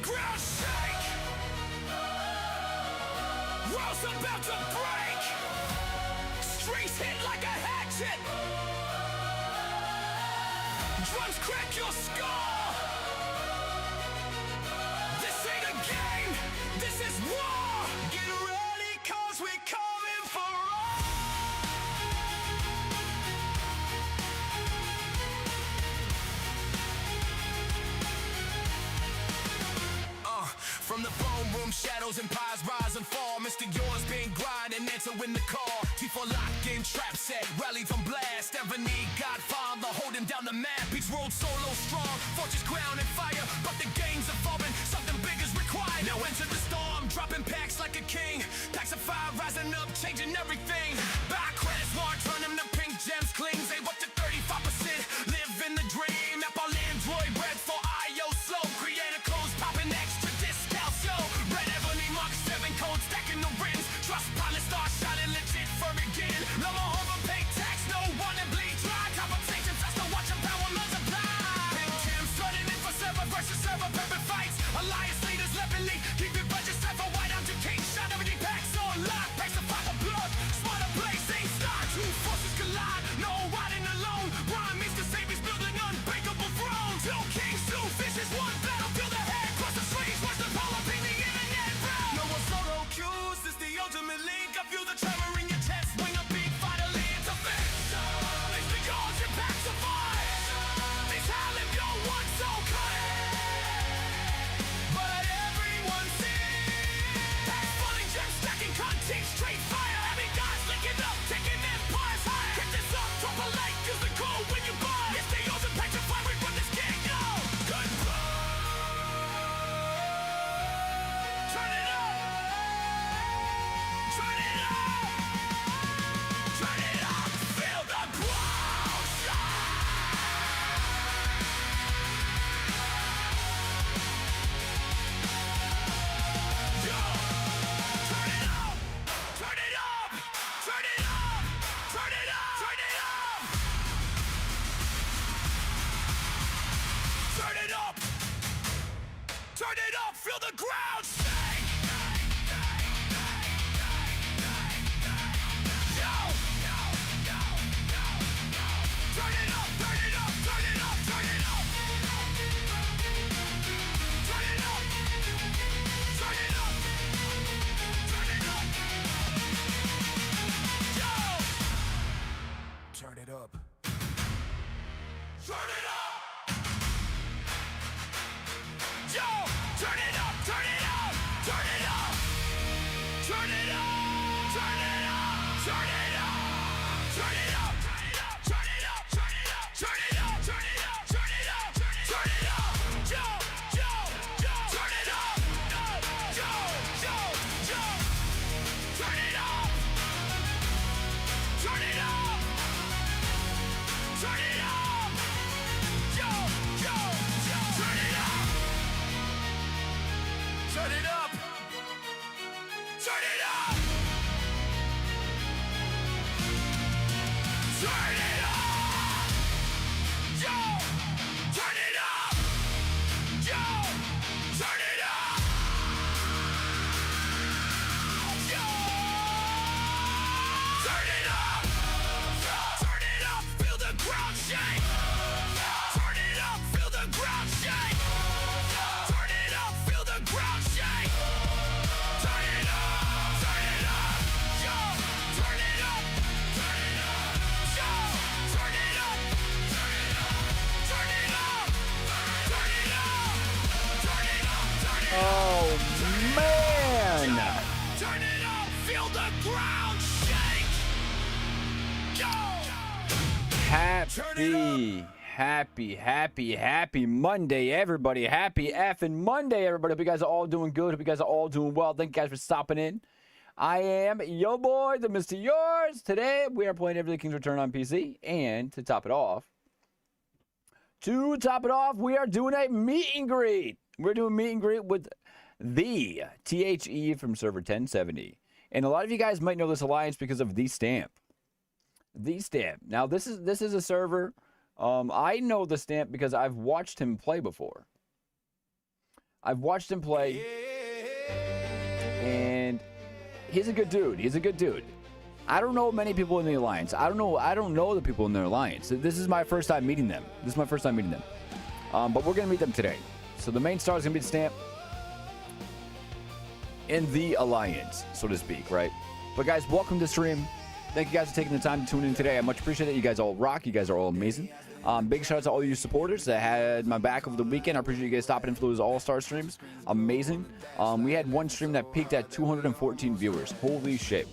ground shake. World's about to break. Streets hit like a hatchet. Drums crack your skull. This ain't a game, this is war. Get ready, cause we're coming for all. From the bone room, shadows and pies rise and fall. MrYours being grind and answer when the call. T4 locked in, trap set, rally from blast. Evony, Godfather, holding down the map. Each road solo strong, fortress crown and fire. But the game's evolving, something big is required. Now enter the storm, dropping packs like a king. Packsify rising up, changing everything. Buy credits, large, run them the pink gems cling. Say what to 35%, live in the dream. Apple Android, bread for IO slow. Creator codes, popping extra discount show. Red Evony, Mark 7 code, stacking the rims. Trust pilot, start shining legit for again. No more overpay tax, no one and bleed dry. Compensation, just to watch your power multiply. Big Tim starting in for server versus server, perfect fights. Alliance leaders leveling, keep it budget set for white out to king. Shot everything packs on lock, Packsify the blood. Smarter blazing star, two forces collide. No riding alone, Rhyme means to save his building unbreakable throne. Two kings, two fishes, one battlefield ahead. Cross the streets, watch the power being the internet brown. No more solo cues, this the ultimate link. I feel the tremor in your chest, swing a beat, finally it's a fix. MrYours, your Packsify. These Highland go one so cut. But everyone sees packs falling, gems stacking, content, straight fire. Having guys linking up, taking empires higher. Get this up, drop a like, cause the code when you buy. MrYours and Packsify, we run this gang now. Goodbye. Turn it up. Turn it up. Turn it up. Feel the ground shake. Yo. Turn it up. Turn it up. Turn it up. Turn it up. Turn it up. Turn it up. Turn it up. Feel the ground shake. Yo. Turn it up. Turn it up. Turn it up. Turn it up. Turn it up. Turn it up. Turn it up. Yo. Turn it up. Turn it up. Yo, turn it up, turn it up, turn it up, turn it up, turn it up, turn it up, turn it up, turn it up, turn it up, turn it up, turn it up, turn it up, turn it up, yo, yo, yo, turn it up, yo, yo, yo, turn it up, turn it up, turn it up, yo, yo, yo, turn it up. Turn it up! Turn it up! Turn it up! Yo! Turn it up! Yo! Turn it up! Yo! Turn it up! Turn it up! Feel the ground shake! Turn it up! Feel the ground shake! Turn it up! Feel the ground shake! Turn it up! Turn it up! Yo! Turn it up! Turn it up! Yo! Turn it up! Turn it up! Turn it up! Turn it up! Turn it up! Turn it up! Oh, man. Turn it up! Feel the ground shake! Yo! Happy Monday, everybody. Happy effing Monday, everybody. Hope you guys are all doing good. Hope you guys are all doing well. Thank you guys for stopping in. I am your boy, the MrYours. Today, we are playing Every King's Return on PC. And to top it off, we are doing a meet and greet. We're doing a meet and greet with the THE from server 1070. And a lot of you guys might know this alliance because of the stamp. The stamp. Now, this is a server. I know the stamp because I've watched him play before. I've watched him play, and he's a good dude. He's a good dude. I don't know many people in the alliance. I don't know the people in the alliance. This is my first time meeting them. But we're gonna meet them today. So the main star is gonna be the stamp in the alliance, so to speak, right? But guys, welcome to the stream. Thank you guys for taking the time to tune in today. I much appreciate it. You guys all rock. You guys are all amazing. Big shout out to all you supporters that had my back over the weekend. I appreciate you guys stopping in for those all-star streams. Amazing. We had one stream that peaked at 214 viewers. Holy shit.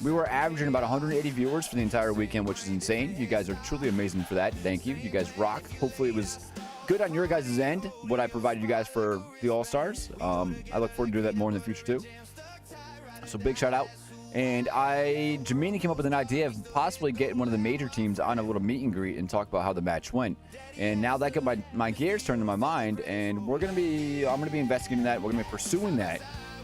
We were averaging about 180 viewers for the entire weekend, which is insane. You guys are truly amazing for that. Thank you. You guys rock. Hopefully it was good on your guys' end, what I provided you guys for the All-Stars. I look forward to doing that more in the future, too. So big shout out. And Jamini came up with an idea of possibly getting one of the major teams on a little meet and greet and talk about how the match went. And now that got my gears turned in my mind, and I'm going to be investigating that. We're going to be pursuing that.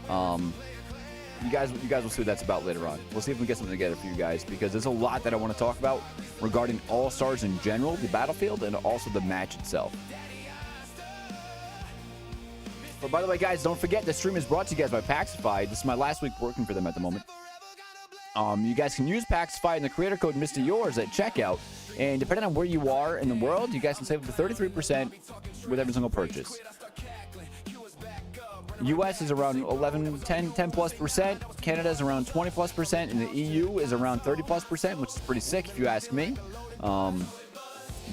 You guys will see what that's about later on. We'll see if we can get something together for you guys, because there's a lot that I want to talk about regarding All-Stars in general, the battlefield, and also the match itself. But by the way, guys, don't forget the stream is brought to you guys by Packsify. This is my last week working for them at the moment. You guys can use Packsify in the creator code MrYours at checkout, and depending on where you are in the world, you guys can save up to 33% with every single purchase. US is around 10 plus percent. Canada is around 20 plus percent, and the EU is around 30 plus percent, which is pretty sick if you ask me.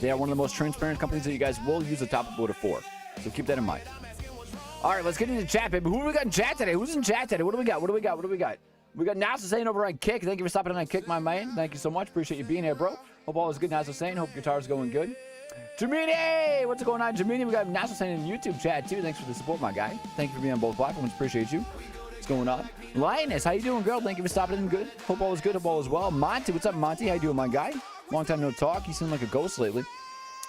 They are one of the most transparent companies that you guys will use the top voter for, so keep that in mind. All right, let's get into chat, baby. Who do we got in chat today? Who's in chat today? What do we got? We got Nas Hussein over on Kick. Thank you for stopping in on Kick, my man. Thank you so much. Appreciate you being here, bro. Hope all is good, Nas Hussein. Hope guitar's going good. Jamini! What's going on, Jamini? We got Nas Hussein in YouTube chat, too. Thanks for the support, my guy. Thank you for being on both platforms. Appreciate you. What's going on? Lioness, how you doing, girl? Thank you for stopping in. Good. Hope all is good. Hope all is well. Monty, what's up, Monty? How you doing, my guy? Long time no talk. You seem like a ghost lately.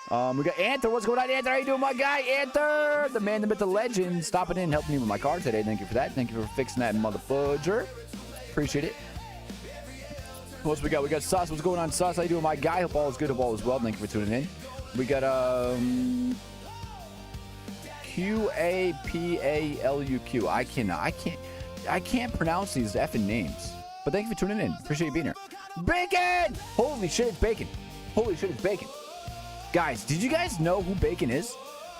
We got Anther. What's going on, Anther? How you doing, my guy? Anther, the man, the myth, the legend, stopping in, helping me with my car today. Thank you for that. Thank you for fixing that motherfudger. Appreciate it. What else we got? We got Sus. What's going on, Sus? How you doing, my guy? Hope all is good. Hope all is well. Thank you for tuning in. We got QAPALUQ. I can't pronounce these effing names. But thank you for tuning in. Appreciate you being here. Bacon! Holy shit, it's bacon. Holy shit, it's bacon. Guys, did you guys know who Bacon is?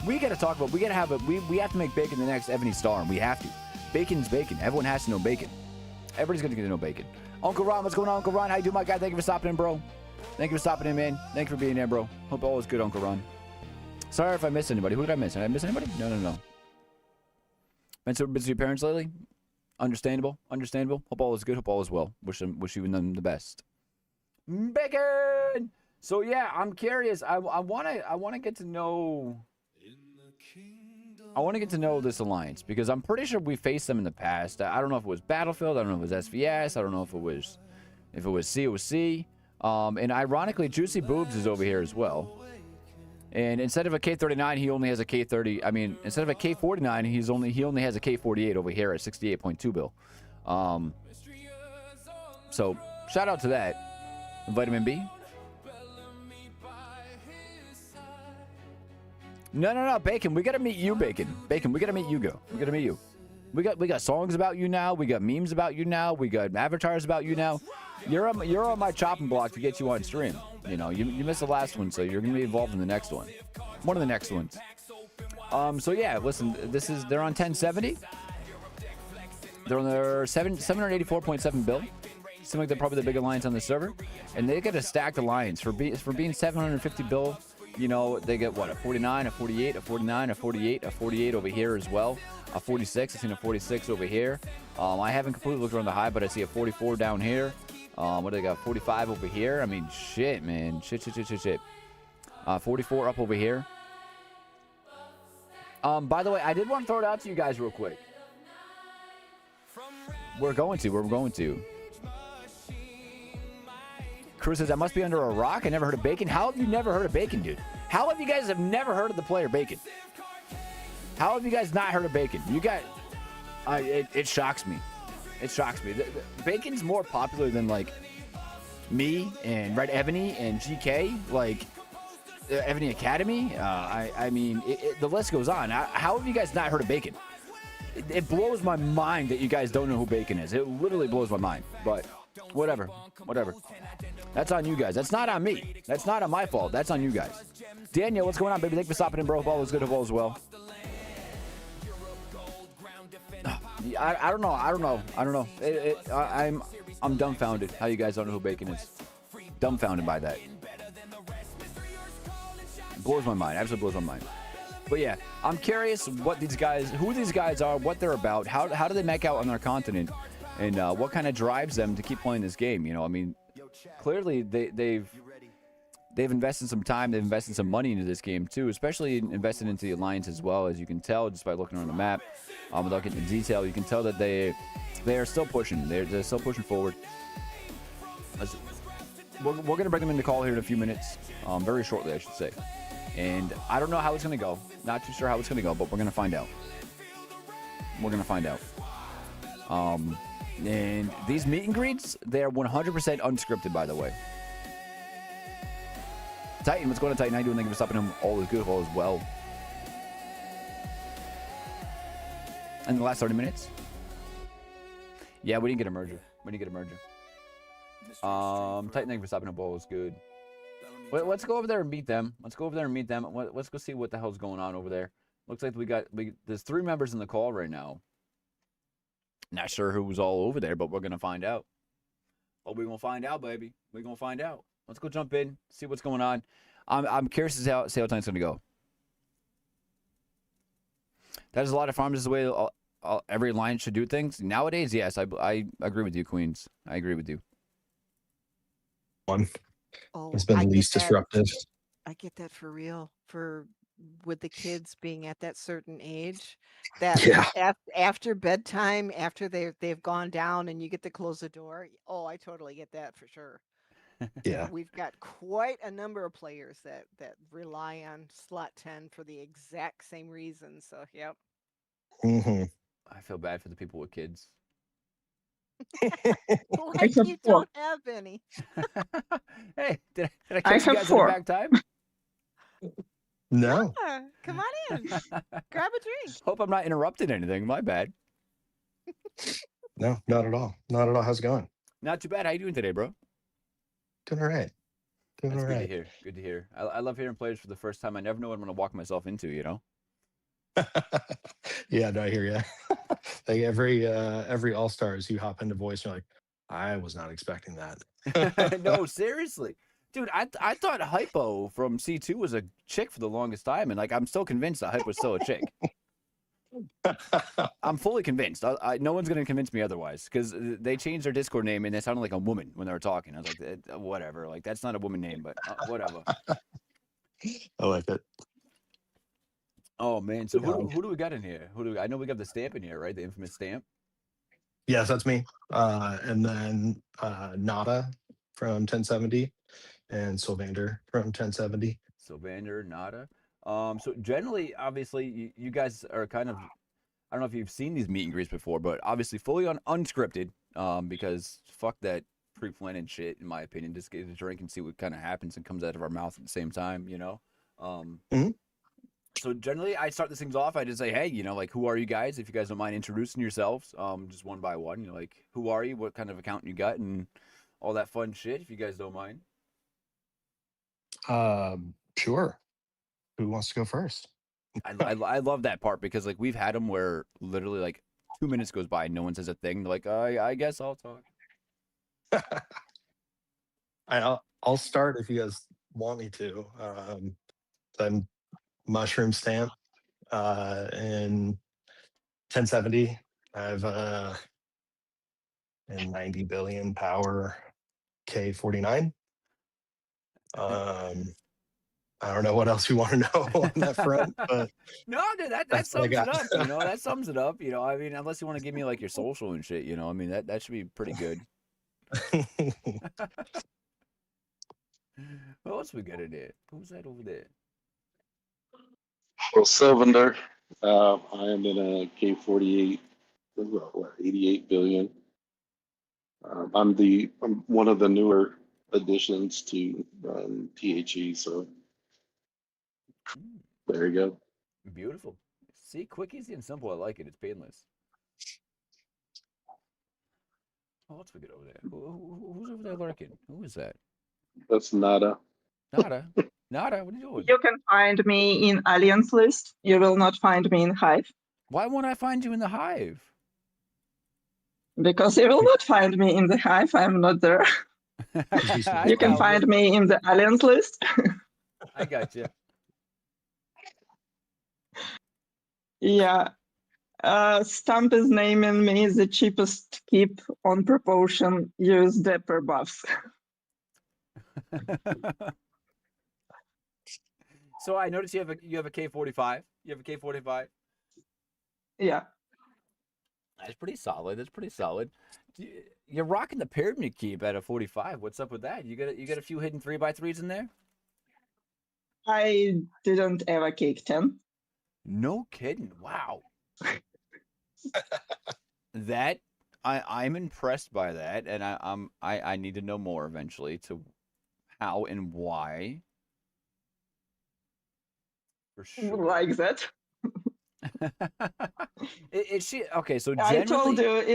We got to talk about, we have to make Bacon the next Evony star, and we have to. Bacon's Bacon. Everyone has to know Bacon. Everybody's going to get to know Bacon. Uncle Ron, what's going on, Uncle Ron? How you doing, my guy? Thank you for stopping in, bro. Thank you for stopping in, man. Thank you for being there, bro. Hope all is good, Uncle Ron. Sorry if I missed anybody. Who did I miss? Did I miss anybody? No. Been to your parents lately? Understandable. Hope all is good. Hope all is well. Wish you and them the best. Bacon! So yeah, I'm curious. I want to get to know. I want to get to know this alliance, because I'm pretty sure we faced them in the past. I don't know if it was Battlefield. I don't know if it was SVS. I don't know if it was COC. And ironically, Juicy Boobs is over here as well. And instead of a K39, he only has a K30. I mean, instead of a K49, he only has a K48 over here at 68.2 bill. So shout out to that. Vitamin B. No, Bacon. We gotta meet you, Bacon. Bacon, we gotta meet you, girl. We gotta meet you. We got songs about you now. We got memes about you now. We got avatars about you now. You're on my chopping block to get you on stream. You know, you missed the last one, so you're gonna be involved in the next one. One of the next ones. So yeah, listen, they're on 1070. They're on their 784.7 bill. Seems like they're probably the big alliance on the server, and they get a stacked alliance for being 750 bill. You know, they get what, a 49, a 48, a 49, a 48, a 48 over here as well. A 46. I've seen a 46 over here. I haven't completely looked around the high, but I see a 44 down here. What do they got? 45 over here. I mean, shit, man. Shit. 44 up over here. By the way, I did want to throw it out to you guys real quick. We're going to. Cruz says, I must be under a rock. I never heard of Bacon. How have you never heard of Bacon, dude? How have you guys never heard of the player Bacon? How have you guys not heard of Bacon? You got... it shocks me. It shocks me. Bacon's more popular than, like, me and Red Evony and GK. Like, Evony Academy. I mean, the list goes on. How have you guys not heard of Bacon? It blows my mind that you guys don't know who Bacon is. It literally blows my mind. But whatever. That's on you guys. That's not on me. That's not on my fault. That's on you guys. Daniel, what's going on, baby? Thank you for stopping in, bro. Hope all is good. Hope all is well. I don't know. I'm dumbfounded how you guys don't know who Bacon is. Dumbfounded by that. Blows my mind. Absolutely blows my mind. But yeah, I'm curious who these guys are, what they're about, how do they make out on their continent, and what kind of drives them to keep playing this game. You know, I mean, clearly they've invested some time, they've invested some money into this game too, especially invested into the Alliance as well, as you can tell just by looking on the map. Without getting into detail, you can tell that they are still pushing. They're still pushing forward. We're going to bring them into call here in a few minutes, very shortly, I should say. And I don't know how it's going to go. Not too sure how it's going to go, but we're going to find out. And these meet and greets, they're 100% unscripted, by the way. Titan, what's going on, Titan? How you doing? Thank you for stopping him. All is good, all is well. In the last 30 minutes? Yeah, we didn't get a merger. Titan, thank you for stopping him. All is good. Let's go over there and meet them. Let's go see what the hell's going on over there. Looks like there's 3 members in the call right now. Not sure who's all over there, but we're gonna find out. Oh, we're gonna find out, baby. We're gonna find out. Let's go jump in, see what's going on. I'm curious to see how tonight's gonna go. That is a lot of farms. Is the way every alliance should do things nowadays. Yes, I agree with you, Queens. I agree with you. It's been the least disruptive. I get that for real. With the kids being at that certain age, that after bedtime, after they've gone down and you get to close the door. Oh, I totally get that for sure. Yeah. We've got quite a number of players that rely on slot 10 for the exact same reason. So, yep. Mm-hmm. I feel bad for the people with kids. Like you don't have any. Hey, did I catch you guys at a back time? No. Yeah, come on in. Grab a drink. Hope I'm not interrupting anything. My bad. No, not at all. Not at all. How's it going? Not too bad. How you doing today, bro? Doing all right. That's good to hear. Good to hear. I love hearing players for the first time. I never know what I'm going to walk myself into, you know? Yeah, no, I hear you. Like every All-Stars, you hop into voice, and you're like, I was not expecting that. No, seriously. Dude, I thought Hypo from C2 was a chick for the longest time, and like I'm still convinced that Hypo's still a chick. I'm fully convinced. No one's going to convince me otherwise, because they changed their Discord name and it sounded like a woman when they were talking. I was like, whatever. Like, that's not a woman name, but whatever. I like it. Oh, man. So who do we got in here? I know we got the stamp in here, right? The infamous stamp. Yes, that's me. And then Nada from 1070 and Sylvander from 1070. Sylvander, Nada. So generally, obviously, you guys are kind of, I don't know if you've seen these meet and greets before, but obviously fully unscripted, because fuck that pre-planning shit, in my opinion. Just get a drink and see what kind of happens and comes out of our mouth at the same time, you know? So generally, I start these things off. I just say, hey, you know, like, who are you guys? If you guys don't mind introducing yourselves, just one by one. You know, like, who are you? What kind of account you got? And all that fun shit, if you guys don't mind. Sure. Who wants to go first? I love that part, because like we've had them where literally like 2 minutes goes by and no one says a thing. They're like, I guess I'll talk. I'll start if you guys want me to. I'm Mushroom Stamp in 1070. I have a 90 billion power K49. I don't know what else you want to know on that front, but no, dude, that sums it up. You know, that sums it up. You know, I mean, unless you want to give me like your social and shit, you know, I mean, that should be pretty good. What else we got in there? Who's that over there? Well, Sylvander, I am in a K48, 88 billion. I'm one of the newer additions to THE, so Mm, There you go. beautiful. See, quick, easy, and simple. I like it. It's painless. Oh, what's we get over there? Who's over there lurking? Who is that? That's nada. Nada. Nada, what are you doing? You can find me in Alliance list. You will not find me in Hive. Why won't I find you in the hive? Because you will not find me in the Hive. I'm not there. I You can found find me in the Alliance list. I got you. Yeah. Stump is naming me the cheapest keep on proportion. Use Dapper buffs. So I noticed you have a K45. You have a K45. Yeah. That's pretty solid. That's pretty solid. You're rocking the pyramid keep at a 45. What's up with that? You got a few hidden 3x3s in there? I didn't ever kick 10. No kidding. Wow. That I'm impressed by that, and I need to know more eventually to how and why. For sure. Like that. It's okay, so I told generally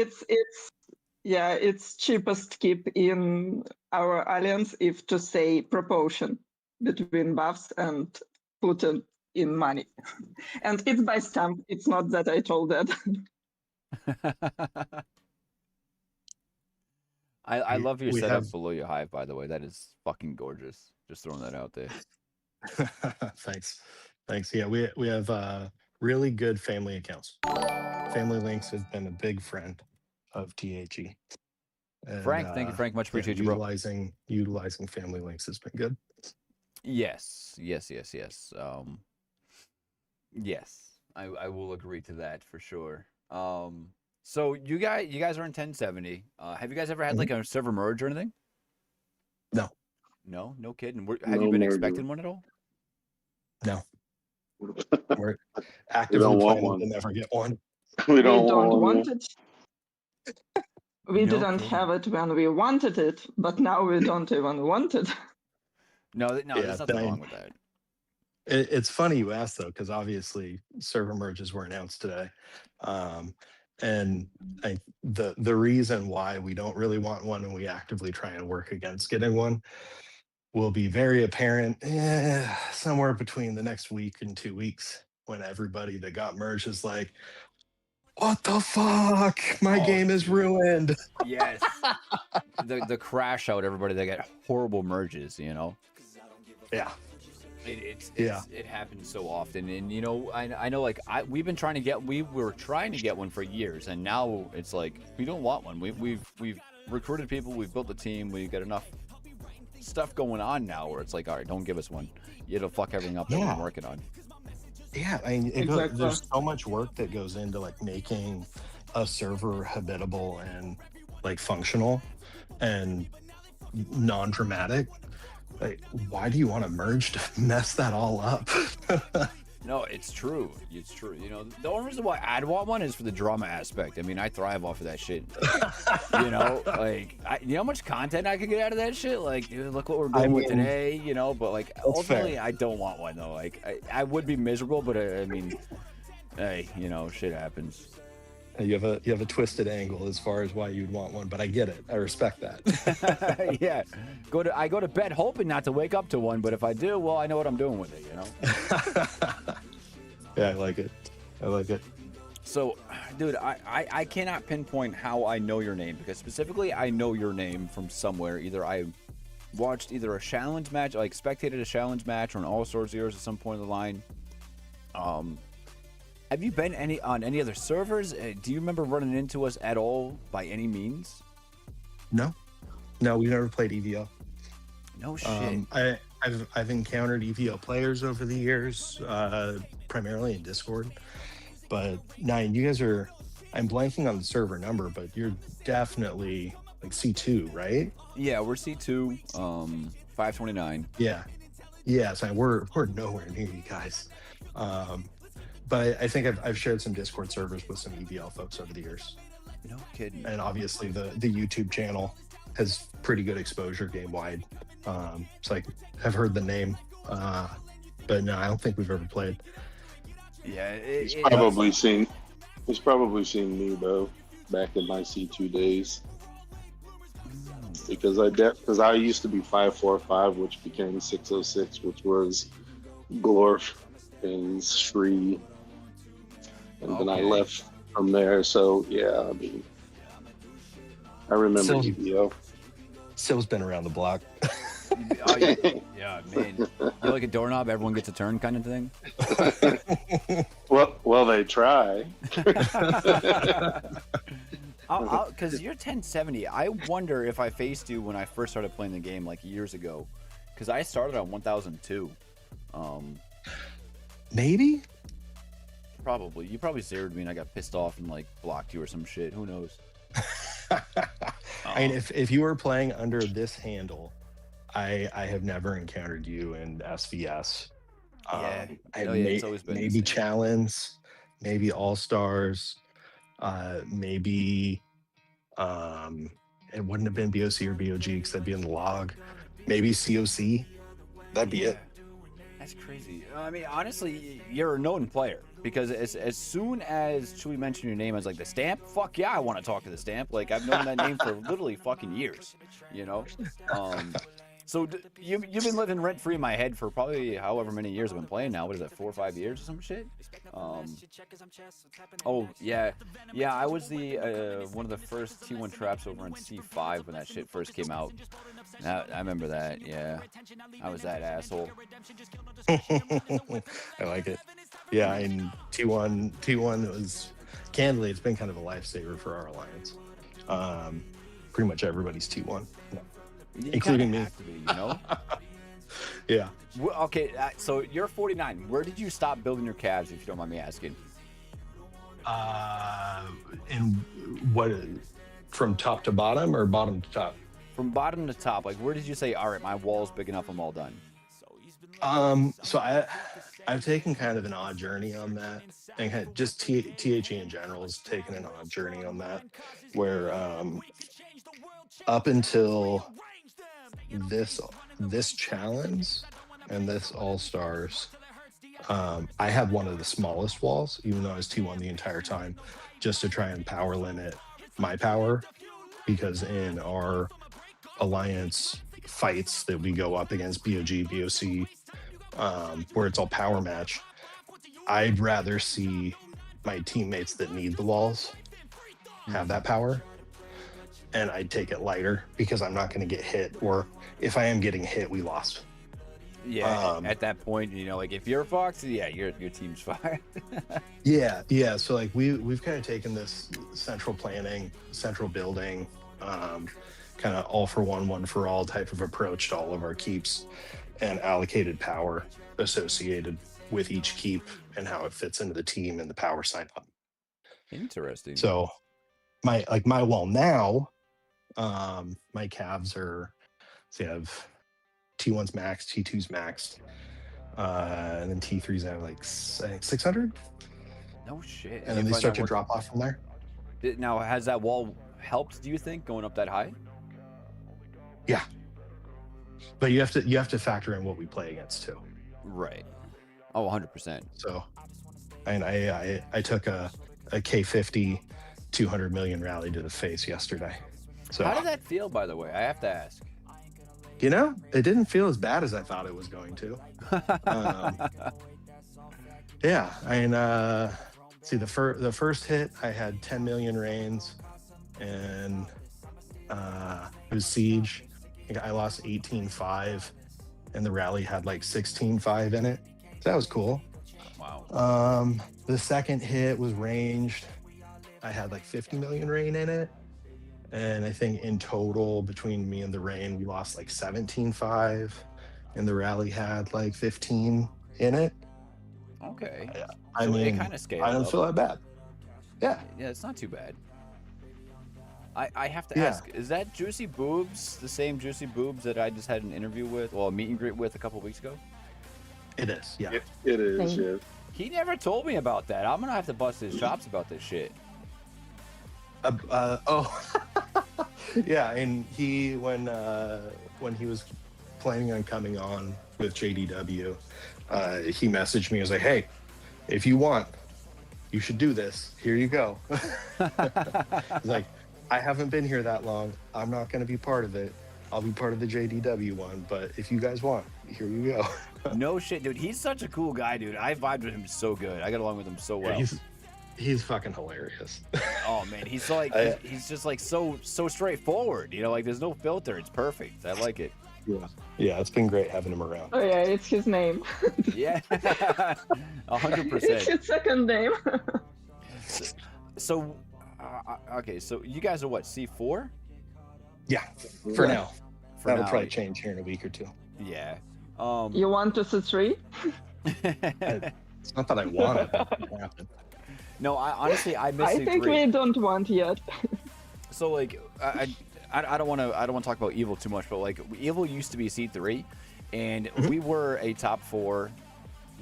you it's cheapest keep in our alliance if to say proportion between buffs and put it in money. And it's by Stump. It's not that I told that. I love your we setup have- below your hive, by the way. That is fucking gorgeous. Just throwing that out there. Thanks. Yeah, we have really good family accounts. Family Links has been a big friend of THE. And, Frank, thank you, Frank. Much appreciate you, bro. Utilizing Family Links has been good. Yes. Yes. I will agree to that for sure. So you guys are in 1070. Have you guys ever had like a server merge or anything? No. No kidding. Have you been expecting one at all? No. We're actively don't want planning one. to never get one. We don't don't want one. it. We No didn't kidding. have it when we wanted it, but now we don't even want it. No, Yeah, there's nothing wrong with that. It's funny you asked though, because obviously server merges were announced today, and the reason why we don't really want one and we actively try and work against getting one will be very apparent somewhere between the next week and 2 weeks when everybody that got merged is like, what the fuck? My game is ruined. Yes. the crash out, everybody, they get horrible merges, you know? Yeah. It happens so often, and you know, I know, like we were trying to get one for years, and now it's like we don't want one. We've recruited people, we've built the team, we've got enough stuff going on now where it's like, all right, don't give us one. It'll fuck everything up that we're working on. Yeah, I mean, Exactly. there's so much work that goes into like making a server habitable and like functional and non-dramatic. Like, why do you want to merge to mess that all up? No, it's true. It's true. You know, the only reason why I'd want one is for the drama aspect. I mean, I thrive off of that shit. You know, like, you know how much content I could get out of that shit? Like, dude, look what we're doing with today, you know? But, like, ultimately, I don't want one, though. Like, I would be miserable, but, I mean, hey, you know, shit happens. You have a twisted angle as far as why you'd want one, but I get it. I respect that. Yeah. I go to bed hoping not to wake up to one, but if I do, well, I know what I'm doing with it, you know? Yeah, I like it. So, dude, I cannot pinpoint how I know your name, because specifically I know your name from somewhere. Either I watched a challenge match, like spectated a challenge match, or an All-Stars Years at some point in the line. Have you been on any other servers? Do you remember running into us at all by any means? No, we never played EVO. No shit. I've encountered EVO players over the years, primarily in Discord. But Nine, you guys are, I'm blanking on the server number, but you're definitely like C2, right? Yeah, we're C2, 529. Yeah, so we're nowhere near you guys. But I think I've shared some Discord servers with some EVL folks over the years. No kidding. And obviously the YouTube channel has pretty good exposure game wide. So I've heard the name. But but no, I don't think we've ever played. Yeah, He's probably seen me though back in my C2 days. Because I used to be 545, which became 606, which was Glorf and Shri, and then I left from there. So yeah, I mean, I remember EBO. Sill's been around the block. Oh, yeah, man. You're like a doorknob, everyone gets a turn kind of thing. Well, they try. Because you're 1070. I wonder if I faced you when I first started playing the game like years ago. Because I started on 1002. Maybe? Probably. You probably zeroed me and I got pissed off and like blocked you or some shit. Who knows? I mean, if you were playing under this handle, I have never encountered you in SVS. It's always been maybe Challenge, maybe All Stars, maybe it wouldn't have been BOC or BOG because that'd be in the log. Maybe COC, that'd be it. That's crazy. I mean, honestly, you're a known player because as soon as Chewy mentioned your name as like the Stamp, fuck yeah, I want to talk to the Stamp. Like I've known that name for literally fucking years, you know. So you've been living rent free in my head for probably however many years I've been playing now. What is that, 4 or 5 years or some shit? Oh yeah, I was the one of the first T1 traps over in C5 when that shit first came out. I remember that. Yeah, I was that asshole. I like it. Yeah, and T1 was candidly, it's been kind of a lifesaver for our alliance. Pretty much everybody's T1. Including me. Have to be, you know? Yeah. Okay, so you're 49. Where did you stop building your calves, if you don't mind me asking? And what, from top to bottom or bottom to top? From bottom to top. Like, where did you say, all right, my wall's big enough, I'm all done? So I've taken kind of an odd journey on that, and just THE in general has taken an odd journey on that, where up until this challenge and this All Stars, I have one of the smallest walls, even though I was T1 the entire time, just to try and power limit my power, because in our alliance fights that we go up against BOG, BOC, where it's all power match, I'd rather see my teammates that need the walls have that power, and I'd take it lighter because I'm not going to get hit, or if I am getting hit, we lost. Yeah, at that point, you know, like if you're Fox, yeah, your team's fine. yeah. So like we've kind of taken this central planning, central building, kind of all for one for all type of approach to all of our keeps, and allocated power associated with each keep and how it fits into the team and the power sign up. Interesting. So my wall now, my calves are, so you have T1's max, T2's maxed, and then T3's have like 600. No shit. And then they start to drop off from there. Now, has that wall helped, do you think, going up that high? Yeah. But you have to factor in what we play against too. Right. Oh, 100%. So, and I took a K50 200 million rally to the face yesterday. So how did that feel, by the way? I have to ask. You know, it didn't feel as bad as I thought it was going to. Yeah, and see the first hit, I had 10 million reigns, and it was Siege. I lost 18.5, and the rally had like 16.5 in it. So that was cool. Wow. The second hit was ranged. I had like 50 million rain in it. And I think in total between me and the rain, we lost like 17.5, and the rally had like 15 in it. Okay. I so mean, kind of scaled I don't up. feel that bad. Yeah. Yeah, it's not too bad. I have to ask, is that Juicy Boobs the same Juicy Boobs that I just had an interview with, well, a meet and greet with a couple weeks ago? It is, yeah. It is, yeah. He never told me about that. I'm gonna have to bust his chops about this shit. Yeah, and when he was planning on coming on with JDW, he messaged me. He was like, "Hey, if you want, you should do this. Here you go." He's like, "I haven't been here that long. I'm not going to be part of it. I'll be part of the JDW one. But if you guys want, here you go." No shit, dude. He's such a cool guy, dude. I vibed with him so good. I got along with him so well. Yeah, he's fucking hilarious. Oh man, he's so like he's just like so straightforward. You know, like there's no filter. It's perfect. I like it. Yeah, it's been great having him around. Oh yeah, it's his name. Yeah, 100%. It's his second name. So, okay, so you guys are what, C4? Yeah, for Yeah. now. That'll probably change here in a week or two. Yeah. You want to C3? It's not that I want it. It happen. No, honestly I miss I C3. think we don't want yet. So like I don't want to talk about Evil too much, but like Evil used to be C3, and we were a top 4.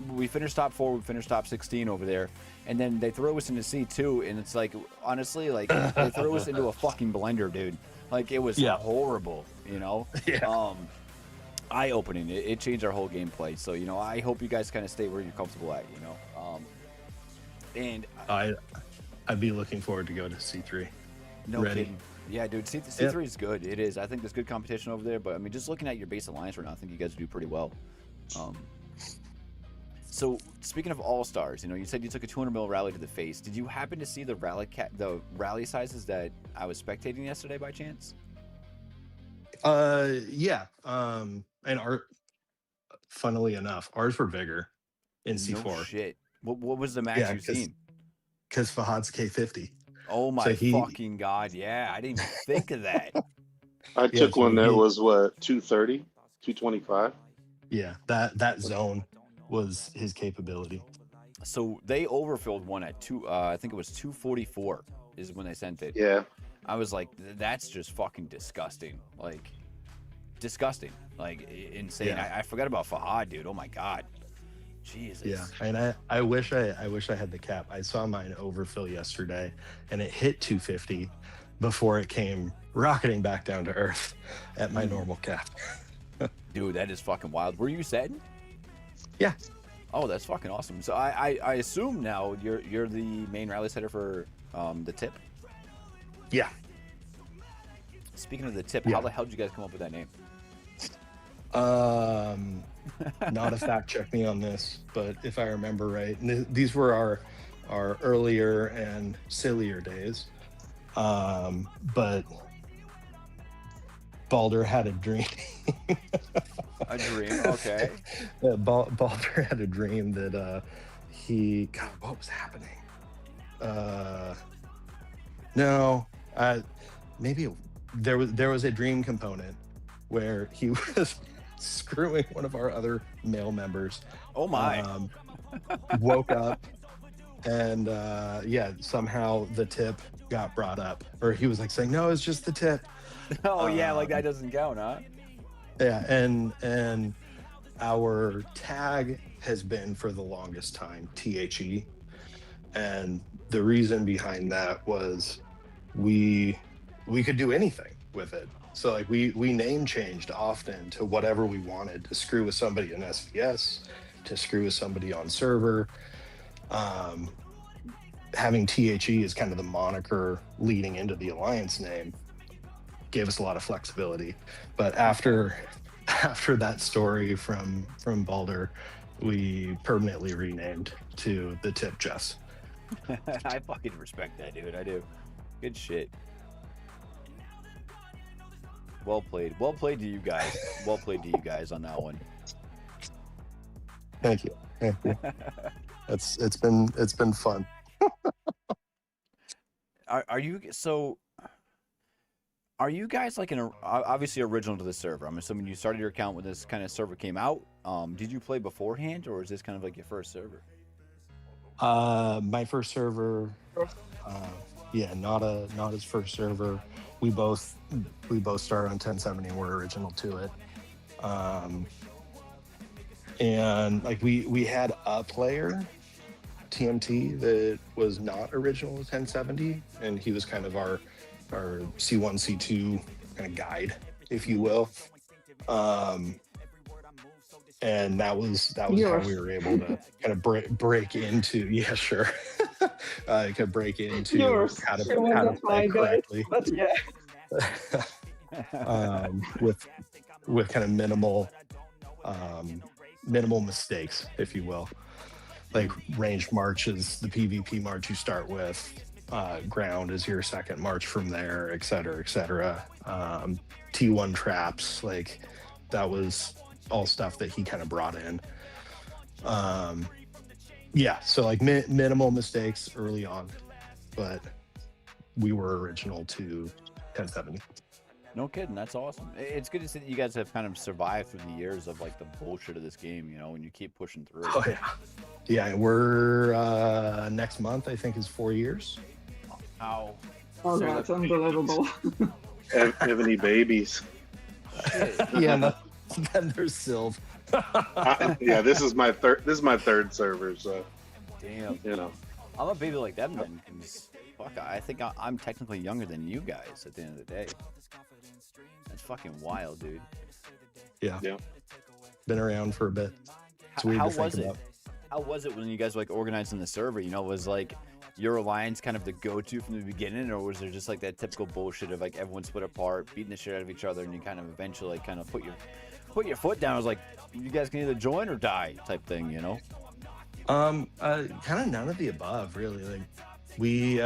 We finished top 4. We finished top 16 over there, and then they throw us into C2, and it's like honestly, like they throw us into a fucking blender, dude. Like it was horrible, you know. Yeah. Eye-opening. It changed our whole gameplay. So you know, I hope you guys kind of stay where you're comfortable at, you know. And I'd be looking forward to go to C3. no Ready. kidding. Yeah, dude, C3 is good. It is. I think there's good competition over there, but I mean, just looking at your base alliance right now, I think you guys do pretty well. So speaking of all-stars, you know, you said you took a 200 mil rally to the face. Did you happen to see the rally sizes that I was spectating yesterday by chance? Yeah. And funnily enough, ours were bigger in C4. No shit. What was the max you've seen? Because Fahad's K50. Oh my fucking god! Yeah, I didn't even think of that. I took one that was what, 230, 225. Yeah, that zone was his capability. So they overfilled one at I think it was 244 is when they sent it. Yeah. I was like, that's just fucking disgusting. Like, disgusting. Like, insane. Yeah. I forgot about Fahad, dude. Oh my god. Jesus. Yeah, and I wish I had the cap. I saw mine overfill yesterday, and it hit 250 before it came rocketing back down to earth at my normal cap. Dude, that is fucking wild. Were you setting? Yeah. Oh, that's fucking awesome. So I assume now you're the main rally setter for the tip. Yeah. Speaking of the tip, Yeah. how the hell did you guys come up with that name? Not a fact check me on this, but if I remember right, these were our earlier and sillier days. But Balder had a dream. A dream, okay. Balder had a dream that God, what was happening? Maybe there was a dream component where he was screwing one of our other male members. Oh my. Woke up and somehow the tip got brought up, or he was like saying, "No, it's just the tip." Oh yeah, like that doesn't count, huh? Yeah, and our tag has been for the longest time THE, and the reason behind that was we could do anything with it. So like we name changed often to whatever we wanted, to screw with somebody in SVS, to screw with somebody on server. Having THE as kind of the moniker leading into the Alliance name gave us a lot of flexibility. But after that story from Balder, we permanently renamed to the Tip Jess. I fucking respect that, dude. I do. Good shit. Well played. Well played to you guys. Well played to you guys on that one. Thank you. It's been fun. Are you guys like obviously original to the server? I'm assuming you started your account when this kind of server came out. Did you play beforehand, or is this kind of like your first server? My first server, not his first server. We both started on 1070 and were original to it. And like we had a player, TMT, that was not original to 1070, and he was kind of our C1, C2 kind of guide, if you will. and that was how Yours. we were able to kind of break into could break into Yours. how to It wasn't play my guys, correctly but yeah. with kind of minimal mistakes, if you will. Like ranged march is the PvP march you start with, ground is your second march from there, et cetera, et cetera. T1 traps, like that was all stuff that he kind of brought in. Yeah, so like minimal mistakes early on, but we were original to 1070. No kidding, that's awesome. It's good to see that you guys have kind of survived through the years of like the bullshit of this game, you know, and you keep pushing through. Oh yeah, we're next month I think is 4 years. How? Oh, that's unbelievable. Evony babies. Yeah, then there's Sylv. Yeah, this is my third server, so Damn. you know. I'm a baby like them then, 'cause, fuck, I think I'm technically younger than you guys at the end of the day. That's fucking wild, dude. Yeah. Yeah. Been around for a bit. It's weird How to think was it? about. How was it when you guys were like organizing the server? You know, was like your alliance kind of the go-to from the beginning, or was there just like that typical bullshit of like everyone split apart, beating the shit out of each other, and you kind of eventually like kind of put your foot down? It was like, you guys can either join or die type thing, you know? Kind of none of the above, really. Like we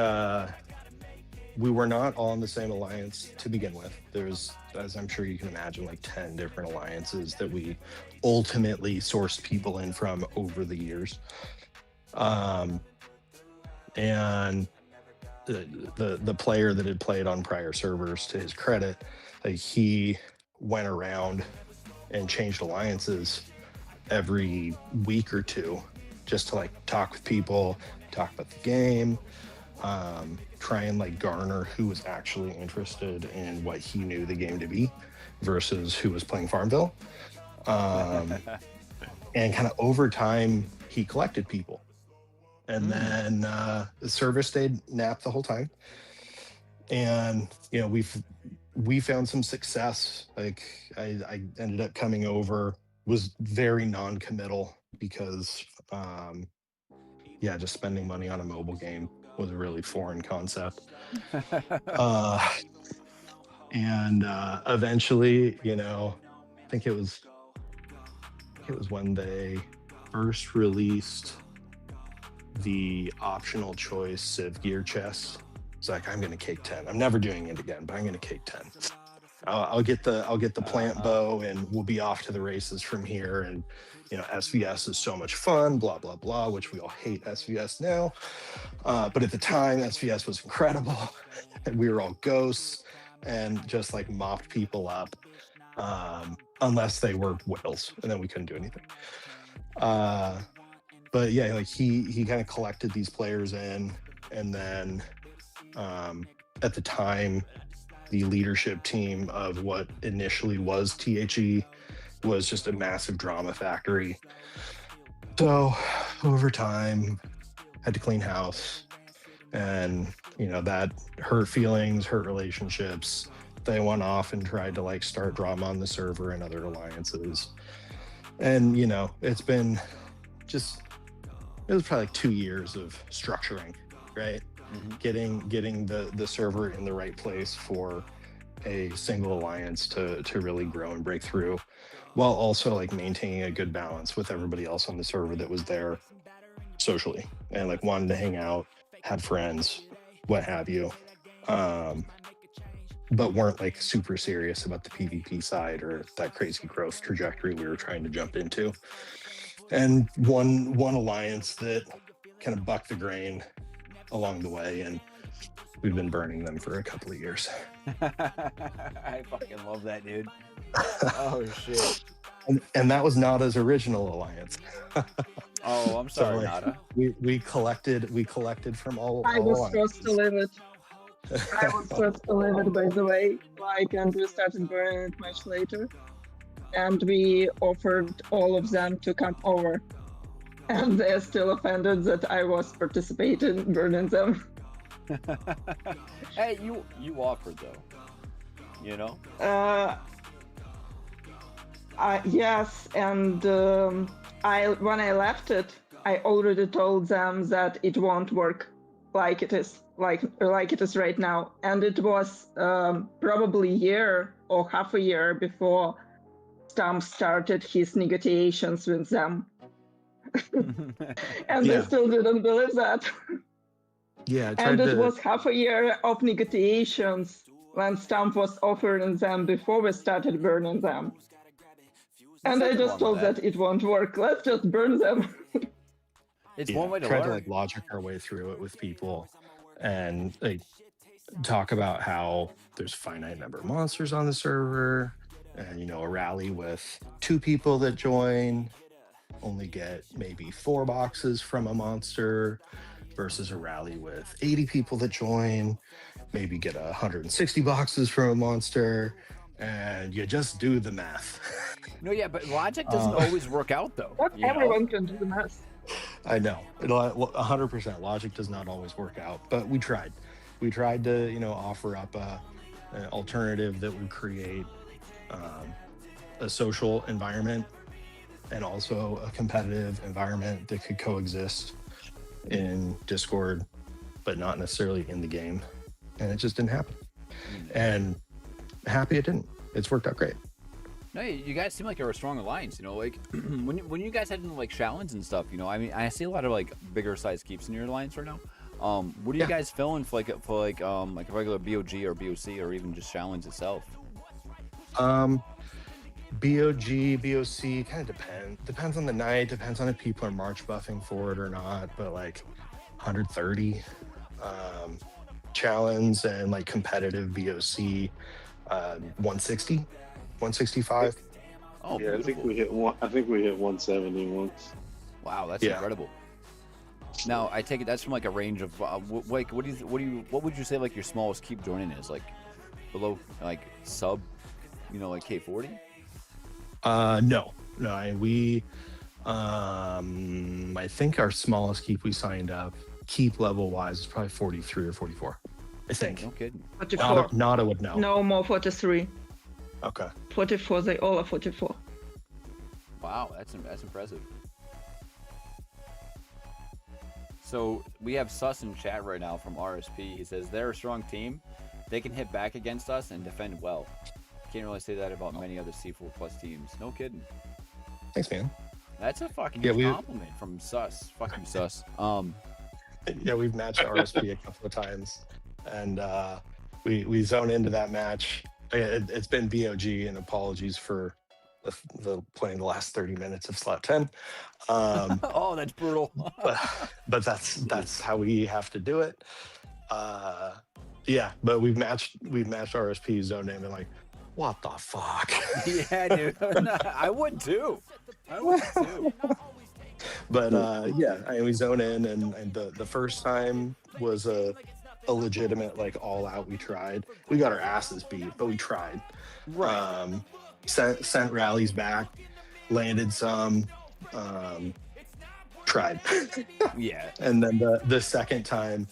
were not all in the same alliance to begin with. There's, as I'm sure you can imagine, like 10 different alliances that we ultimately sourced people in from over the years. And the player that had played on prior servers, to his credit, like he went around and changed alliances every week or two just to like talk with people, talk about the game, try and like garner who was actually interested in what he knew the game to be versus who was playing Farmville. And kind of over time he collected people, and then the server stayed napped the whole time. And you know, we found some success. Like I ended up coming over, was very non-committal because just spending money on a mobile game was a really foreign concept. And eventually, you know, I think it was when they first released the optional choice Civ gear chest. It's like, I'm gonna cake 10. I'm never doing it again, but I'm gonna cake 10. I'll get the plant bow and we'll be off to the races from here. And you know, SVS is so much fun, blah blah blah, which we all hate SVS now, but at the time SVS was incredible. And we were all ghosts and just like mopped people up, unless they were whales, and then we couldn't do anything. But yeah, like he kind of collected these players in, and then at the time the leadership team of what initially was THE was just a massive drama factory. So over time had to clean house, and you know, that hurt feelings, hurt relationships. They went off and tried to like start drama on the server and other alliances. And you know, it was probably like 2 years of structuring, right? Getting the server in the right place for a single alliance to really grow and break through, while also like maintaining a good balance with everybody else on the server that was there socially and like wanted to hang out, had friends, what have you, but weren't like super serious about the PvP side or that crazy growth trajectory we were trying to jump into. And one alliance that kind of bucked the grain along the way, and we've been burning them for a couple of years. I fucking love that, dude. Oh shit. And that was Nada's original alliance. Oh, I'm sorry, So, Nada. we collected from all I was alliances. supposed to leave it. I was supposed to leave it, by the way. Like, and we started burning it much later. And we offered all of them to come over. And they're still offended that I was participating in burning them. Hey, you offered though. You know? Yes, and when I left it, I already told them that it won't work like it is right now, and it was probably a year or half a year before Stump started his negotiations with them, and they still didn't believe that. Yeah, and it was half a year of negotiations when Stump was offering them before we started burning them. And I just told that it won't work. Let's just burn them. It's one way to try learn. to like logic our way through it with people and like talk about how there's a finite number of monsters on the server, and you know, a rally with 2 people that join only get maybe 4 boxes from a monster versus a rally with 80 people that join maybe get 160 boxes from a monster, and you just do the math. No, yeah, but logic doesn't always work out though. Not everyone can do the math. I know. 100% logic does not always work out, but we tried. We tried to, you know, offer up an alternative that would create a social environment and also a competitive environment that could coexist in Discord, but not necessarily in the game. And it just didn't happen. And happy it didn't. It's worked out great. No, you guys seem like you're a strong alliance. You know, like when you guys head into like challenge and stuff. You know, I mean, I see a lot of like bigger size keeps in your alliance right now. What are you guys filling for like a regular BOG or BOC or even just challenge itself? BOG, BOC kind of depends on the night, depends on if people are March buffing for it or not, but like 130 challenge and like competitive BOC 160, 165. Oh, yeah, beautiful. I think we hit 170 once. Wow, that's incredible. Now I take it that's from like a range of like what would you say like your smallest keep joining is, like below like sub, you know, like K40? No, we I think our smallest keep we signed up keep level wise is probably 43 or 44. I think. No kidding. 44. Nada would know. No more 43. Okay. 44. They all are 44. Wow, that's impressive. So we have Sus in chat right now from RSP. He says they're a strong team. They can hit back against us and defend well. Can't really say that about many other C4 plus teams. No kidding. Thanks, man. That's a fucking compliment from Sus. Fuck you, Sus. Yeah, we've matched RSP a couple of times, and we zone into that match. It's been BOG, and apologies for the playing the last 30 minutes of slot 10. Oh, that's brutal. but that's how we have to do it. Yeah, but we've matched RSP zone in and like, what the fuck? Yeah, dude. I would too. But yeah, we zone in, and the first time was a legitimate like all out. We tried. We got our asses beat, but we tried. Right. Sent rallies back, landed some, tried. Yeah. And then the second time,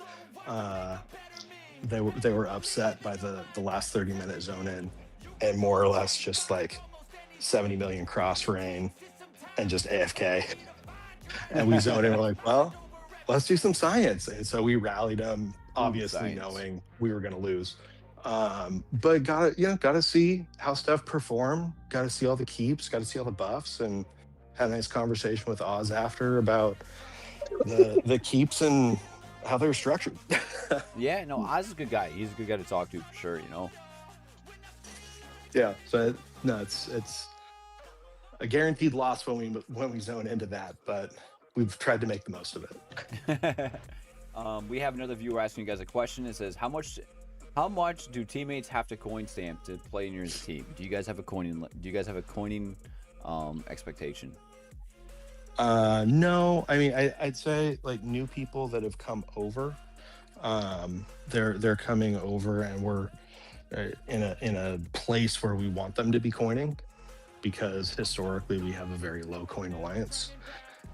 they were upset by the last 30-minute zone in, and more or less just like 70 million cross rain and just AFK. And we zoned in, we're like, well, let's do some science. And so we rallied them, obviously knowing we were going to lose. But gotta see how stuff perform. Got to see all the keeps. Got to see all the buffs, and had a nice conversation with Oz after about the keeps and how they're structured. Yeah, no, Oz is a good guy. He's a good guy to talk to for sure. You know. Yeah. So no, it's a guaranteed loss when we zone into that, but we've tried to make the most of it. We have another viewer asking you guys a question. It says, how much do teammates have to coin stamp to play in your team? Do you guys have a coining expectation? No, I mean, I'd say like new people that have come over, they're coming over, and we're in a place where we want them to be coining, because historically we have a very low coin alliance,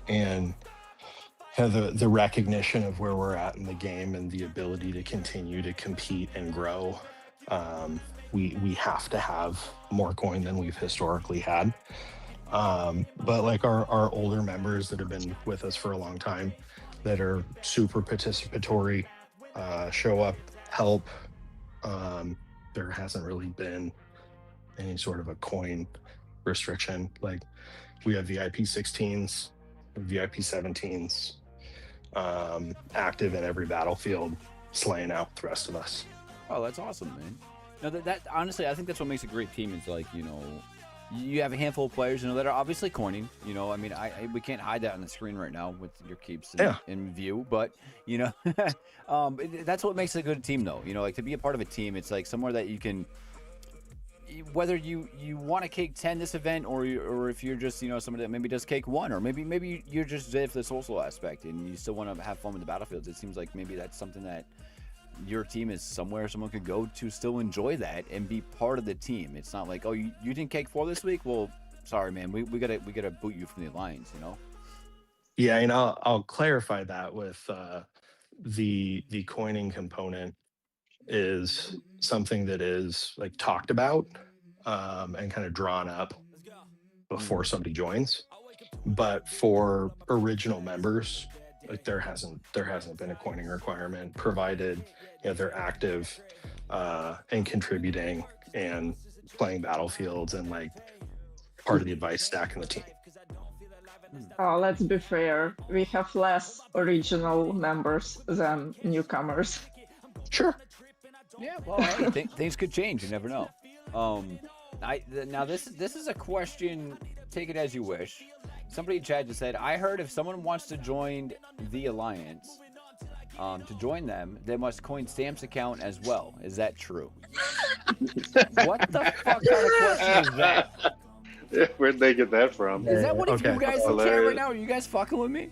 and have the recognition of where we're at in the game and the ability to continue to compete and grow we have to have more coin than we've historically had. But like our older members that have been with us for a long time, that are super participatory, show up, help. There hasn't really been any sort of a coin restriction. Like we have VIP 16s, VIP 17s, active in every battlefield, slaying out the rest of us. Oh, that's awesome, man. No, that honestly, I think that's what makes a great team. Is like, you know, you have a handful of players, you know, that are obviously coining. You know, I mean, we can't hide that on the screen right now with your keeps in view, but you know, that's what makes a good team, though. You know, like to be a part of a team, it's like somewhere that you can, whether you want to cake 10 this event, or if you're just, you know, somebody that maybe does cake 1, or maybe you're just there for the social aspect and you still want to have fun with the battlefields. It seems like maybe that's something that your team is somewhere someone could go to still enjoy that and be part of the team. It's not like, oh, you didn't cake 4 this week, well, sorry, man, we gotta boot you from the alliance, you know. Yeah, and I'll clarify that with the coining component is something that is like talked about and kind of drawn up before somebody joins. But for original members, like there hasn't been a coining requirement, provided you know they're active and contributing and playing battlefields and like part of the advice stack in the team. Oh, let's be fair. We have less original members than newcomers. Sure. Yeah, well, hey, things could change. You never know. Now this is a question. Take it as you wish. Somebody in chat just said, I heard if someone wants to join the alliance, to join them, they must coin Stamp's account as well. Is that true? What the fuck kind of question is that? Where'd they get that from? Is that what Okay. you guys in chat right now? Are you guys fucking with me?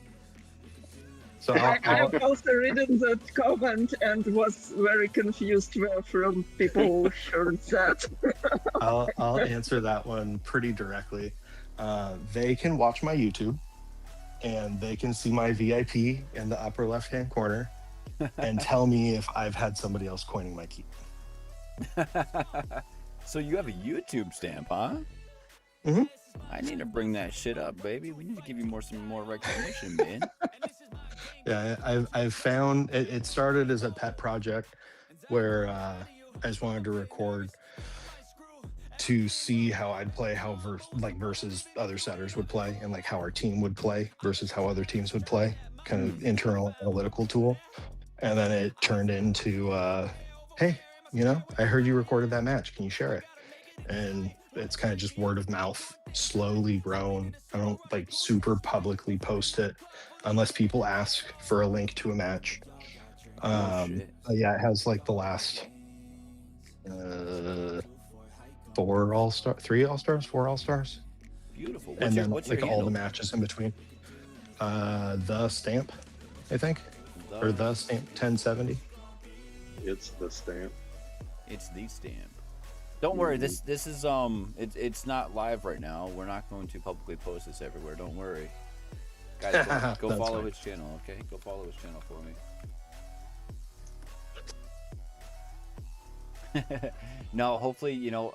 So I've also readden that comment and was very confused where from people heard that. I'll answer that one pretty directly. They can watch my YouTube and they can see my VIP in the upper left-hand corner and tell me if I've had somebody else coining my key. So you have a YouTube stamp, huh? Mm-hmm. I need to bring that shit up, baby. We need to give you some more recognition, man. Yeah, I've found it started as a pet project where I just wanted to record to see how I'd play, versus other setters would play, and like how our team would play versus how other teams would play, kind of internal analytical tool. And then it turned into, hey, you know, I heard you recorded that match. Can you share it? And it's kind of just word of mouth, slowly grown. I don't like super publicly post it unless people ask for a link to a match. Yeah, it has like the last 4 all-star, 3 all-stars, 4 all-stars. Beautiful. And then what's like your all handle? the matches in between. The Stamp, I think. Or the Stamp 1070. It's the Stamp. It's the stamp. Don't worry, this is it's not live right now. We're not going to publicly post this everywhere. Don't worry. Guys, go That's follow fine. his channel, okay? Go follow his channel for me. No, hopefully, you know,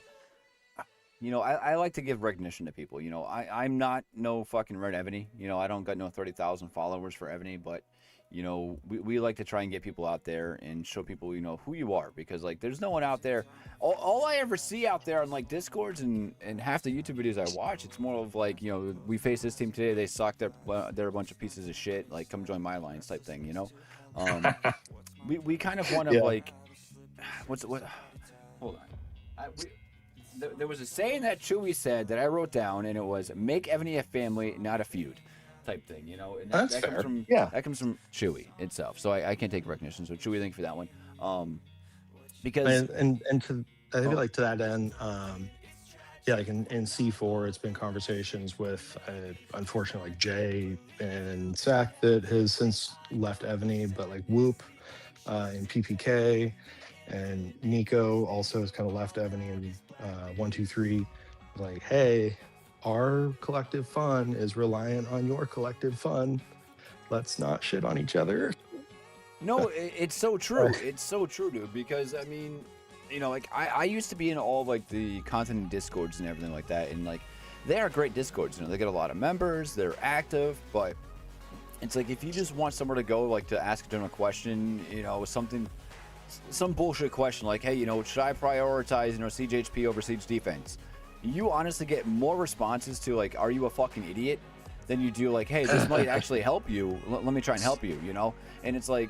I like to give recognition to people. You know, I'm not no fucking Red Evony. You know, I don't got no 30,000 followers for Evony, but you know, we like to try and get people out there and show people, you know, who you are, because like there's no one out there. All I ever see out there on like Discords and half the YouTube videos I watch, it's more of like, you know, we faced this team today, they suck, they're a bunch of pieces of shit, like come join my alliance type thing, you know. We kind of want to like, what hold on. There was a saying that Chewy said that I wrote down, and it was, make Evony a family, not a feud, type thing, you know. And That's that fair. comes from that comes from Chewy itself. So I can't take recognition. So Chewy, thank you for that one. Because and to I feel like to that end, yeah, like in C4, it's been conversations with unfortunately like Jay and Zach that has since left Evony, but like Whoop in PPK, and Nico also has kind of left Evony in 123. Like, hey, our collective fun is reliant on your collective fun. Let's not shit on each other. no, it's so true. It's so true, dude. Because I mean, you know, like I used to be in all like the content discords and everything like that, and like they are great discords. You know, they get a lot of members, they're active, but it's like if you just want somewhere to go, like to ask a general question, you know, some bullshit question like, hey, you know, should I prioritize, you know, siege HP over siege defense? You honestly get more responses to like, are you a fucking idiot, than you do like, hey, this might actually help you. Let me try and help you, you know? And it's like,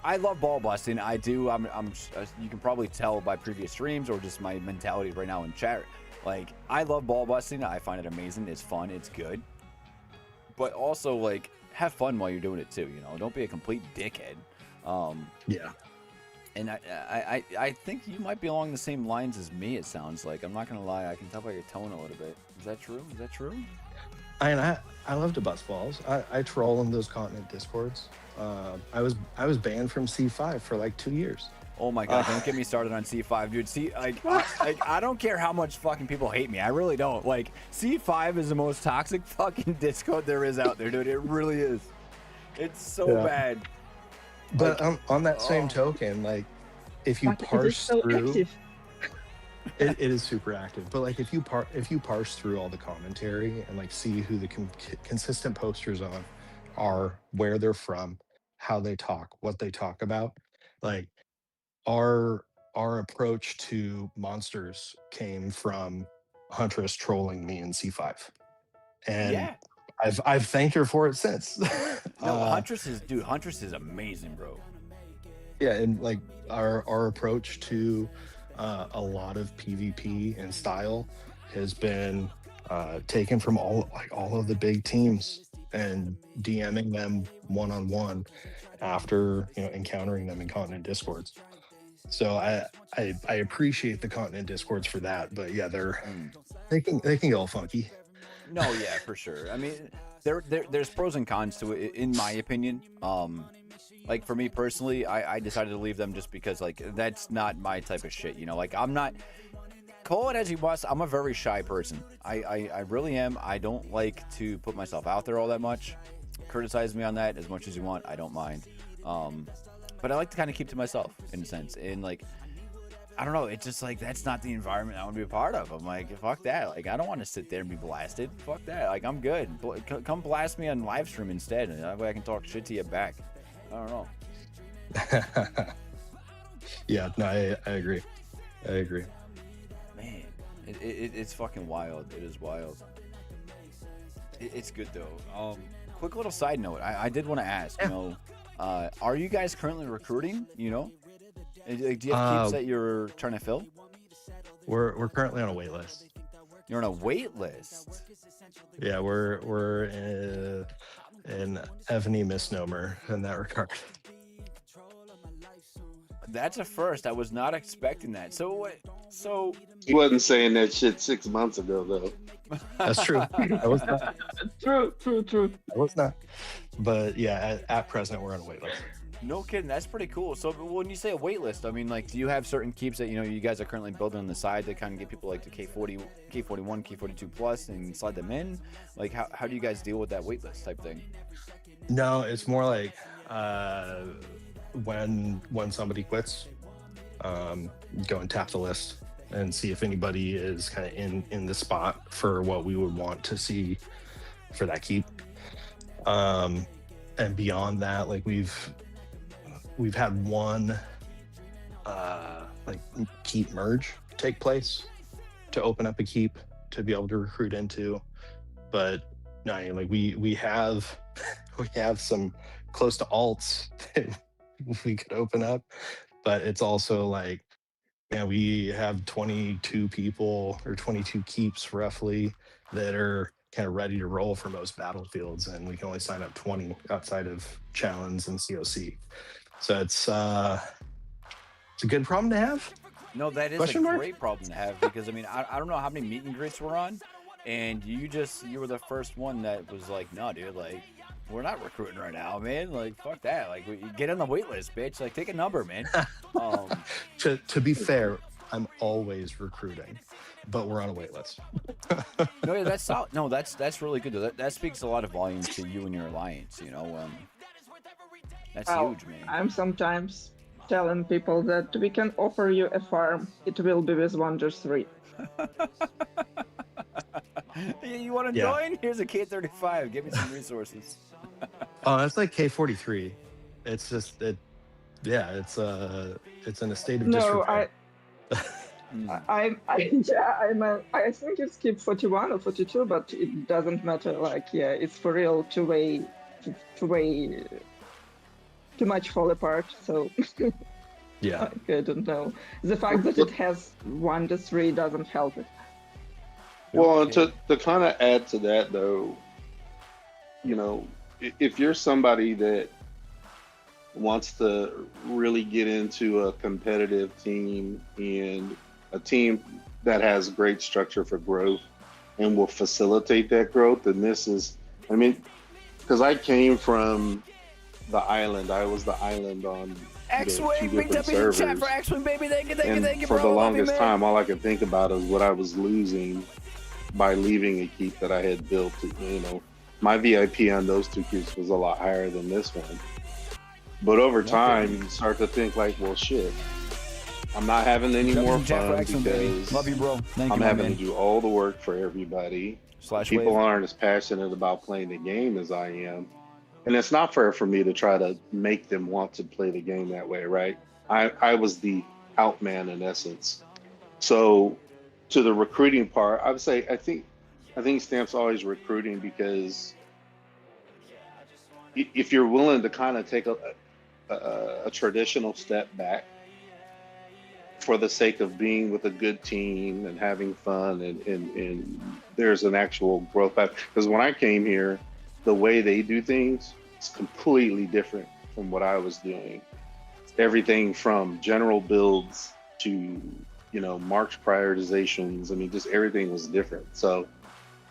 I love ball busting. I do. You can probably tell by previous streams or just my mentality right now in chat. Like, I love ball busting. I find it amazing. It's fun. It's good. But also, like, have fun while you're doing it too. You know, don't be a complete dickhead. Yeah. And I think you might be along the same lines as me. It sounds like. I'm not gonna lie. I can tell by your tone a little bit. Is that true? Is that true? I love to bust balls. I troll in those continent discords. I was banned from C5 for like 2 years. Oh my god, don't get me started on C5, dude. See, like, I don't care how much fucking people hate me. I really don't. Like, C5 is the most toxic fucking Discord there is out there, dude. It really is. It's so bad. But like, on that same token, like, if you parse through, it is super active. But like, if you parse through all the commentary and like see who the consistent posters are, where they're from, how they talk, what they talk about, like our approach to monsters came from Huntress trolling me in C5, and yeah. I've thanked her for it since. No, Huntress is amazing, bro. Yeah, and like our approach to a lot of PvP and style has been taken from all of the big teams and DMing them one-on-one after, you know, encountering them in continent discords. So I appreciate the continent discords for that, but yeah, they can get all funky. No, yeah, for sure. I mean, there's pros and cons to it, in my opinion. Like for me personally, I decided to leave them just because like that's not my type of shit. You know, like I'm not. Call it as you must. I'm a very shy person. I really am. I don't like to put myself out there all that much. Criticize me on that as much as you want. I don't mind. But I like to kind of keep to myself in a sense. And like, I don't know. It's just like, that's not the environment I want to be a part of. I'm like, fuck that. Like, I don't want to sit there and be blasted. Fuck that. Like, I'm good. Come blast me on live stream instead. And that way I can talk shit to you back. I don't know. Yeah, no, I agree. I agree. Man, it's fucking wild. It is wild. It's good though. Quick little side note. I did want to ask, you know, are you guys currently recruiting? You know, do you have keeps that you're trying to fill? We're currently on a wait list. You're on a wait list. Yeah, we're an Evony misnomer in that regard. That's a first. I was not expecting that. So what? So He wasn't saying that shit 6 months ago, though. That's true. I was not. True. I was not. But yeah, at present, we're on a wait list. no kidding. That's pretty cool. So when you say a wait list, I mean, like, do you have certain keeps that, you know, you guys are currently building on the side that kind of get people like to K40, K41, K42 plus and slide them in? Like, how do you guys deal with that wait list type thing? No, it's more like when somebody quits, go and tap the list and see if anybody is kind of in the spot for what we would want to see for that keep. And beyond that, like we've had one like keep merge take place to open up a keep to be able to recruit into, but no, like we have some close to alts that we could open up, but it's also like, yeah, we have 22 people or 22 keeps roughly that are kind of ready to roll for most battlefields, and we can only sign up 20 outside of challenge and COC. So it's a good problem to have. No, that is Question a mark? great problem to have because, I mean, I don't know how many meet and greets we're on, and you were the first one that was like, no, dude, like, we're not recruiting right now, man. Like, fuck that. Like, get on the wait list, bitch. Like, take a number, man. To be fair, I'm always recruiting, but we're on a wait list. No, yeah, that's solid. No, that's really good. That speaks a lot of volumes to you and your alliance. You know, that's huge, man. I'm sometimes telling people that we can offer you a farm. It will be with Wonders 3. You want to join? Here's a K35. Give me some resources. Oh, that's like K43. It's just it's in a state of disrepair. I think it's keep 41 or 42, but it doesn't matter. Like, yeah, it's for real too much fall apart. So yeah, I don't know. The fact that it has 1 to 3 doesn't help it. Well, and to kind of add to that, though, you know, if you're somebody that wants to really get into a competitive team and a team that has great structure for growth and will facilitate that growth, then this is, I mean, because I came from the island. I was the island on X-Wing, big W in chat for X-Wing, baby. Thank you, for bro. the longest time, all I could think about is what I was losing by leaving a keep that I had built. You know, my VIP on those 2 keeps was a lot higher than this one. But over time, you start to think like, well, shit, I'm not having any more fun because love you, bro. Thank I'm you, having to do all the work for everybody. People aren't as passionate about playing the game as I am. And it's not fair for me to try to make them want to play the game that way, right? I was the outman in essence. So to the recruiting part, I would say I think Stamp's always recruiting because if you're willing to kind of take a traditional step back for the sake of being with a good team and having fun and there's an actual growth path. Because when I came here, the way they do things is completely different from what I was doing. Everything from general builds to, you know, march prioritizations. I mean, just everything was different. So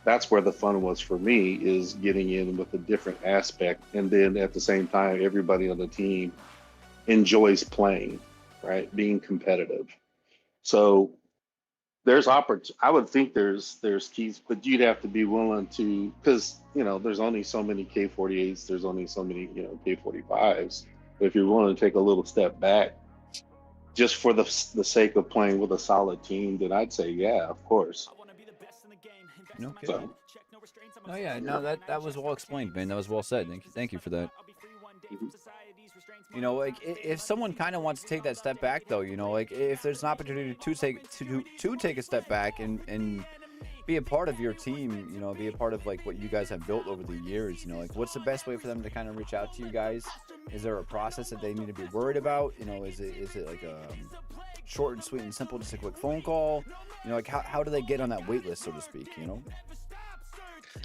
that's where the fun was for me, is getting in with a different aspect. And then at the same time, everybody on the team enjoys playing, right? Being competitive. So there's I would think there's keys, but you'd have to be willing to, because, you know, there's only so many K48s, there's only so many, you know, K45s. But if you're willing to take a little step back just for the sake of playing with a solid team, then I'd say, yeah, of course. Okay. So, oh yeah, no, that was well explained, man. That was well said. Thank you for that. You know, like if someone kind of wants to take that step back, though, you know, like if there's an opportunity to take a step back and be a part of your team, you know, be a part of like what you guys have built over the years, you know, like what's the best way for them to kind of reach out to you guys? Is there a process that they need to be worried about? You know, is it like a short and sweet and simple, just a quick phone call? You know, like how do they get on that wait list, so to speak, you know?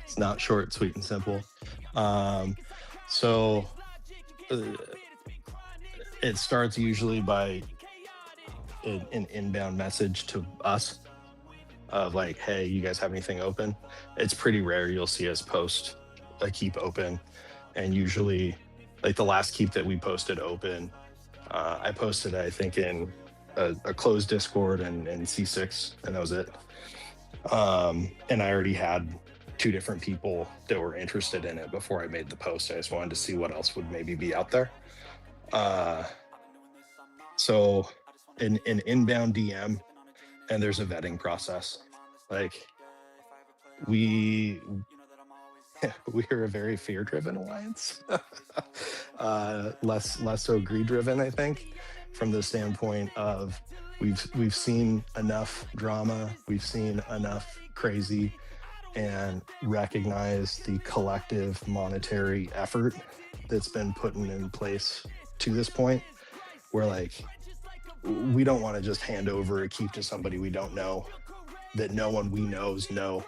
It's not short, sweet, and simple. It starts usually by an inbound message to us of like, hey, you guys have anything open? It's pretty rare you'll see us post a keep open. And usually, like the last keep that we posted open, I posted, I think, in a closed Discord and C6, and that was it. And I already had 2 different people that were interested in it before I made the post. I just wanted to see what else would maybe be out there. So an inbound DM, and there's a vetting process. Like we are a very fear-driven alliance, less so greed-driven, I think, from the standpoint of we've seen enough drama, we've seen enough crazy, and recognize the collective monetary effort that's been put in place to this point, where like we don't want to just hand over a keep to somebody we don't know, that no one we knows know,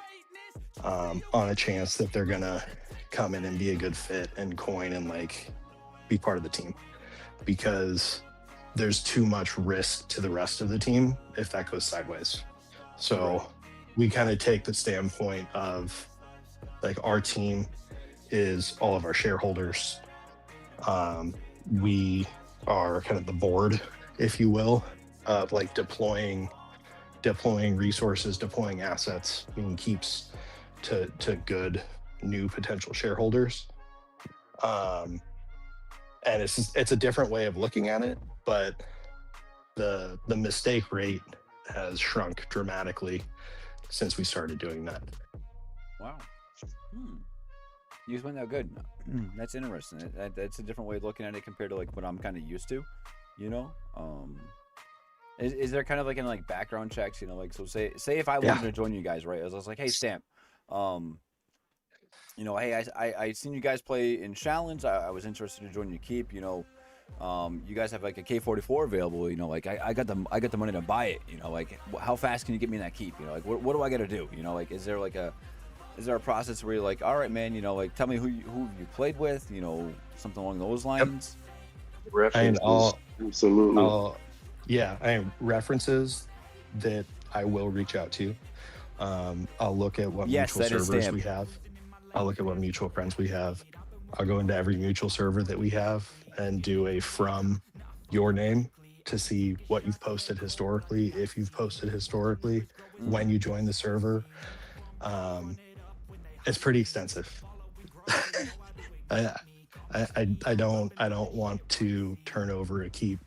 on a chance that they're gonna come in and be a good fit and coin and like be part of the team, because there's too much risk to the rest of the team if that goes sideways. So we kind of take the standpoint of like our team is all of our shareholders. We are kind of the board, if you will, of like deploying resources, deploying assets, being keeps to good new potential shareholders. And it's a different way of looking at it, but the mistake rate has shrunk dramatically since we started doing that. Wow. You explained that good. That's interesting. That's a different way of looking at it compared to like what I'm kind of used to, you know. Is there kind of like any like background checks, you know, like so say if I wanted to join you guys, right? I was like, hey Stamp, you know, hey, I seen you guys play in Challenge. I was interested to join your keep, you know. You guys have like a K44 available, you know, like I got the money to buy it, you know, like how fast can you get me in that keep, you know, like what do I got to do, you know, like is there a process where you're like, all right, man, you know, like tell me who you played with, you know, something along those lines. References, absolutely. References that I will reach out to. I'll look at what mutual servers we have. I'll look at what mutual friends we have. I'll go into every mutual server that we have and do a from your name to see what you've posted historically, if you've posted historically, when you joined the server. It's pretty extensive. I don't want to turn over a keep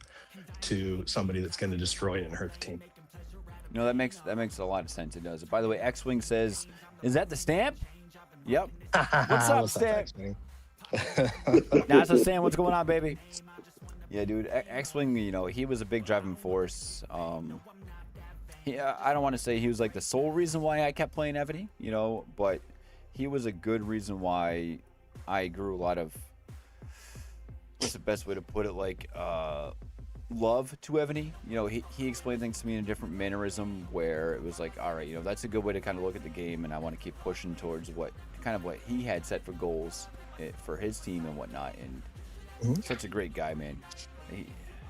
to somebody that's going to destroy it and hurt the team. No, that makes a lot of sense. It does. By the way, X-Wing says, "Is that the Stamp?" Yep. What's up, Stamp? That's Sam. What's going on, baby? Yeah, dude. X-Wing, you know, he was a big driving force. I don't want to say he was like the sole reason why I kept playing Evony, you know, but he was a good reason why I grew a lot of, what's the best way to put it, like love to Evony. You know, he explained things to me in a different mannerism where it was like, all right, you know, that's a good way to kind of look at the game, and I want to keep pushing towards what he had set for goals for his team and whatnot. And such a great guy, man.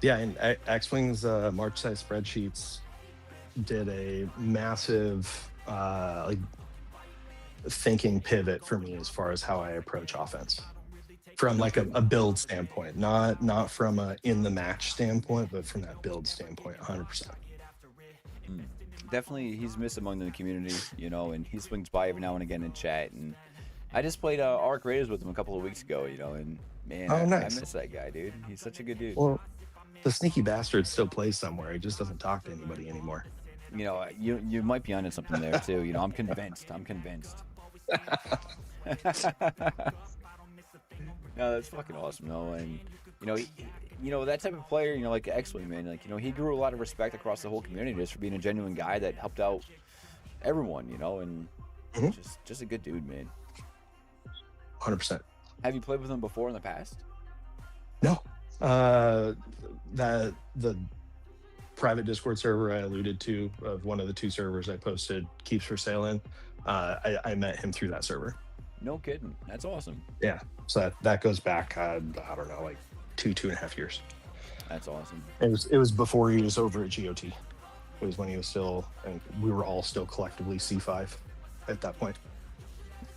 And X-Wing's March size spreadsheets did a massive like thinking pivot for me as far as how I approach offense from like a build standpoint, not from a in the match standpoint, but from that build standpoint, 100%. Definitely, he's missed among the community, you know, and he swings by every now and again in chat. And I just played Arc Raiders with him a couple of weeks ago, you know, and man, nice. I miss that guy, dude. He's such a good dude. Well, the sneaky bastard still plays somewhere. He just doesn't talk to anybody anymore. You know, you might be onto something there too. You know, I'm convinced. No, that's fucking awesome, though. And you know, that type of player, you know, like X-Wing, man, like, you know, he grew a lot of respect across the whole community just for being a genuine guy that helped out everyone, you know, and just a good dude, man. 100%. Have you played with him before in the past? No. The private Discord server I alluded to, of one of the two servers I posted keeps for sale in, I met him through that server. No kidding. That's awesome. Yeah. So that goes back, I don't know, like 2.5 years. That's awesome. It was before he was over at GOT. It was when he was still, and we were all still collectively C5 at that point.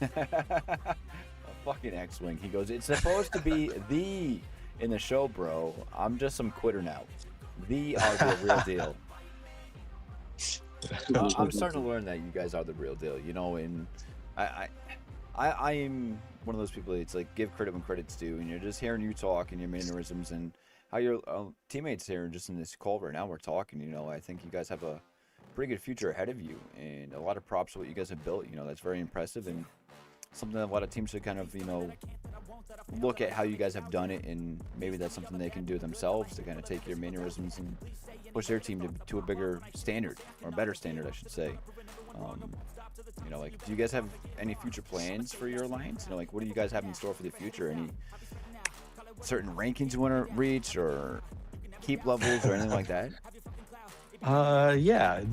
A fucking X-Wing. He goes, it's supposed to be the in the show, bro. I'm just some quitter now. The are the real deal. I'm starting to learn that you guys are the real deal, you know, and I am one of those people that's like, give credit when credit's due, and you're just hearing you talk and your mannerisms and how your teammates here just in this call right now we're talking, you know, I think you guys have a pretty good future ahead of you, and a lot of props to what you guys have built, you know, that's very impressive, and something that a lot of teams should kind of, you know, look at how you guys have done it, and maybe that's something they can do themselves to kind of take your mannerisms and push their team to a bigger standard, or a better standard, I should say. You know, like, do you guys have any future plans for your alliance? You know, like, what do you guys have in store for the future? Any certain rankings you want to reach, or keep levels, or anything like that? Yeah.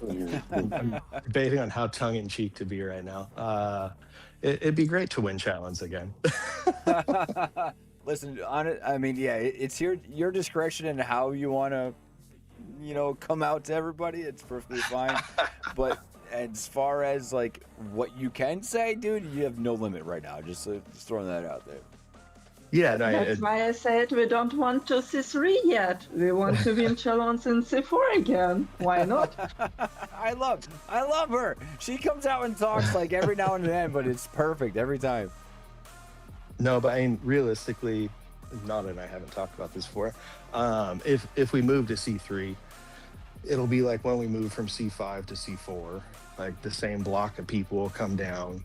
I'm debating on how tongue-in-cheek to be right now. It'd be great to win challenge again. Listen, on it, I mean, yeah, it's your discretion and how you want to, you know, come out to everybody. It's perfectly fine. But as far as like what you can say, dude, you have no limit right now. Just throwing that out there. Yeah, no, that's why I said we don't want to C3 yet. We want to win challenge in C4 again. Why not? I love her. She comes out and talks like every now and then, but it's perfect every time. No, but I mean, realistically, Nada and I haven't talked about this before. If we move to C3, it'll be like when we move from C5 to C4. Like the same block of people will come down.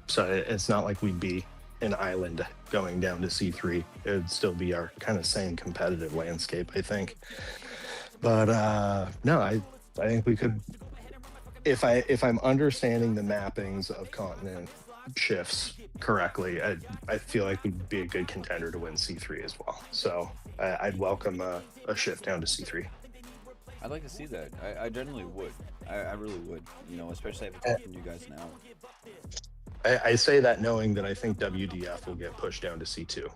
So it's not like we'd be an island going down to C3. It would still be our kind of same competitive landscape, I think. But no, I think we could. If I'm understanding the mappings of continent shifts correctly, I feel like we'd be a good contender to win C3 as well. So I'd welcome a shift down to C3. I'd like to see that. I generally would. I really would. You know, especially after talking to you guys now. I say that knowing that I think WDF will get pushed down to C2.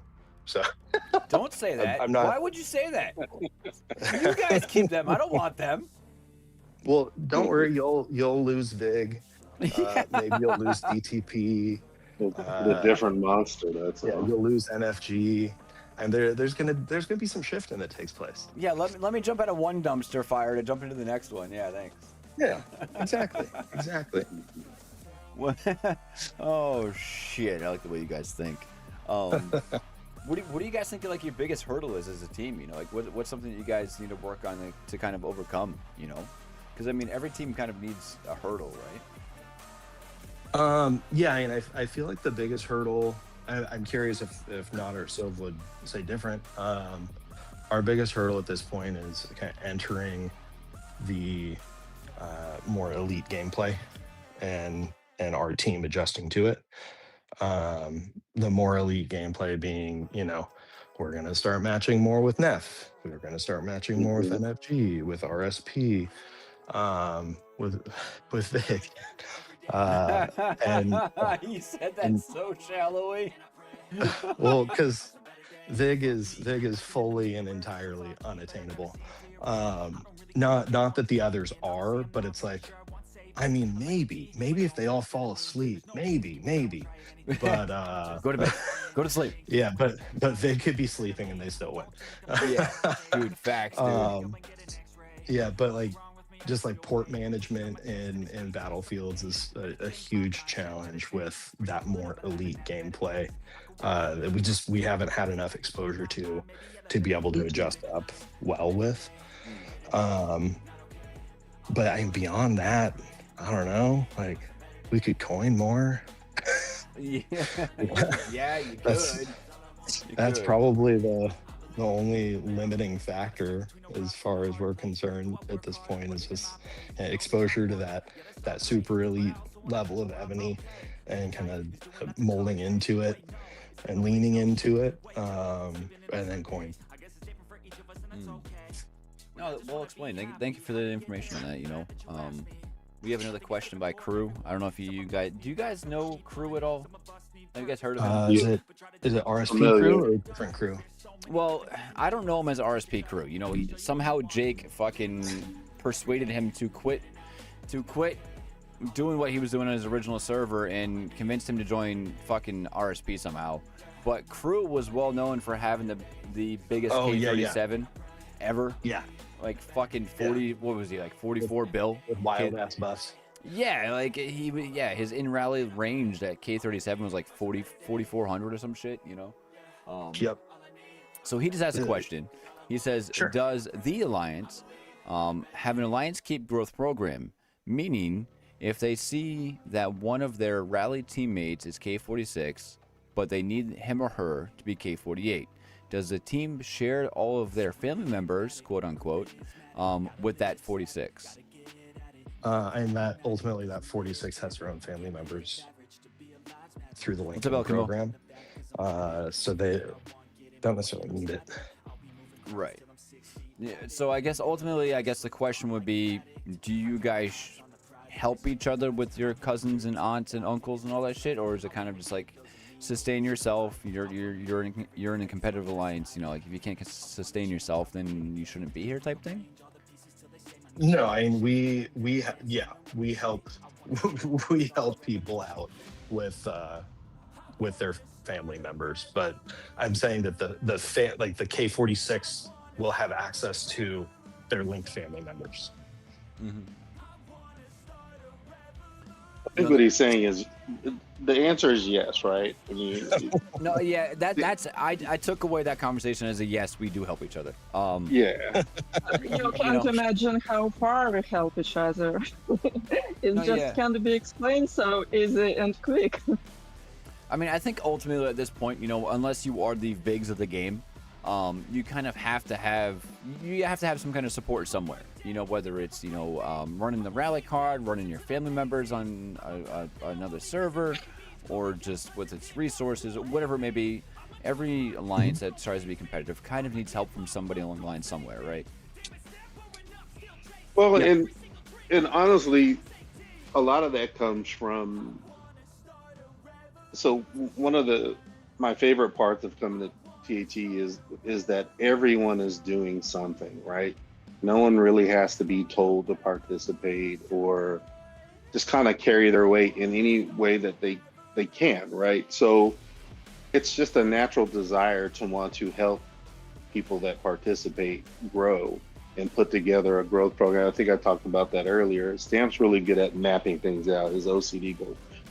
So don't say that. I'm not. Why would you say that? You guys keep them. I don't want them. Well, don't worry. You'll lose Vig. Maybe you'll lose DTP. The different monster. That's all. You'll lose NFG. And there's gonna be some shifting that takes place. Yeah, let me jump out of one dumpster fire to jump into the next one. Yeah, thanks. Yeah, exactly. Oh shit! I like the way you guys think. What do you guys think like your biggest hurdle is as a team? You know, like what's something that you guys need to work on to kind of overcome? You know, because I mean every team kind of needs a hurdle, right? Yeah, I mean, I feel like the biggest hurdle. I'm curious if Nada or Silv would say different. Our biggest hurdle at this point is kind of entering the more elite gameplay and our team adjusting to it. The more elite gameplay being, you know, we're going to start matching more with Neff. We're going to start matching more with NFG, with RSP, with Vic. And you said that so shallowly. Well, because Vig is fully and entirely unattainable. Not that the others are, but it's like, I mean, maybe if they all fall asleep, maybe. But go to bed, go to sleep. Yeah, but Vig could be sleeping and they still win. Yeah, dude, facts, dude. Yeah, but like. Just like port management in battlefields is a huge challenge with that more elite gameplay that we haven't had enough exposure to be able to adjust up well with. But I mean, beyond that, I don't know. Like we could coin more. Yeah, you could. That's probably the only limiting factor as far as we're concerned at this point is just exposure to that super elite level of Evony and kind of molding into it and leaning into it, and then coin. No, well explained. Thank you for the information on that. You know, we have another question by Crew. I don't know if do you guys know Crew at all? Have you guys heard of him? Is it RSP Crew or a different crew? Well, I don't know him as RSP Crew. You know, somehow Jake fucking persuaded him to quit doing what he was doing on his original server and convinced him to join fucking RSP somehow. But Crew was well known for having the biggest K37 ever. Yeah. Like fucking 40, what was he, like 44 bill? With wild ass buffs. Yeah, like his in rally range at K37 was like 4,400 or some shit, you know? Yep. So he just asked a question. He says, Sure. Does the Alliance have an Alliance Keep Growth program? Meaning, if they see that one of their rally teammates is K46, but they need him or her to be K48, does the team share all of their family members, quote unquote, with that 46? And that ultimately that 46 has their own family members through the link program. So they don't necessarily need it. Right. Yeah. So I guess ultimately, the question would be, do you guys help each other with your cousins and aunts and uncles and all that shit, or is it kind of just like sustain yourself? You're in a competitive alliance. You know, like if you can't sustain yourself, then you shouldn't be here, type thing. No, I mean we help we help people out with their family members, but I'm saying that the K46 will have access to their linked family members. Mm-hmm. I think what he's saying is the answer is yes, right? I mean, No, yeah, that's I took away that conversation as a yes, we do help each other. yeah. You can't imagine how far we help each other. It No, just yeah. can't be explained so easy and quick. I mean, I think ultimately at this point, unless you are the bigs of the game, you kind of have to have some kind of support somewhere. Whether it's running the rally card, running your family members on another server, or just with its resources, or whatever it may be. Every alliance that tries to be competitive kind of needs help from somebody along the line somewhere, right? Well, and honestly, a lot of that comes from. So one of my favorite parts of coming to TAT is that everyone is doing something, right? No one really has to be told to participate or just kind of carry their weight in any way that they can, right? So it's just a natural desire to want to help people that participate grow and put together a growth program. I think I talked about that earlier. Stamp's really good at mapping things out. His OCD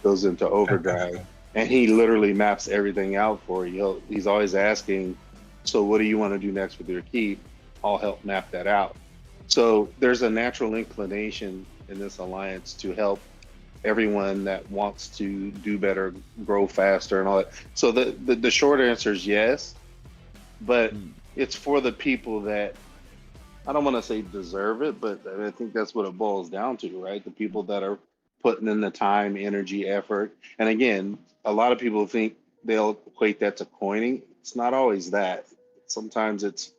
goes into overdrive. And he literally maps everything out for you. He's always asking, so what do you want to do next with your keep? I'll help map that out. So there's a natural inclination in this alliance to help everyone that wants to do better, grow faster and all that. So the short answer is yes, but it's for the people that, I don't want to say deserve it, but I think that's what it boils down to, right? The people that are putting in the time, energy, effort. And again, a lot of people think they'll equate that to coining. It's not always that. Sometimes it's,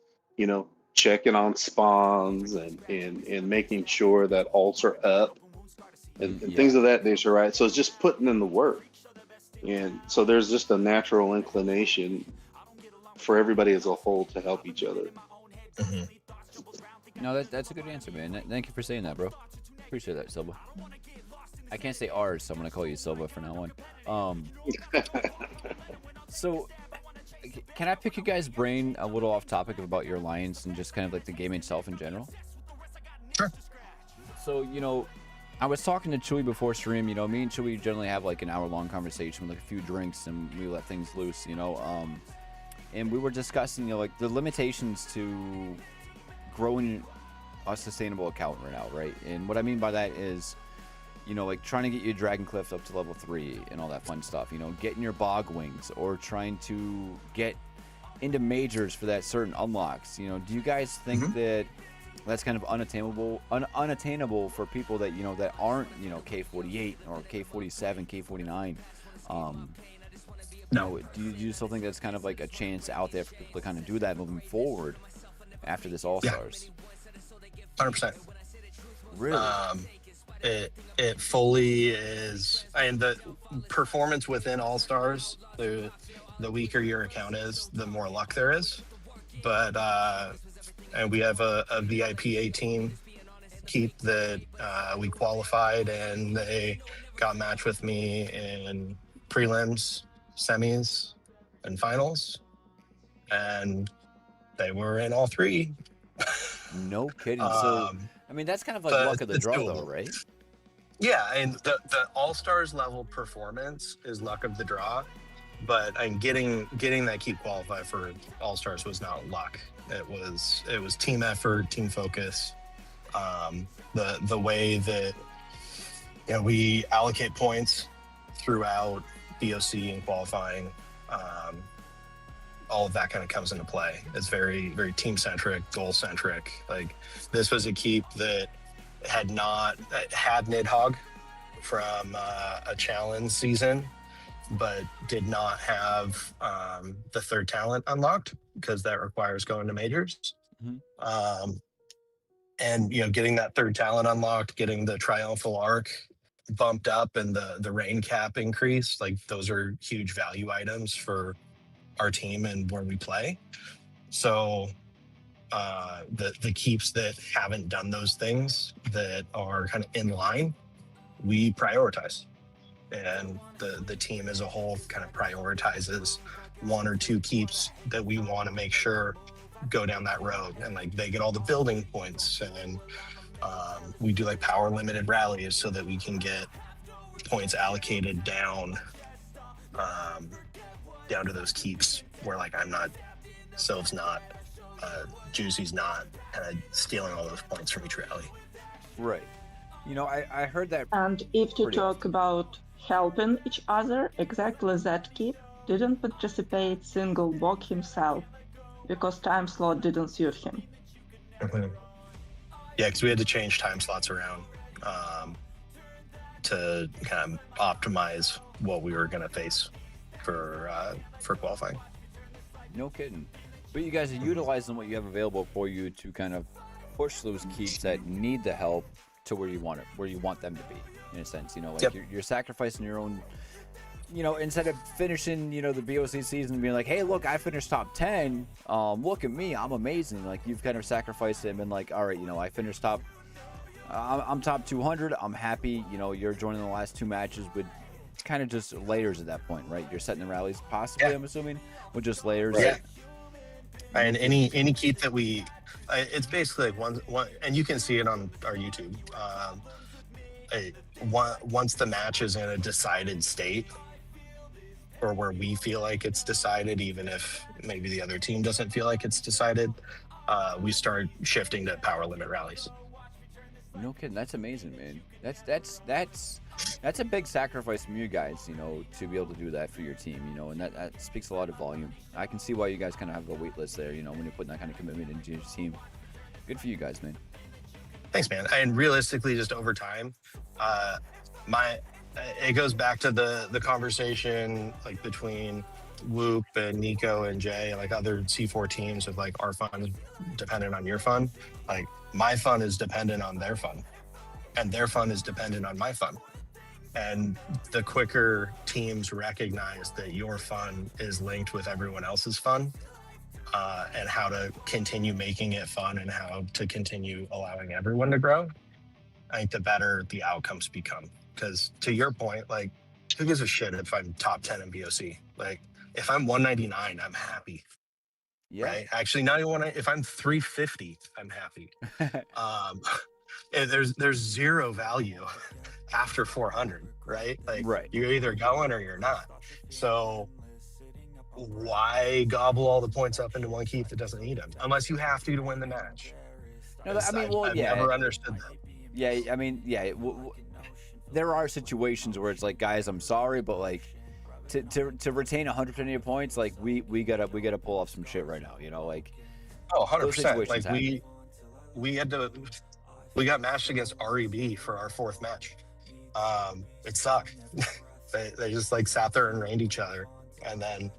checking on spawns and making sure that alts are up and things of that nature, right? So it's just putting in the work. And so there's just a natural inclination for everybody as a whole to help each other. No, that's a good answer, man. Thank you for saying that, bro. Appreciate that, Silva. I can't say ours, so I'm gonna call you Silva from now on. So, can I pick you guys' brain a little off topic about your alliance and just kind of like the game itself in general? Sure. So, I was talking to Chewy before stream. Me and Chewy generally have like an hour-long conversation with like a few drinks, and we let things loose. And we were discussing, like the limitations to growing a sustainable account right now, right? And what I mean by that is, like trying to get your Dragon Cliff up to level 3 and all that fun stuff, getting your Bog Wings or trying to get into majors for that certain unlocks. Do you guys think that that's kind of unattainable for people that, that aren't, K48 or K47, K49? No. Do you still think that's kind of like a chance out there for people to kind of do that moving forward after this All-Stars? 100%. Really? It fully is. And the performance within All Stars, the weaker your account is, the more luck there is. But and we have a VIP 18 keep that we qualified, and they got matched with me in prelims, semis, and finals, and they were in all 3. No kidding. So I mean, that's kind of like luck of the draw, though, right? Yeah, and the All-Stars level performance is luck of the draw, but getting that keep qualified for All-Stars was not luck. It was team effort, team focus. The way that we allocate points throughout BOC and qualifying, all of that kind of comes into play. It's very, very team-centric, goal-centric. Like, this was a keep that had Nidhogg from a challenge season, but did not have the third talent unlocked because that requires going to majors. And getting that third talent unlocked, getting the triumphal arc bumped up, and the rain cap increased, like those are huge value items for our team and where we play. So the keeps that haven't done those things, that are kind of in line, we prioritize, and the team as a whole kind of prioritizes 1 or 2 keeps that we want to make sure go down that road, and like they get all the building points, and we do like power limited rallies so that we can get points allocated down down to those keeps where like I'm not, Sylph's not, Juicy's not, and stealing all those points from each rally. Right. You know, I heard that. And if you pretty talk about helping each other, exactly that keep didn't participate single Bog himself because time slot didn't suit him. Yeah, because we had to change time slots around to kind of optimize what we were going to face for qualifying. No kidding. But you guys are utilizing what you have available for you to kind of push those keeps that need the help to where you want it, where you want them to be, in a sense. You know, like you're sacrificing your own. You know, instead of finishing, you know, the BOC season and being like, hey, look, I finished top 10. Look at me, I'm amazing. Like, you've kind of sacrificed it and been like, all right, you know, I finished top. I'm top 200. I'm happy. You know, you're joining the last 2 matches with kind of just layers at that point, right? You're setting the rallies, possibly. I'm assuming, with just layers. Yeah. And any keep that we, it's basically like one, and you can see it on our YouTube. Once the match is in a decided state, or where we feel like it's decided, even if maybe the other team doesn't feel like it's decided, we start shifting to power limit rallies. No kidding. That's amazing, man. That's a big sacrifice from you guys, you know, to be able to do that for your team, you know, and that speaks a lot of volume. I can see why you guys kind of have a wait list there, you know, when you're putting that kind of commitment into your team. Good for you guys, man. Thanks, man. And realistically, just over time, it goes back to the conversation like between Whoop and Nico and Jay and like other C4 teams of like our fun is dependent on your fun. Like my fun is dependent on their fun, and their fun is dependent on my fun. And the quicker teams recognize that your fun is linked with everyone else's fun, and how to continue making it fun and how to continue allowing everyone to grow, I think the better the outcomes become. Because to your point, like, who gives a shit if I'm top 10 in BOC? Like, if I'm 199, I'm happy. Yeah. Right? Actually, not even if I'm 350, I'm happy. There's zero value after 400, right? Like, you're either going or you're not. So why gobble all the points up into one keep that doesn't need them? Unless you have to win the match. No, I mean, well, I've never understood that. Yeah, I mean, yeah. There are situations where it's like, guys, I'm sorry, but like to retain 100% of your points, like we gotta pull off some shit right now, you know, like. Oh, 100%. Like we got matched against REB for our 4th match. It sucked. they just like sat there and rained each other, and then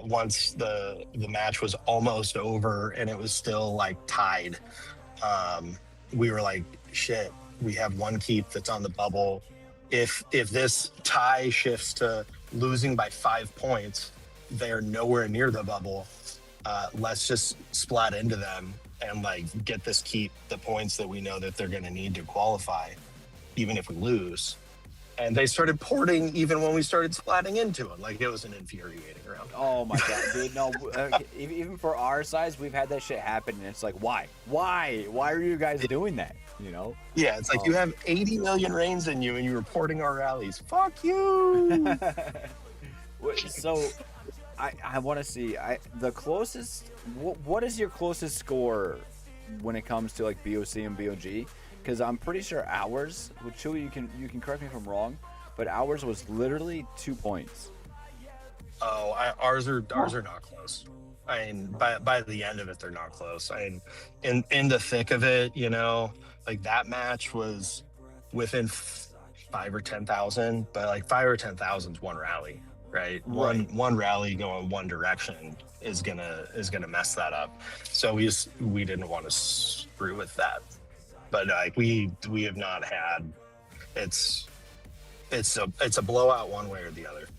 once the match was almost over and it was still like tied, we were like, shit, we have one keep that's on the bubble. If this tie shifts to losing by 5 points, they're nowhere near the bubble. Let's just splat into them and like get this keep the points that we know that they're going to need to qualify, even if we lose. And they started porting even when we started splatting into it. Like, it was an infuriating round. Oh my god, dude! No, even for our size, we've had that shit happen, and it's like, why are you guys doing that? You know? Yeah, it's like you have 80 million reigns in you, and you're reporting our rallies. Fuck you. So, I want to see the closest. What is your closest score when it comes to like BOC and BOG? Because I'm pretty sure ours, which Chewy, you can correct me if I'm wrong, but ours was literally 2 points. Oh, ours are not close. I mean, by the end of it, they're not close. I mean, in the thick of it, you know, like that match was within 5 or 10,000, but like 5 or 10,000 is one rally, right? One rally going one direction is gonna mess that up. So we didn't want to screw with that. But like we have not had, it's a blowout one way or the other.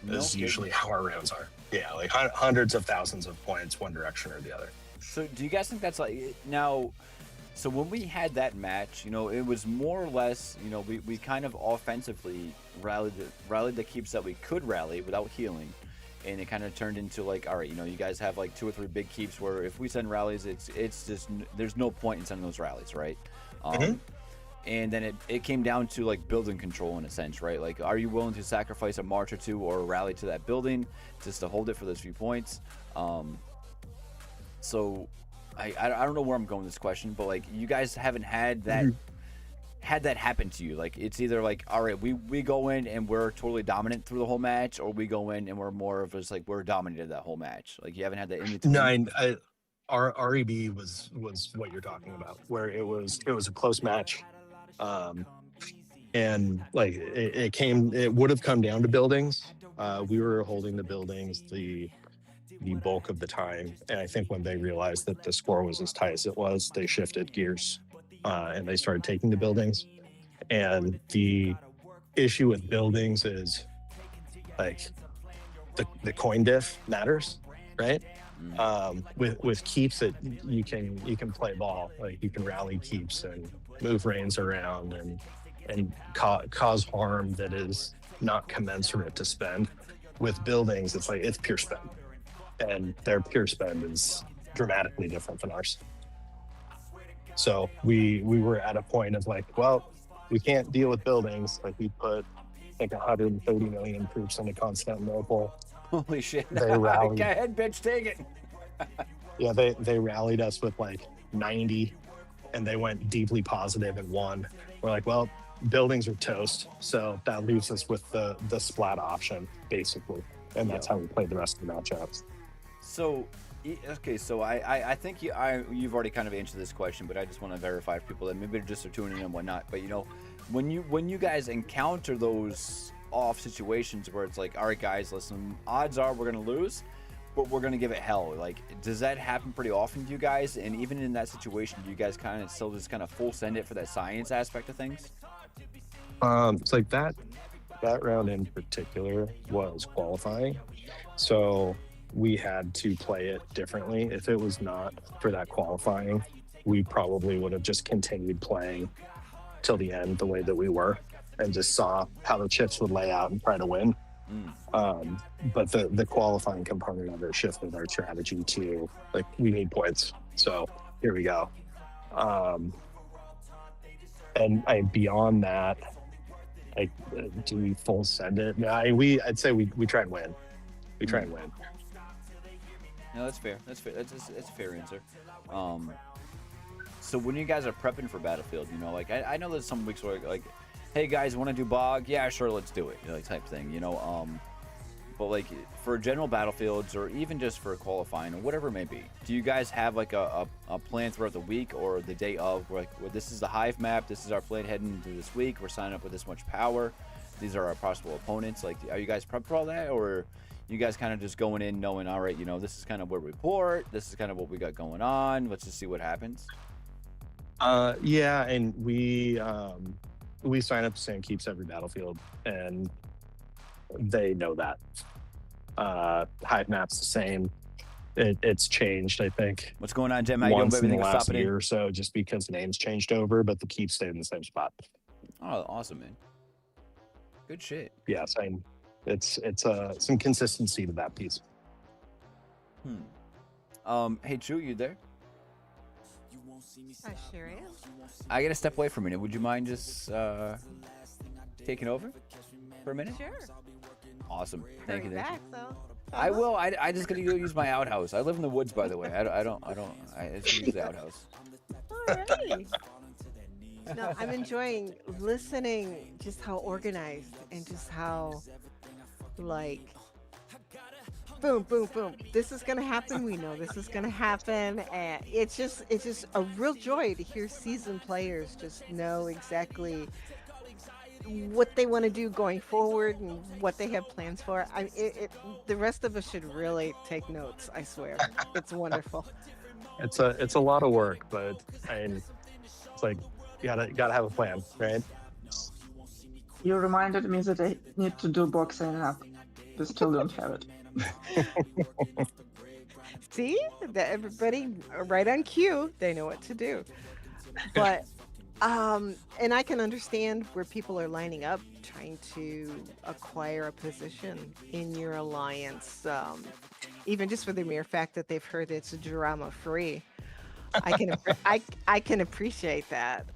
Is usually how our rounds are. Yeah, like hundreds of thousands of points one direction or the other. So do you guys think that's like now? So when we had that match, you know, it was more or less, you know, we kind of offensively rallied the keeps that we could rally without healing. And it kind of turned into like, all right, you know, you guys have like 2 or 3 big keeps where if we send rallies, it's just, there's no point in sending those rallies, right? and then it came down to like building control in a sense, right? Like, are you willing to sacrifice a march or two or a rally to that building just to hold it for those few points? So I don't know where I'm going with this question, but like, you guys haven't had that happen to you. Like, it's either like, all right, we go in and we're totally dominant through the whole match, or we go in and we're more of just like we're dominated that whole match. Like, you haven't had that in between. No, our REB was what you're talking about, where it was a close match, and like it would have come down to buildings. We were holding the buildings the bulk of the time, and I think when they realized that the score was as tight as it was, they shifted gears, and they started taking the buildings. And the issue with buildings is like the coin diff matters, right? With keeps, you can play ball, like you can rally keeps and move reins around and cause harm that is not commensurate to spend. With buildings, it's like it's pure spend, and their pure spend is dramatically different than ours. So we were at a point of like, well, we can't deal with buildings. Like, we put like 130 million troops into Constantinople. Holy shit! They rallied. Go ahead, bitch, take it. Yeah, they rallied us with like 90, and they went deeply positive and won. We're like, well, buildings are toast, so that leaves us with the splat option basically, and that's how we played the rest of the matchups. So, okay, so I think you've already kind of answered this question, but I just want to verify for people that maybe just are tuning in and whatnot. But you know, when you guys encounter those off situations where it's like, all right, guys, listen, odds are we're gonna lose, but we're gonna give it hell. Like, does that happen pretty often to you guys? And even in that situation, do you guys kind of still just kind of full send it for that science aspect of things? It's like that round in particular was qualifying, so we had to play it differently. If it was not for that qualifying, we probably would have just continued playing till the end the way that we were, and just saw how the chips would lay out and try to win. But the qualifying component of it shifted our strategy to like, we need points, so here we go. And beyond that, like, do we full send it? No, I'd say we try and win. We try and win. No, that's fair. That's fair. That's a fair answer. So when you guys are prepping for Battlefield, you know, like I know there's some weeks where like, hey guys, want to do Bog? Yeah, sure, let's do it, you know, like type thing, you know. But like for general Battlefields, or even just for qualifying or whatever it may be, do you guys have like a plan throughout the week or the day of, where like, well, this is the Hive map, this is our plan heading into this week, we're signing up with this much power, these are our possible opponents? Like, are you guys prepped for all that, or you guys kind of just going in knowing, all right, you know, this is kind of where we report, this is kind of what we got going on, let's just see what happens? Yeah, and we sign up the same keeps every Battlefield, and they know that. Hive map's the same. It's changed, I think. What's going on, Jim? How you doing, once baby? in the last year or so, just because the name's changed over, but the keep stayed in the same spot. Oh, awesome, man. Good shit. Yes, it's some consistency to that piece. Hey, Chu, you there? I sure am. I gotta step away for a minute. Would you mind just taking over for a minute? Sure. Awesome. Thank you. Hurry Thank you. back, though. I will. I just gotta go use my outhouse. I live in the woods, by the way. I just use the outhouse. Alrighty. No, I'm enjoying listening, just how organized and just how, like, boom, boom, boom. This is gonna happen. We know this is gonna happen, and it's just a real joy to hear seasoned players just know exactly what they want to do going forward and what they have plans for. The rest of us should really take notes. I swear, it's wonderful. It's a lot of work, but it's like you gotta have a plan, right? You reminded me that I need to do boxing up. We still don't have it. See, that everybody right on cue, they know what to do. But and I can understand where people are lining up trying to acquire a position in your alliance, even just for the mere fact that they've heard it's drama free. I can appreciate that.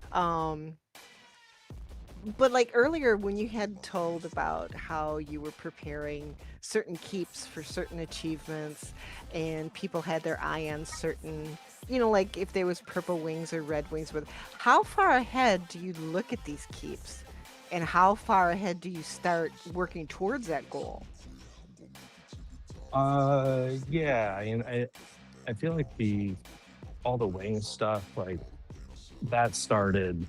But like earlier when you had told about how you were preparing certain keeps for certain achievements and people had their eye on certain, like if there was purple wings or red wings with, how far ahead do you look at these keeps? And how far ahead do you start working towards that goal? Yeah, I mean, I feel like all the wing stuff, like that started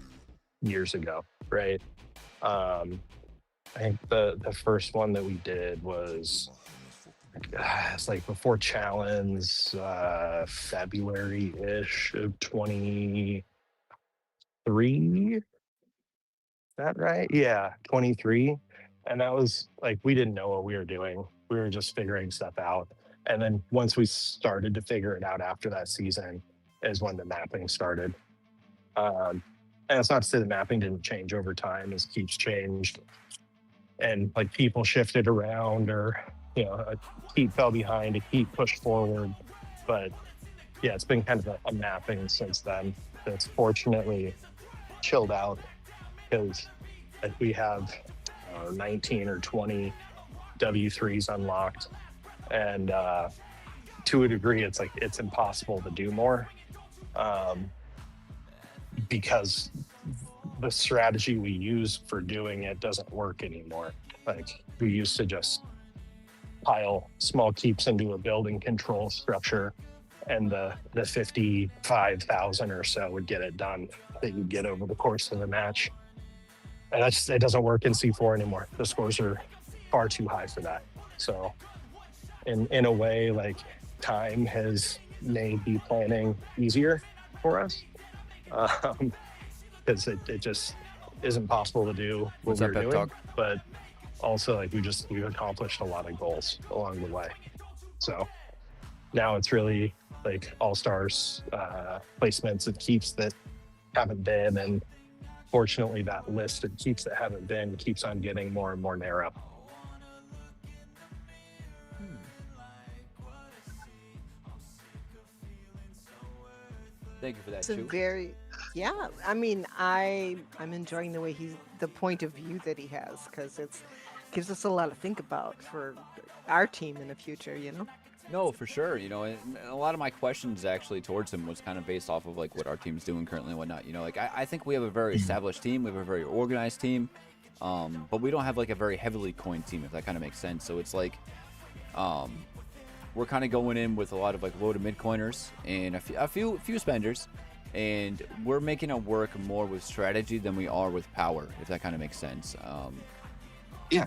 years ago, right? I think the first one that we did was it's like before challenge, February-ish of 23. Is that right? Yeah, 23. And that was like we didn't know what we were doing. We were just figuring stuff out. And then once we started to figure it out after that season is when the mapping started. And it's not to say the mapping didn't change over time as keeps changed and like people shifted around or a keep fell behind, a keep pushed forward. But yeah, it's been kind of a mapping since then that's fortunately chilled out because like we have 19 or 20 W3s unlocked, and to a degree it's impossible to do more because the strategy we use for doing it doesn't work anymore. Like we used to just pile small keeps into a building control structure and the 55,000 or so would get it done that you'd get over the course of the match. And it doesn't work in C4 anymore. The scores are far too high for that. So in a way, like time has made the planning easier for us. Because it just isn't possible to do what we're doing. But also like we've accomplished a lot of goals along the way. So now it's really like all-stars placements of keeps that haven't been, and fortunately that list of keeps that haven't been keeps on getting more and more narrow. Thank you for that. It's I mean, I'm enjoying the point of view that he has, because it gives us a lot to think about for our team in the future, No, for sure. And a lot of my questions actually towards him was kind of based off of like what our team's doing currently and whatnot. Like I think we have a very established team. We have a very organized team, but we don't have like a very heavily coined team, if that kind of makes sense. So it's like, we're kind of going in with a lot of like low to mid coiners and a few spenders, and we're making it work more with strategy than we are with power, if that kind of makes sense. Yeah.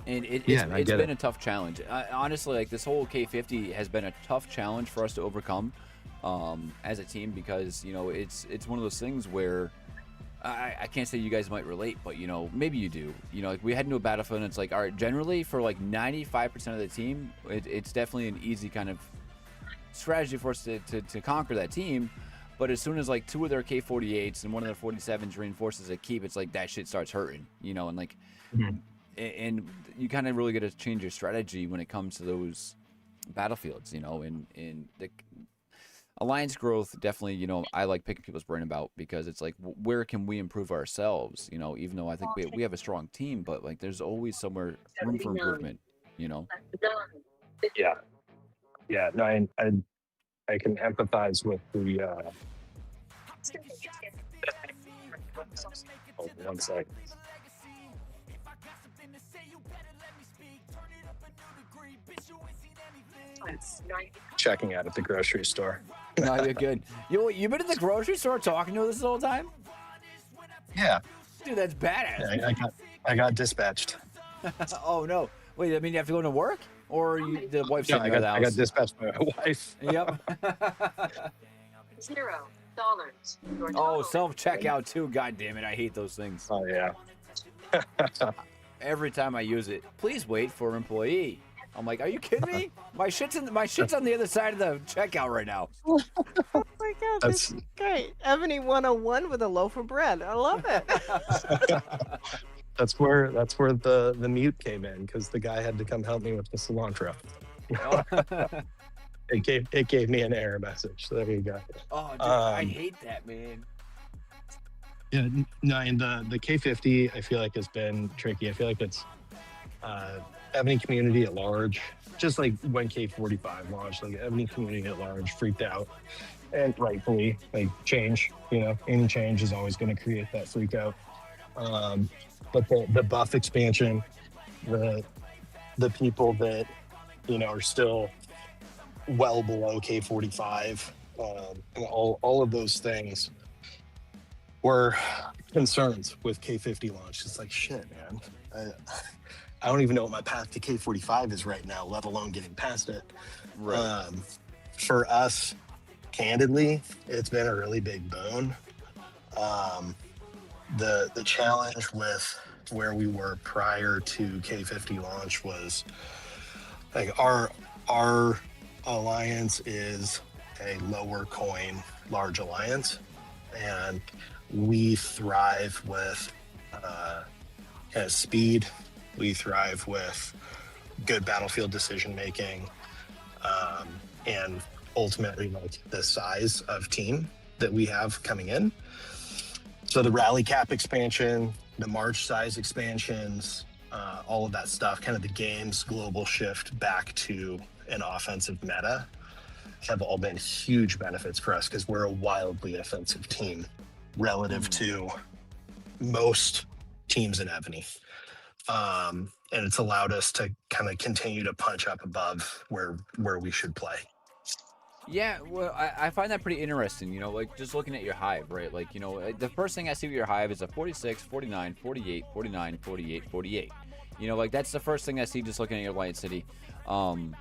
And it's been a tough challenge. Honestly, like this whole K50 has been a tough challenge for us to overcome as a team, because it's one of those things where I can't say you guys might relate, but maybe you do. Like we head into a battlefield and it's like, all right, generally for like 95% of the team, it's definitely an easy kind of strategy for us to conquer that team. But as soon as like two of their K48s and one of their 47s reinforces a keep, it's like that shit starts hurting, and like. Mm-hmm. And you kind of really got to change your strategy when it comes to those battlefields, and the alliance growth definitely, I like picking people's brain about, because it's like, where can we improve ourselves, even though I think we have a strong team, but like there's always somewhere room for improvement, Yeah. No, I can empathize with the hold on one second. Checking out at the grocery store. No, you're good. You've been at the grocery store talking to us this whole time? Yeah. Dude, that's badass. Yeah, I got dispatched. Oh no! Wait, I mean you have to go to work, or the wife's I got dispatched by my wife. Yep. $0. Oh, self-checkout too. God damn it! I hate those things. Oh yeah. Every time I use it, please wait for employee. I'm like, are you kidding me? My shit's on the other side of the checkout right now. Oh my god, that's great. Evony 101 with a loaf of bread. I love it. That's where the mute came in, because the guy had to come help me with the cilantro. It gave me an error message. So there you go. Oh, dude, I hate that, man. Yeah, no, and the K50 I feel like has been tricky. I feel like it's Evony community at large, just like when K45 launched, like Evony community at large freaked out, and rightfully, like change. Any change is always going to create that freak out. But the buff expansion, the people that are still well below K45, and all of those things were concerns with K50 launch. It's like, shit, man. I don't even know what my path to K45 is right now, let alone getting past it. Right. For us, candidly, it's been a really big boon. The challenge with where we were prior to K50 launch was like our alliance is a lower coin large alliance, and we thrive with kind of speed. We thrive with good battlefield decision making, and ultimately like the size of team that we have coming in. So the rally cap expansion, the March size expansions, all of that stuff, kind of the game's global shift back to an offensive meta, have all been huge benefits for us because we're a wildly offensive team relative to most teams in Evony. And it's allowed us to kind of continue to punch up above where we should play. Yeah, well, I find that pretty interesting, like just looking at your hive, right? Like, the first thing I see with your hive is a 46, 49, 48, 49, 48, 48. Like that's the first thing I see just looking at your Light City. Do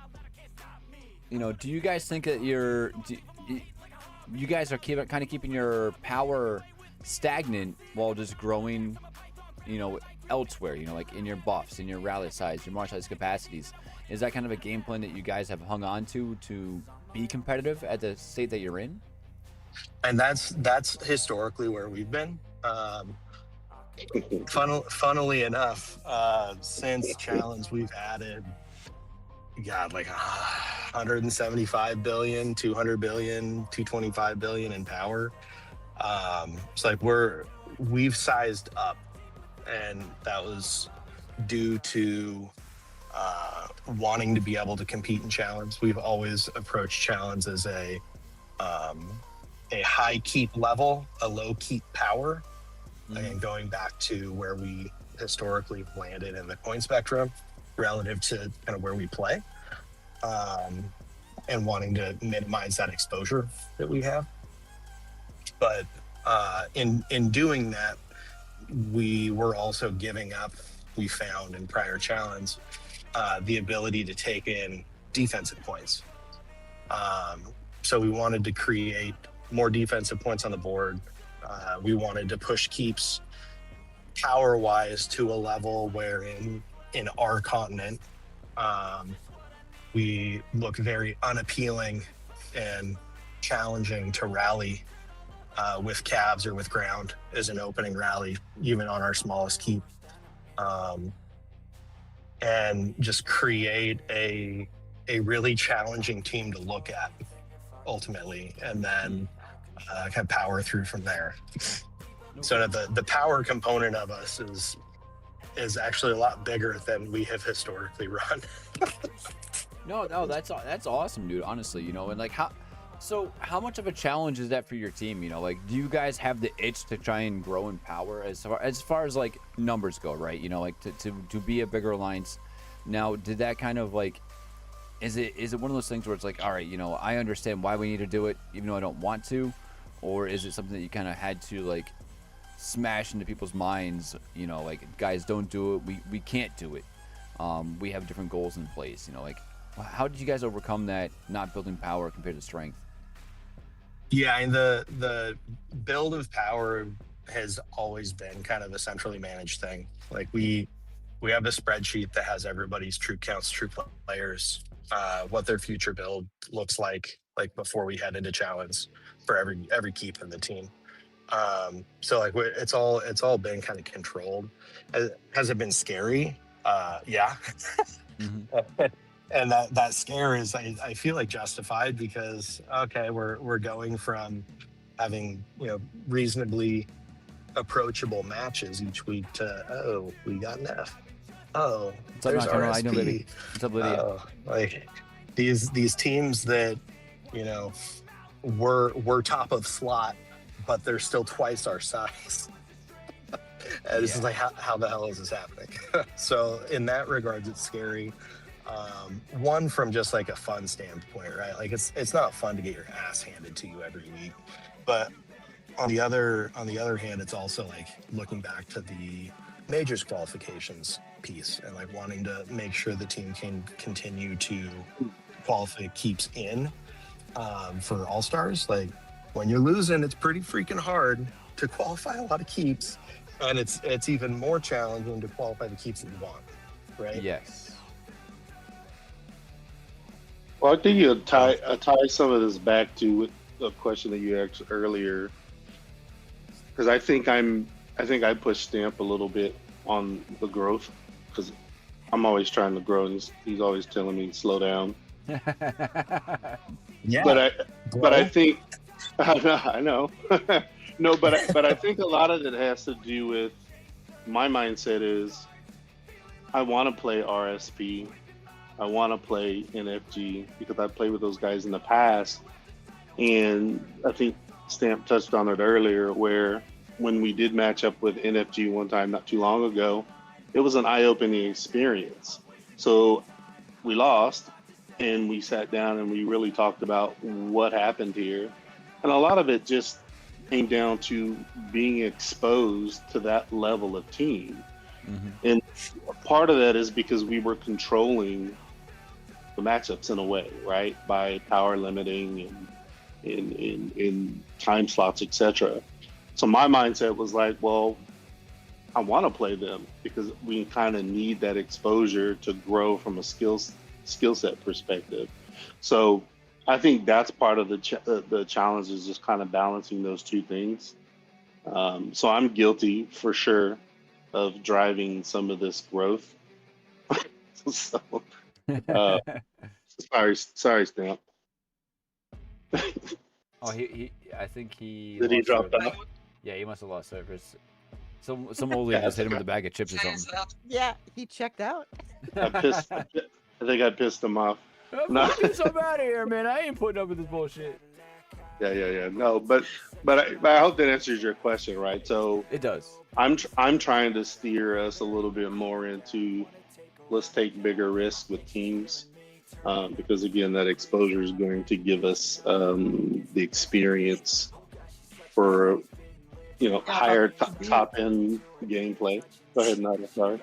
you guys think that you guys are kind of keeping your power stagnant while just growing, elsewhere, like in your buffs, in your rally size, your march size capacities? Is that kind of a game plan that you guys have hung on to be competitive at the state that you're in? And that's historically where we've been. Funnily enough, since Challenge, we've added, like 175 billion, 200 billion, 225 billion in power. It's like we've sized up, and that was due to wanting to be able to compete in Challenge. We've always approached Challenge as a high keep level, a low keep power, and going back to where we historically landed in the coin spectrum relative to kind of where we play, and wanting to minimize that exposure that we have. But in doing that, we were also giving up, we found in prior Challenge, the ability to take in defensive points. So we wanted to create more defensive points on the board. We wanted to push keeps power-wise to a level where in our continent, we look very unappealing and challenging to rally with cabs or with ground as an opening rally, even on our smallest keep. And just create a really challenging team to look at ultimately, and then kind of power through from there. So the power component of us is actually a lot bigger than we have historically run. No, that's awesome, dude. Honestly, and like how much of a challenge is that for your team? Like, do you guys have the itch to try and grow in power as far as like numbers go, right? Like to be a bigger alliance. Now, did that kind of like, is it one of those things where it's like, all right, I understand why we need to do it, even though I don't want to, or is it something that you kind of had to like smash into people's minds? Like, guys, don't do it. We can't do it. We have different goals in place. Like, how did you guys overcome that not building power compared to strength? Yeah, and the build of power has always been kind of a centrally managed thing. Like we have a spreadsheet that has everybody's troop counts, troop players, what their future build looks like before we head into Challenge for every keep in the team. So like it's all been kind of controlled. Has it been scary? Yeah. And that scare is, I feel like, justified because, okay, we're going from having reasonably approachable matches each week to, we got an F. Oh, What's up, there's Nocturnal? How you doing, RSP. baby? What's up, Lydia? Like these teams that, we're top of slot, but they're still twice our size. And this is like, how the hell is this happening? So in that regards, it's scary. One, from just like a fun standpoint, right? Like it's not fun to get your ass handed to you every week, but on the other hand, it's also like looking back to the majors qualifications piece and like wanting to make sure the team can continue to qualify keeps in for all stars. Like when you're losing, it's pretty freaking hard to qualify a lot of keeps, and it's even more challenging to qualify the keeps that you want, right? Yes. Well, I think you tie some of this back to the question that you asked earlier, because I think I push Stamp a little bit on the growth, because I'm always trying to grow, and he's always telling me slow down. Yeah. But I think I know. No, but I think a lot of it has to do with my mindset is I want to play RSP. I want to play NFG because I played with those guys in the past. And I think Stamp touched on it earlier, where when we did match up with NFG one time not too long ago, it was an eye-opening experience. So we lost, and we sat down and we really talked about what happened here. And a lot of it just came down to being exposed to that level of team. Mm-hmm. And part of that is because we were controlling the matchups in a way, right? By power limiting and in time slots, etc. So my mindset was like, well, I want to play them because we kind of need that exposure to grow from a skill set perspective. So I think that's part of the challenge, is just kind of balancing those two things. So I'm guilty for sure of driving some of this growth. So, sorry, Stamp. Oh, I think he. Did he drop service. out? Yeah, he must have lost service. Some old lady just hit him with a bag of chips or something. Yeah, he checked out. I think I pissed him off. I'm fucking so out of here, man. I ain't putting up with this bullshit. Yeah. No, but I hope that answers your question, right? So it does. I'm trying to steer us a little bit more into let's take bigger risks with teams, because again, that exposure is going to give us the experience for higher top end gameplay. Go ahead, Nada. Sorry.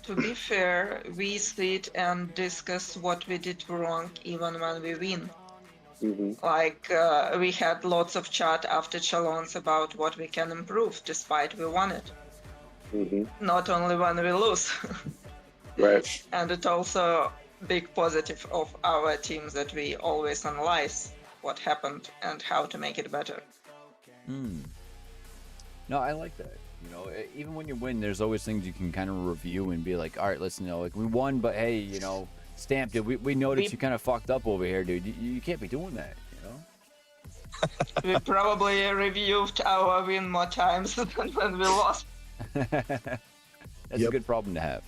To be fair, we sit and discuss what we did wrong even when we win. Mm-hmm. Like we had lots of chat after challenges about what we can improve despite we won it. Mm-hmm. Not only when we lose. Right. And it's also big positive of our team that we always analyze what happened and how to make it better. No, I like that. Even when you win, there's always things you can kind of review and be like, all right, listen, like we won, but hey, Stamp, dude, we noticed you kind of fucked up over here, dude. You can't be doing that, We probably reviewed our win more times than when we lost. That's a good problem to have.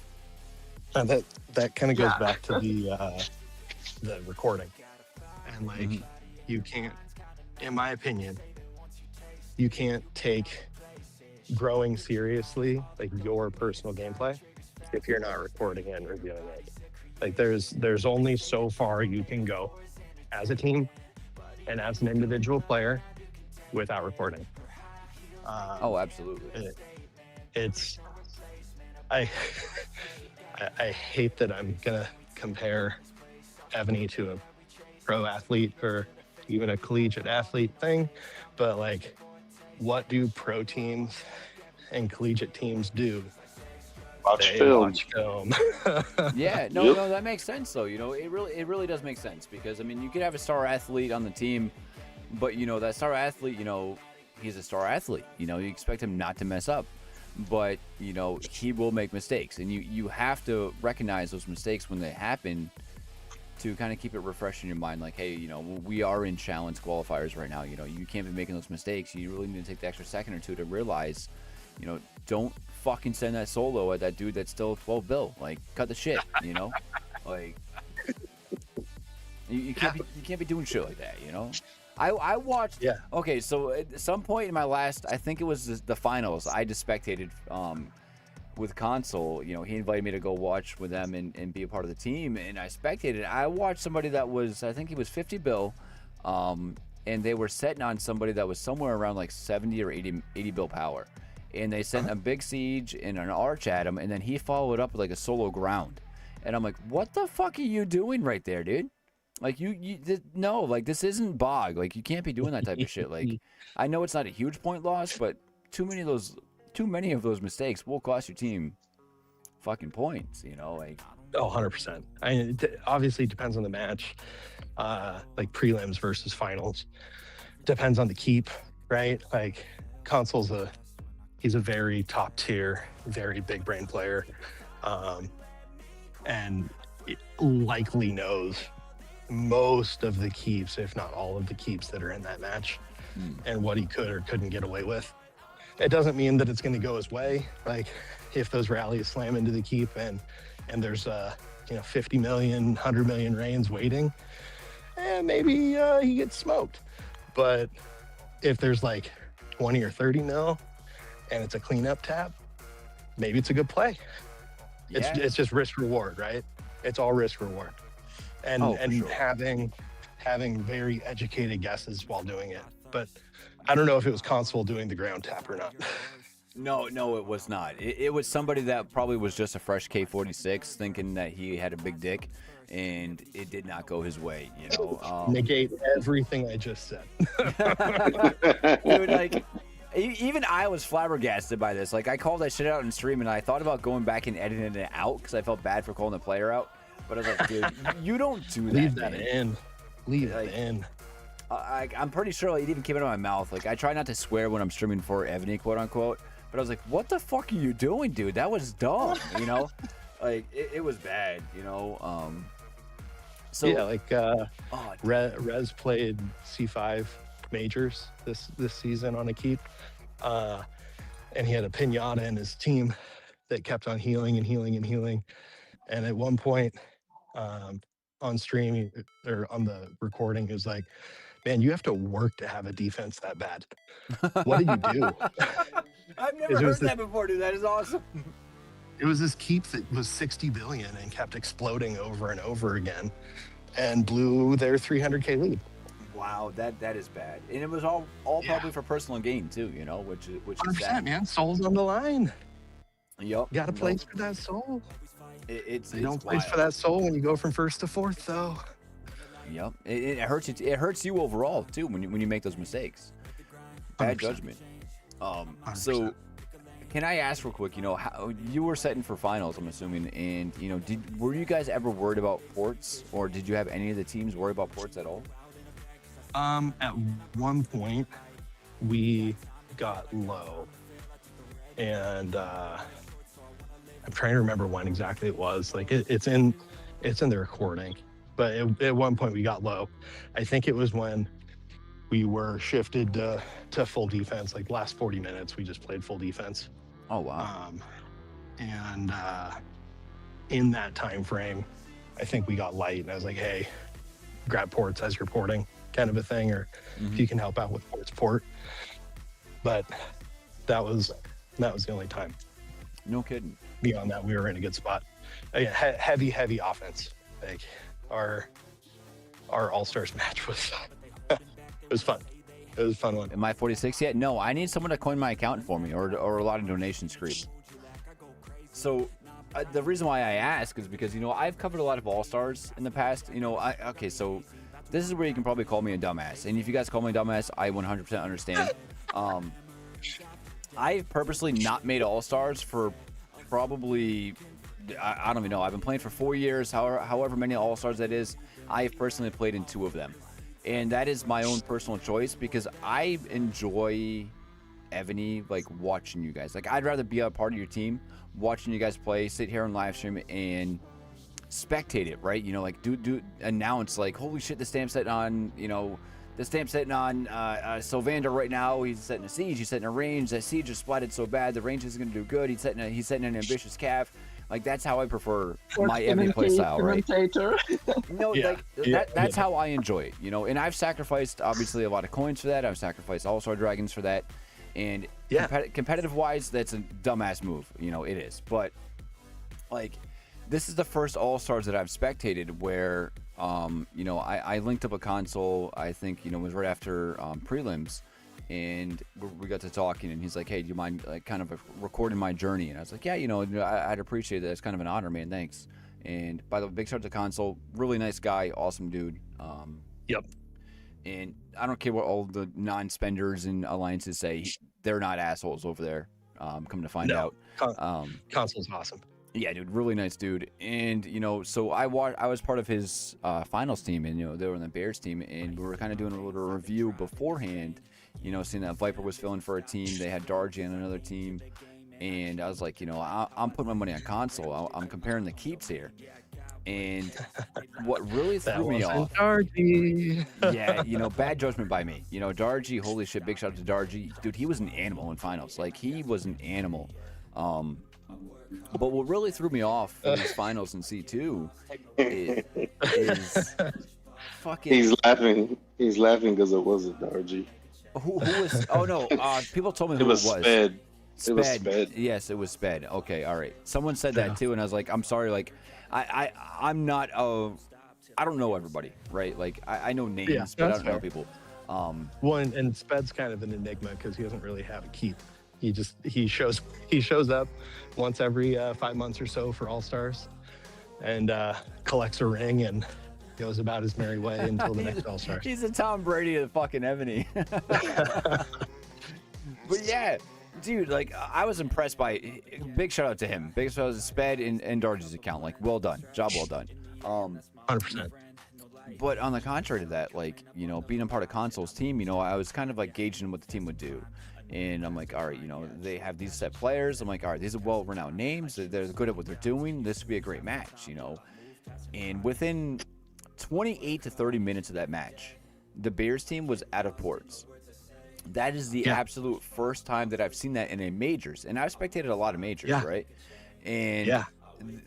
And that kind of goes back to the recording. And like, you can't, in my opinion, you can't take growing seriously, like your personal gameplay, if you're not recording and reviewing it. Like there's only so far you can go as a team and as an individual player without recording. Oh, absolutely. I hate that I'm gonna compare Evony to a pro athlete or even a collegiate athlete thing, but like, what do pro teams and collegiate teams do? Watch film. Yeah, no, that makes sense though. It really does make sense, because I mean, you could have a star athlete on the team, but that star athlete, he's a star athlete. You expect him not to mess up, but he will make mistakes, and you have to recognize those mistakes when they happen to kind of keep it refresh in your mind, like, hey, you know, we are in challenge qualifiers right now. You know, you can't be making those mistakes. You really need to take the extra second or two to realize, you know, don't fucking send that solo at that dude that's still 12 bill. Like, cut the shit, you know? Like, you can't be doing shit like that, you know? I watched. Yeah. Okay, so at some point in my last, I think it was the finals, I just spectated with Console. You know, he invited me to go watch with them and be a part of the team, and I spectated. I watched somebody that was, I think he was 50 bill, and they were setting on somebody that was somewhere around like 70 or 80 bill power, and they sent a big siege and an arch at him, and then he followed up with like a solo ground, and I'm like, what the fuck are you doing right there, dude? Like, no, like, this isn't Bog. Like, you can't be doing that type of shit. Like, I know it's not a huge point loss, but too many of those mistakes will cost your team fucking points, you know? Like, Oh, 100%. Obviously depends on the match, like prelims versus finals. Depends on the keep, right? Like, Console's he's a very top tier, very big brain player, and it likely knows most of the keeps, if not all of the keeps that are in that match, and what he could or couldn't get away with. It doesn't mean that it's going to go his way. Like, if those rallies slam into the keep and there's 50 million, 100 million reigns waiting, maybe he gets smoked. But if there's like 20 or 30 mil and it's a cleanup tap, maybe it's a good play. yeah. It's just risk reward, right? It's all risk reward. And sure. having very educated guesses while doing it. But I don't know if it was Console doing the ground tap or not. No, it was not. It was somebody that probably was just a fresh K46 thinking that he had a big dick, and it did not go his way, you know? Negate everything I just said. Dude, like, even I was flabbergasted by this. Like, I called that shit out in stream, and I thought about going back and editing it out because I felt bad for calling the player out. But I was like, dude, you don't do that. Leave that man. in. Leave it in. I'm pretty sure it even came out of my mouth. Like, I try not to swear when I'm streaming for Evony, quote unquote. But I was like, what the fuck are you doing, dude? That was dumb, you know? Like, it was bad, you know? So yeah, like Rez played C5 majors this season on a keep, and he had a pinata in his team that kept on healing and healing and healing. And at one point, on stream or on the recording, he was like, "Man, you have to work to have a defense that bad. What did you do?" I've never heard that before, dude. That is awesome. It was this keep that was 60 billion and kept exploding over and over again, and blew their 300k lead. Wow, that is bad, and it was all probably for personal gain too, you know, which is sad. Man, soul's on the line. Yep. Got to place for that soul. It's You don't place wild. for that soul when you go from first to fourth, though. Yep. It hurts you. It hurts you overall too when you make those mistakes. Bad 100%. judgment. 100%. So, can I ask real quick? You know, how you were setting for finals, I'm assuming, and you know, were you guys ever worried about ports, or did you have any of the teams worry about ports at all? At one point, we got low, and I'm trying to remember when exactly it was. Like it's in the recording, but at one point we got low. I think it was when we were shifted to full defense. Like last 40 minutes, we just played full defense. Oh wow. And in that time frame, I think we got light, and I was like, "Hey, grab ports as you're porting," kind of a thing, or if you can help out with ports, port. But that was the only time. No kidding. Beyond that, we were in a good spot. Again, heavy offense. Like our all-stars match was it was fun. It was a fun one. Am I 46 yet? No, I need someone to coin my account for me, or a lot of donations creep. So the reason why I ask is because, you know, I've covered a lot of all-stars in the past. You know, okay, so this is where you can probably call me a dumbass. And if you guys call me a dumbass, I 100% understand. I've purposely not made all-stars for probably, I don't even know. I've been playing for 4 years, however many all-stars that is. I've personally played in 2 of them. And that is my own personal choice because I enjoy Evony, like watching you guys. Like, I'd rather be a part of your team, watching you guys play, sit here and live stream and spectate it, right? You know, like do announce like, holy shit, the stamp's setting on, you know, the stamp's setting on Sylvander right now. He's setting a siege. He's setting a range. That siege is splatted so bad. The range isn't going to do good. He's setting an ambitious calf. Like, that's how I prefer my Evony playstyle, right? No, that's how I enjoy it, you know. And I've sacrificed obviously a lot of coins for that. I've sacrificed All-Star Dragons for that. And competitive wise, that's a dumbass move, you know. It is, but like, this is the first All-Stars that I've spectated where, you know, I linked up a console. I think, you know, it was right after prelims, and we got to talking, and he's like, hey, do you mind like kind of recording my journey? And I was like, yeah, you know, I'd appreciate that. It's kind of an honor, man. Thanks. And by the way, big shout out to console. Really nice guy. Awesome dude. Yep. And I don't care what all the non-spenders and alliances say. They're not assholes over there. Come to find out. Console's awesome. Yeah, dude, really nice dude. And, you know, so I was part of his finals team, and, you know, they were on the Bears team, and we were kind of doing a little review beforehand, you know, seeing that Viper was filling for a team. They had Dargy on another team, and I was like, you know, I'm putting my money on console. I'm comparing the keeps here. And what really threw me off, Dargy. yeah, you know, bad judgment by me. You know, Dargy, holy shit, big shout out to Dargy. Dude, he was an animal in finals. Like, he was an animal. But what really threw me off in these finals in C2 is fucking. He's laughing. He's laughing because it wasn't Dargy. Who was? Oh no! People told me who It was Sped. It was Sped. Sped. Yes, it was Sped. Okay, all right. Someone said that too, and I was like, I'm sorry. Like, I'm not. I don't know everybody, right? Like, I know names, but I don't know people. One, and Sped's kind of an enigma because he doesn't really have a keep. He shows up once every 5 months or so for All Stars, and collects a ring and goes about his merry way until the next All Stars. He's a Tom Brady of fucking Evony. But yeah, dude, like, I was impressed by. Big shout out to him. Big shout out to Sped and Dargy's account. Like, well done, job well done. 100%. But on the contrary to that, like, you know, being a part of Console's team, you know, I was kind of like gauging what the team would do. And I'm like, all right, you know, they have these set players. I'm like, all right, these are well-renowned names. They're good at what they're doing. This would be a great match, you know. And within 28 to 30 minutes of that match, the Bears team was out of ports. That is the absolute first time that I've seen that in a majors. And I've spectated a lot of majors, right? And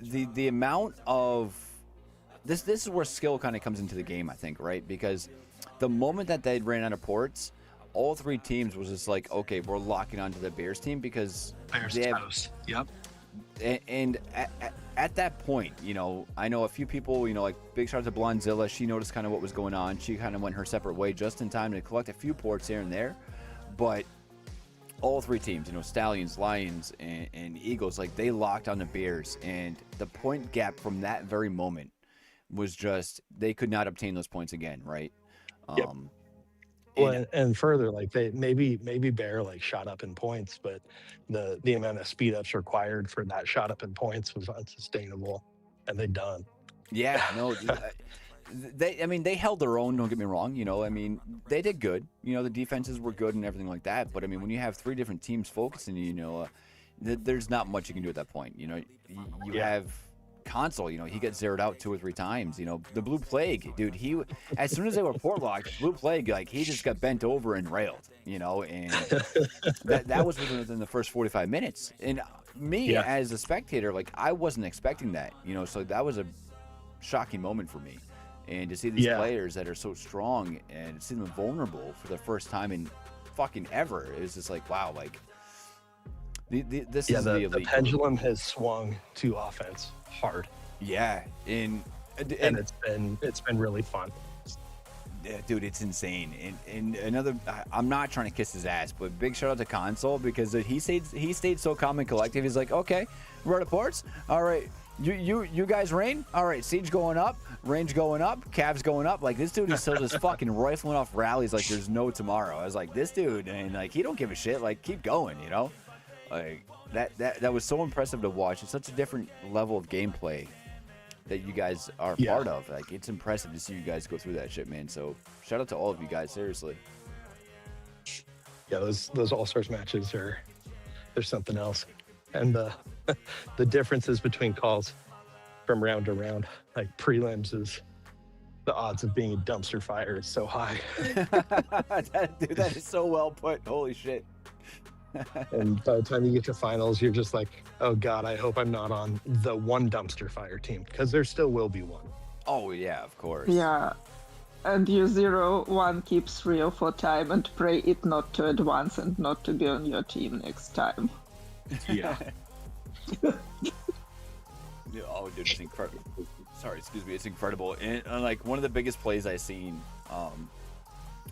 the amount of... This is where skill kind of comes into the game, I think, right? Because the moment that they ran out of ports, all three teams was just like, okay, we're locking onto the Bears team because Bears they have, toast. Yep. And at that point, you know, I know a few people, you know, like big shout out to Blondzilla. She noticed kind of what was going on. She kind of went her separate way just in time to collect a few ports here and there. But all three teams, you know, Stallions, Lions, and Eagles, like, they locked on the Bears. And the point gap from that very moment was just, they could not obtain those points again, right? Yep. Well, and further, like, they maybe Bear like shot up in points, but the amount of speed ups required for that shot up in points was unsustainable, and they done. Yeah, no, they held their own. Don't get me wrong. You know, I mean, they did good. You know, the defenses were good and everything like that. But I mean, when you have three different teams focusing, you know, there's not much you can do at that point. You know, you have Console, you know, he gets zeroed out 2 or 3 times. You know, the Blue Plague, dude, he, as soon as they were port locked, Blue Plague, like, he just got bent over and railed, you know, and that was within the first 45 minutes. And me, as a spectator, like, I wasn't expecting that, you know, so that was a shocking moment for me. And to see these players that are so strong and see them vulnerable for the first time in fucking ever, it was just like, wow, like, this is the elite. The pendulum has swung to offense hard. Yeah, and it's been really fun. Yeah, dude, it's insane. And another, I'm not trying to kiss his ass, but big shout out to Console because he stayed so calm and collective. He's like, okay, we're out of ports. All right, you guys rain. All right, siege going up, range going up, Cavs going up. Like, this dude is still just fucking rifling off rallies like there's no tomorrow. I was like, this dude, and like, he don't give a shit. Like, keep going, you know. Like, that was so impressive to watch. It's such a different level of gameplay that you guys are part of. Like, it's impressive to see you guys go through that shit, man. So shout out to all of you guys, seriously. Yeah, those All-Stars matches they're something else. And the differences between calls from round to round. Like prelims is the odds of being a dumpster fire is so high. Dude, that is so well put. Holy shit. And by the time you get to finals, you're just like, oh God, I hope I'm not on the one dumpster fire team, because there still will be one. Oh yeah, of course. Yeah. And you 0-1 keeps 3 or 4 time and pray it not to advance and not to be on your team next time. Yeah. Yeah, oh, dude, it's incredible. Sorry, excuse me. It's incredible. And like one of the biggest plays I've seen. I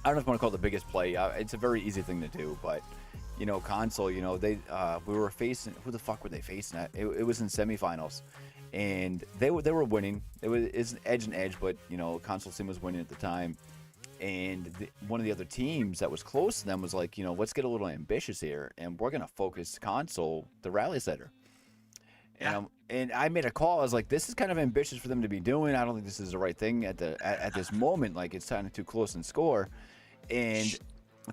don't know if I want to call it the biggest play. It's a very easy thing to do, but you know, console. You know, they we were facing. Who the fuck were they facing? It was in semifinals, and they were winning. It's edge and edge, but you know, console team was winning at the time. And one of the other teams that was close to them was like, you know, let's get a little ambitious here, and we're gonna focus console, the rally setter. And I made a call. I was like, this is kind of ambitious for them to be doing. I don't think this is the right thing at this moment. Like, it's kind of too close in score. And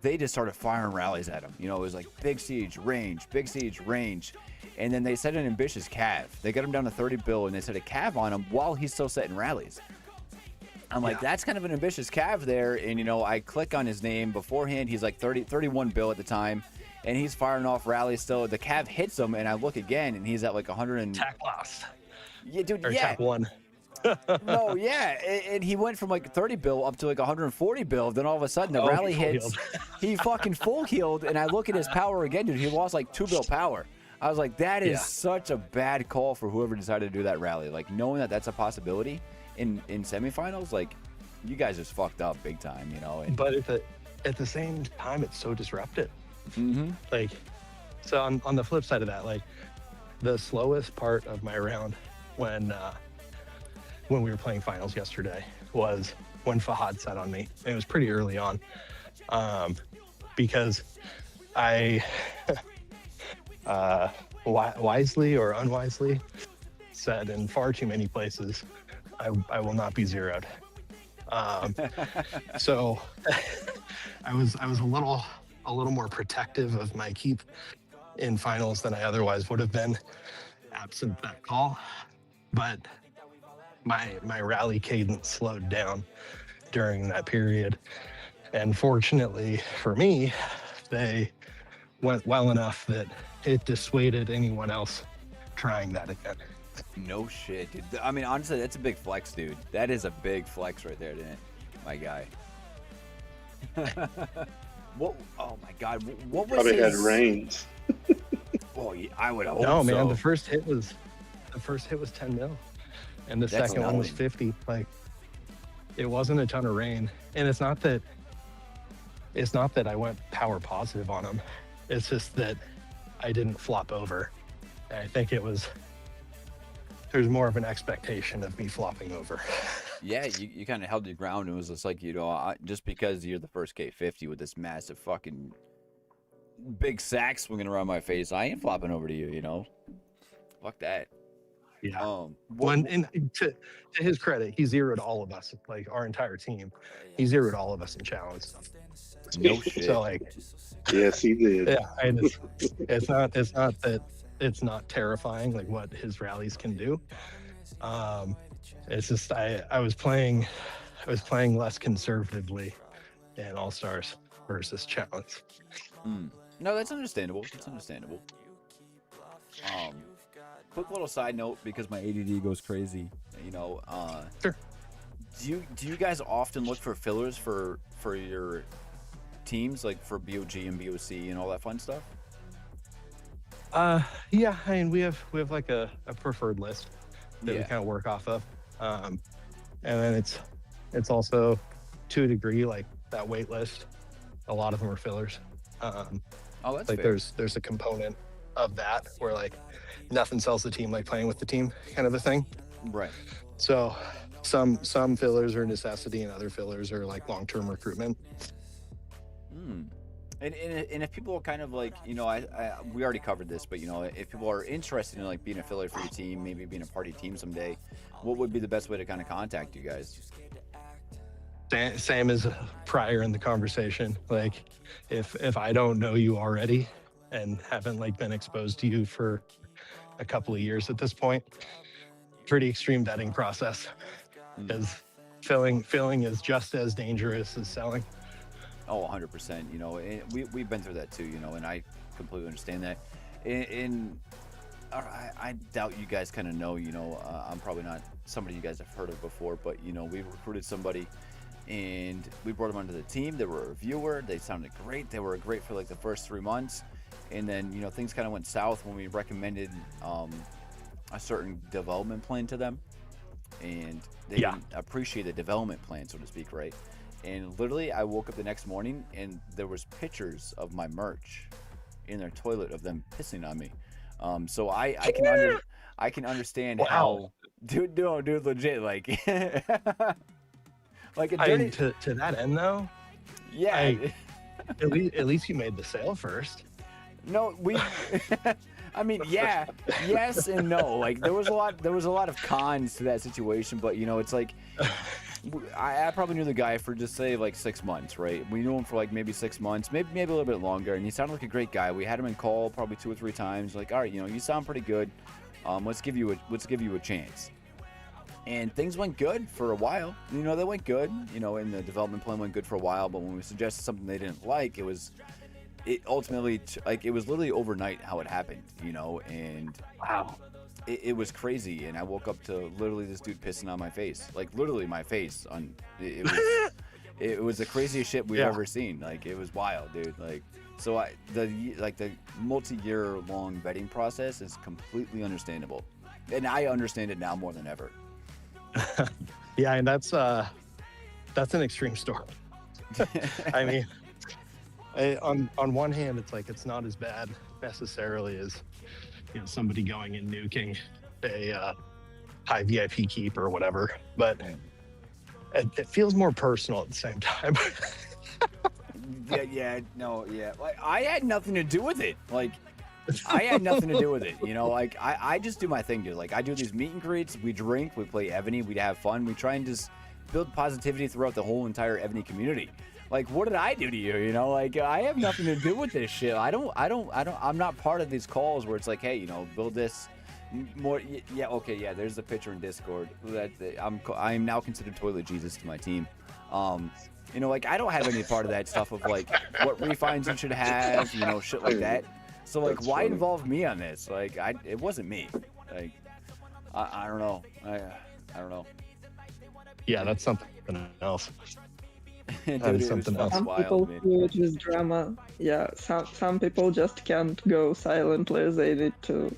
they just started firing rallies at him. You know, it was like big siege, range. And then they set an ambitious cav. They got him down to 30 bill, and they set a cav on him while he's still setting rallies. I'm like, that's kind of an ambitious cav there. And, you know, I click on his name beforehand. He's like 31 bill at the time. And he's firing off rallies still. The cav hits him, and I look again, and he's at like 100 and... Tack lost. Yeah, dude, or yeah. tack one. No, yeah. And he went from like 30 bill up to like 140 bill. Then all of a sudden, the rally hits. He fucking full healed, and I look at his power again, dude. He lost like 2 bill power. I was like, that is such a bad call for whoever decided to do that rally. Like, knowing that that's a possibility in semifinals, like, you guys just fucked up big time, you know? And, but at the same time, it's so disruptive. Mm-hmm. Like, so on the flip side of that, like the slowest part of my round when we were playing finals yesterday was when Fahad set on me. And it was pretty early on, because I wisely or unwisely said in far too many places, I will not be zeroed. So I was a little more protective of my keep in finals than I otherwise would have been absent that call. But my rally cadence slowed down during that period. And fortunately for me, they went well enough that it dissuaded anyone else trying that again. No shit, dude. I mean, honestly, that's a big flex, dude. That is a big flex right there, isn't it? My guy. What? Oh my God! What was Probably his... had range. Oh, yeah, I would hope No, man. so. The first hit was 10 mil, and the That's second one was nothing. 50. Like, it wasn't a ton of rain, and it's not that I went power positive on him. It's just that I didn't flop over. And I think there's more of an expectation of me flopping over. Yeah, you kind of held your ground. It was just like, you know, just because you're the first K50 with this massive fucking big sack swinging around my face, I ain't flopping over to you, you know? Fuck that. Yeah. And to his credit, he zeroed all of us, like our entire team. He zeroed all of us in challenge. No shit. So like, Yes, he did. yeah, and it's not that it's not terrifying like what his rallies can do. It's just I was playing less conservatively in All Stars versus Challenge. No, that's understandable. That's understandable. Quick little side note, because my ADD goes crazy. You know, Sure. Do you guys often look for fillers for your teams, like for BOG and BOC and all that fun stuff? Yeah, I mean we have like a preferred list that we Yeah. kind of work off of. And then it's also to a degree like that wait list. A lot of them are fillers. Oh, that's Like fair. there's a component of that where like nothing sells the team like playing with the team kind of a thing. Right. So some fillers are necessity and other fillers are like long-term recruitment. And if people are kind of like, you know, we already covered this, but you know, if people are interested in like being a filler for your team, maybe being a party team someday, what would be the best way to kind of contact you guys? Same as prior in the conversation. Like if I don't know you already and haven't like been exposed to you for a couple of years at this point, pretty extreme vetting process, because filling is just as dangerous as selling. Oh, 100%. You know, and we've been through that too. You know, and I completely understand that. In I doubt you guys kind of know. You know, I'm probably not somebody you guys have heard of before, but you know, we recruited somebody, and we brought them onto the team. They were a reviewer. They sounded great. They were great for like the first 3 months, and then you know things kind of went south when we recommended a certain development plan to them, and they didn't appreciate the development plan, so to speak, right? And literally, I woke up the next morning and there was pictures of my merch in their toilet of them pissing on me. So I can understand how, dude, legit, like, like a dirty. To that end though, Yeah. at least you made the sale first. No, I mean, yeah, yes and no. Like there was a lot of cons to that situation, but you know, it's like I probably knew the guy for just say like 6 months, right? We knew him for like maybe 6 months, maybe a little bit longer, and he sounded like a great guy. We had him in call probably 2 or 3 times. Like, all right, you know, you sound pretty good. Let's give you a chance. And things went good for a while. You know, they went good. You know, and the development plan went good for a while. But when we suggested something they didn't like, it ultimately, like, it was literally overnight how it happened, you know, and Wow. It was crazy. And I woke up to literally this dude pissing on my face, like literally my face on, it was the craziest shit we've ever seen. Like, it was wild, dude. Like, so the multi-year long vetting process is completely understandable. And I understand it now more than ever. Yeah. And that's an extreme story. I mean, on one hand, it's like it's not as bad necessarily as, you know, somebody going and nuking a high VIP keep or whatever, but it feels more personal at the same time. Like, I had nothing to do with it. Like, I had nothing to do with it. You know, like I just do my thing, dude. Like, I do these meet and greets. We drink. We play Evony. We have fun. We try and just build positivity throughout the whole entire Evony community. Like, what did I do to you? You know, like, I have nothing to do with this shit. I'm not part of these calls where it's like, hey, you know, build this more. Yeah, okay, yeah. There's the picture in Discord that I'm now considered Toilet Jesus to my team. You know, like, I don't have any part of that stuff of like what refines you should have, you know, shit like that. So like, why involve me on this? Like, it wasn't me. Like, I don't know. I don't know. Yeah, that's something else. Dude, That is something else. Some people do it with drama. Yeah, some people just can't go silently. They need to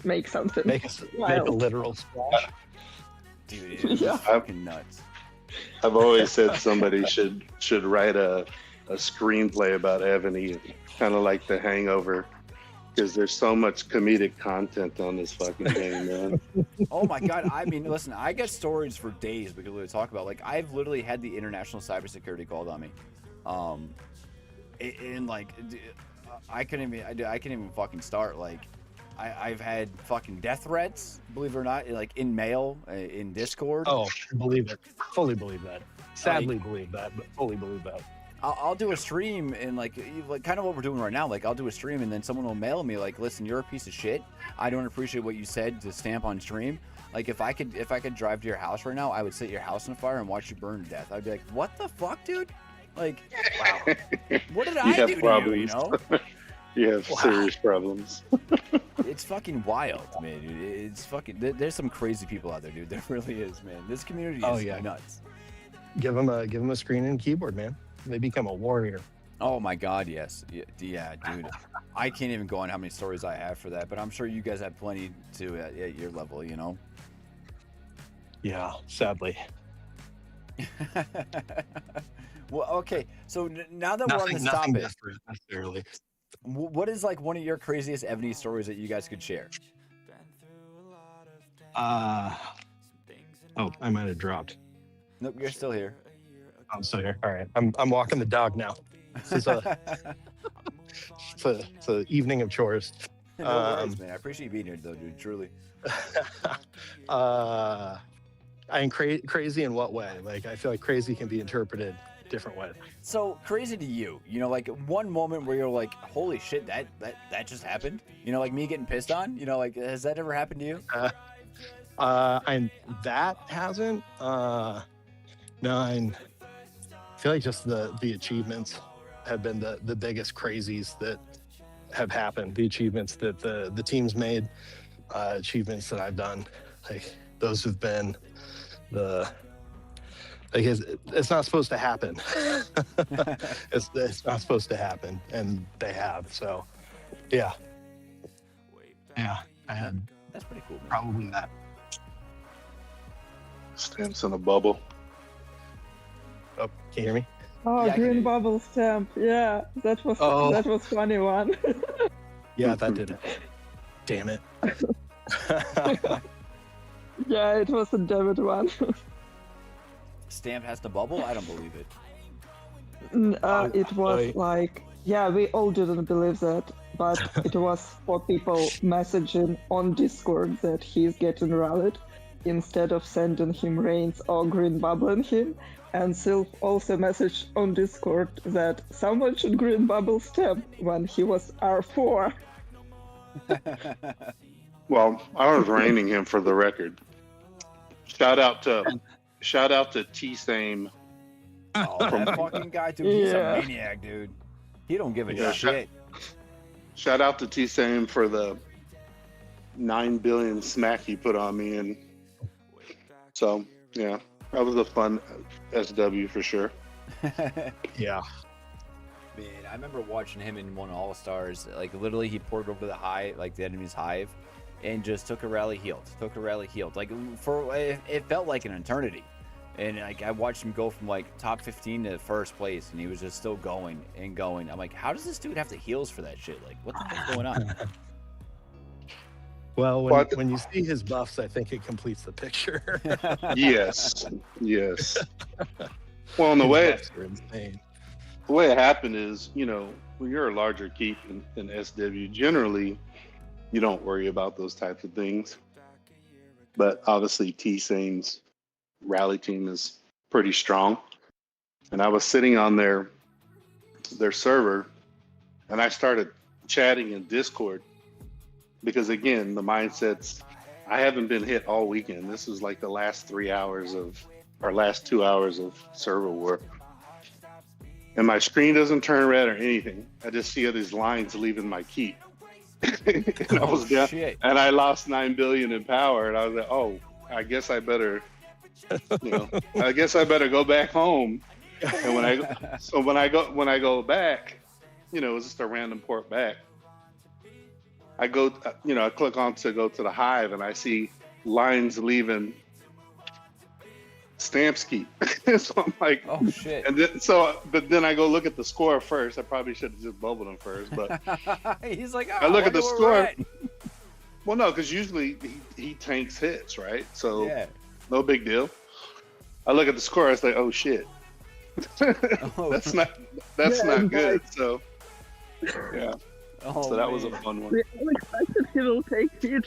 make something. Make a literal splash. Dude, it was fucking nuts. I've always said somebody should write a screenplay about Evony, kind of like The Hangover, because there's so much comedic content on this fucking game, man. Oh my god! I mean, listen, I get stories for days we could literally talk about. Like, I've literally had the international cybersecurity called on me, and like, I couldn't even fucking start. Like, I've had fucking death threats, believe it or not, like in mail, in Discord. Oh, believe it. Fully believe that. Sadly believe that, but fully believe that. I'll do a stream and like kind of what we're doing right now. Like, I'll do a stream and then someone will mail me like, listen, you're a piece of shit. I don't appreciate what you said to stamp on stream. Like, if I could drive to your house right now, I would set your house on fire and watch you burn to death. I'd be like, what the fuck, dude? Like, wow. What did I do to you, you know? You have serious problems. It's fucking wild, man, dude. It's fucking, there's some crazy people out there, dude. There really is, man. This community is nuts. Give them a screen and keyboard, man. They become a warrior. Oh my god, yes. Yeah, dude. I can't even go on how many stories I have for that, but I'm sure you guys have plenty to at your level, you know? Yeah, sadly. Well, okay, so now that we're on this topic, necessarily. What is like one of your craziest Evony stories that you guys could share? Oh, I might have dropped. Nope, you're still here. I'm still here. All right, I'm walking the dog now. This is it's a evening of chores. No worries, man. I appreciate you being here, though, dude. Truly. I mean, crazy in what way? Like, I feel like crazy can be interpreted different ways. So crazy to you, you know, like one moment where you're like, holy shit, that just happened. You know, like me getting pissed on. You know, like, has that ever happened to you? That hasn't. No, I feel like just the achievements have been the biggest crazies that have happened. The achievements that the teams made, achievements that I've done, like those have been the. Like it's not supposed to happen. it's not supposed to happen, and they have. So, yeah, I had That's pretty cool, man. probably that. Stamps in a bubble. Oh, can you hear me? Oh, Yeah, I can hear green you. bubble stamp. Yeah, that was funny one. Yeah, that did it. Damn it. Yeah, it was a David one. Stamp has the bubble? I don't believe it. It was like, yeah, we all didn't believe that, but it was for people messaging on Discord that he's getting rallied instead of sending him reigns or green bubbling him. And Sylph also messaged on Discord that someone should green bubble Stamp when he was R4. Well, I was reigning him for the record. Shout out to T-Same. Oh, that fucking guy, dude, he's Yeah. a maniac, dude. He don't give a Yeah. shit. Shout out to T-Same for the 9 billion smack he put on me, and so yeah, that was a fun SW for sure. Yeah. Man, I remember watching him in one All-Stars. Like, literally, he poured over the the enemy's hive, and just took a rally, healed. Like, it felt like an eternity. And like, I watched him go from like top 15 to first place, and he was just still going and going. I'm like, how does this dude have the heals for that shit? Like, what the heck's going on? Well, But- when you see his buffs, I think it completes the picture. Yes. Well, and the His way buffs are insane. the way it happened is, when you're a larger keep in SW, generally you don't worry about those types of things. But obviously T-Same's rally team is pretty strong. And I was sitting on their server, and I started chatting in Discord because, again, the mindset's, I haven't been hit all weekend. This is like the last 2 hours of server war. And my screen doesn't turn red or anything. I just see these lines leaving my keep. And I was down, shit. and I lost 9 billion in power, and I was like, oh, I guess I better go back home. And when I go back, it was just a random port back. I go, I click on to go to the hive, and I see lines leaving Stamp's keep. So I'm like, Oh shit. but then I go look at the score first. I probably should have just bubbled him first, but He's like, I look at the wonder where score. Well, no, because usually he tanks hits, right? So we're at. no big deal. I look at the score. I was like, oh shit, Yeah. Oh, that's not good. So yeah, oh, so that was a man. fun one. We all expected he will take heat,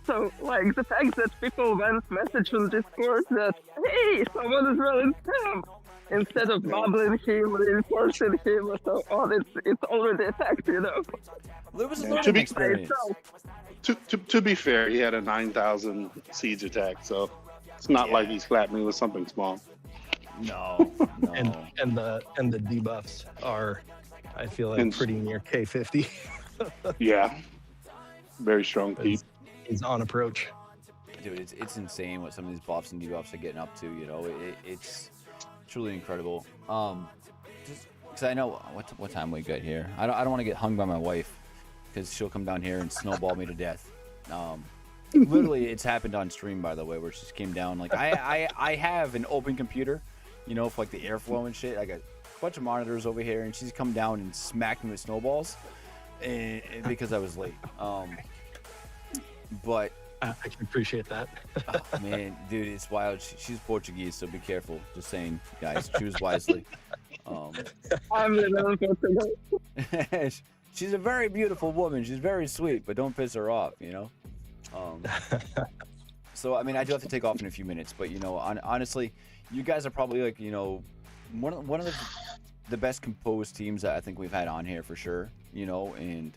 So, like, the fact that people went message on Discord that, hey, someone is running Stamp, instead of bubbling him, reinforcing him, or so on, it's already attacked, It was a Yeah, learning to be- experience. To be fair, he had a 9,000 siege attack, so it's not like he slapped me with something small. No. And the debuffs are, I feel like, And- pretty near K50. Yeah, very strong keep. He's on approach. Dude, it's insane what some of these buffs and debuffs are getting up to. It's truly incredible. Just because I know what time we got here. I don't want to get hung by my wife because she'll come down here and snowball me to death. Literally, it's happened on stream, by the way, where she just came down. Like I have an open computer, for like the airflow and shit. I got a bunch of monitors over here, and she's come down and smacked me with snowballs, and because I was late. But I can appreciate that. oh, man, dude, it's wild. She's Portuguese, so be careful. Just saying, guys, choose wisely. I'm living in Portugal. She's a very beautiful woman. She's very sweet, but don't piss her off, So, I mean, I do have to take off in a few minutes, but, honestly, you guys are probably like, one of the best composed teams that I think we've had on here for sure, and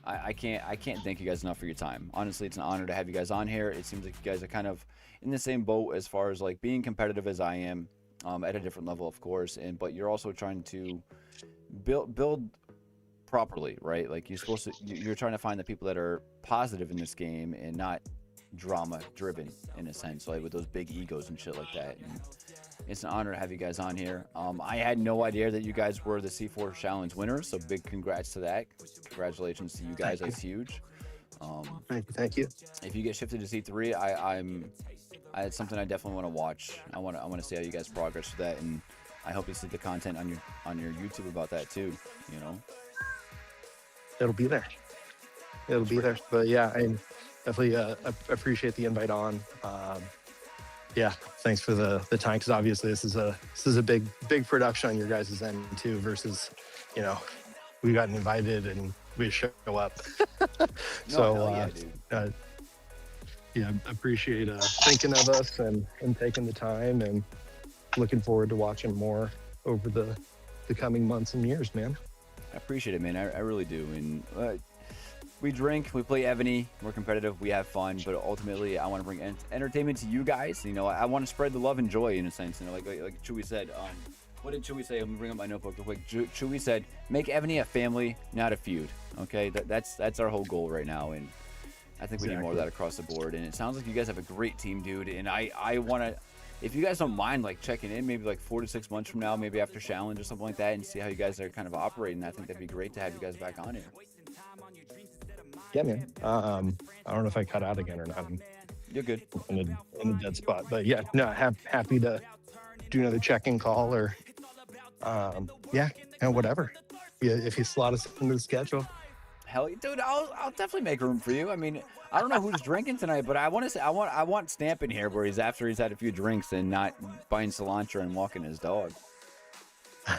I can't thank you guys enough for your time. Honestly, it's an honor to have you guys on here. It seems like you guys are kind of in the same boat as far as like being competitive as I am, at a different level, of course. But you're also trying to build properly, right? Like you're trying to find the people that are positive in this game and not drama driven in a sense, like with those big egos and shit like that. And it's an honor to have you guys on here. I had no idea that you guys were the C4 Challenge winners, so big congrats to that. Congratulations to you guys. That's huge. Thank you. If you get shifted to C3, it's something I definitely want to watch. I want to see how you guys progress with that, and I hope you see the content on your YouTube about that too. You know, it'll be there. It'll be there. But yeah, I definitely appreciate the invite on. Yeah, thanks for the time, because obviously this is a big production on your guys' end too, versus, you know, we got invited and we show up. So yeah, appreciate thinking of us and taking the time, and looking forward to watching more over the coming months and years, man. I appreciate it, man. I really do. And we drink, we play Evony, we're competitive, we have fun, but ultimately I want to bring entertainment to you guys. You know, I want to spread the love and joy in a sense. You know, like Chewy said. What did Chewy say? I'm gonna bring up my notebook real quick. Chewy said, "Make Evony a family, not a feud." Okay, that's our whole goal right now, and I think we need more of that across the board. And it sounds like you guys have a great team, dude. And I want to, if you guys don't mind, like checking in maybe like 4 to 6 months from now, maybe after challenge or something like that, and see how you guys are kind of operating. I think that'd be great to have you guys back on here. Yeah, man. I don't know if I cut out again or not. You're good. In a dead spot, but yeah, no, happy to do another check-in call, or whatever. Yeah, if you slot us into the schedule. Hell, dude, I'll definitely make room for you. I mean, I don't know who's drinking tonight, but I want Stamp in here where he's after he's had a few drinks and not buying cilantro and walking his dog.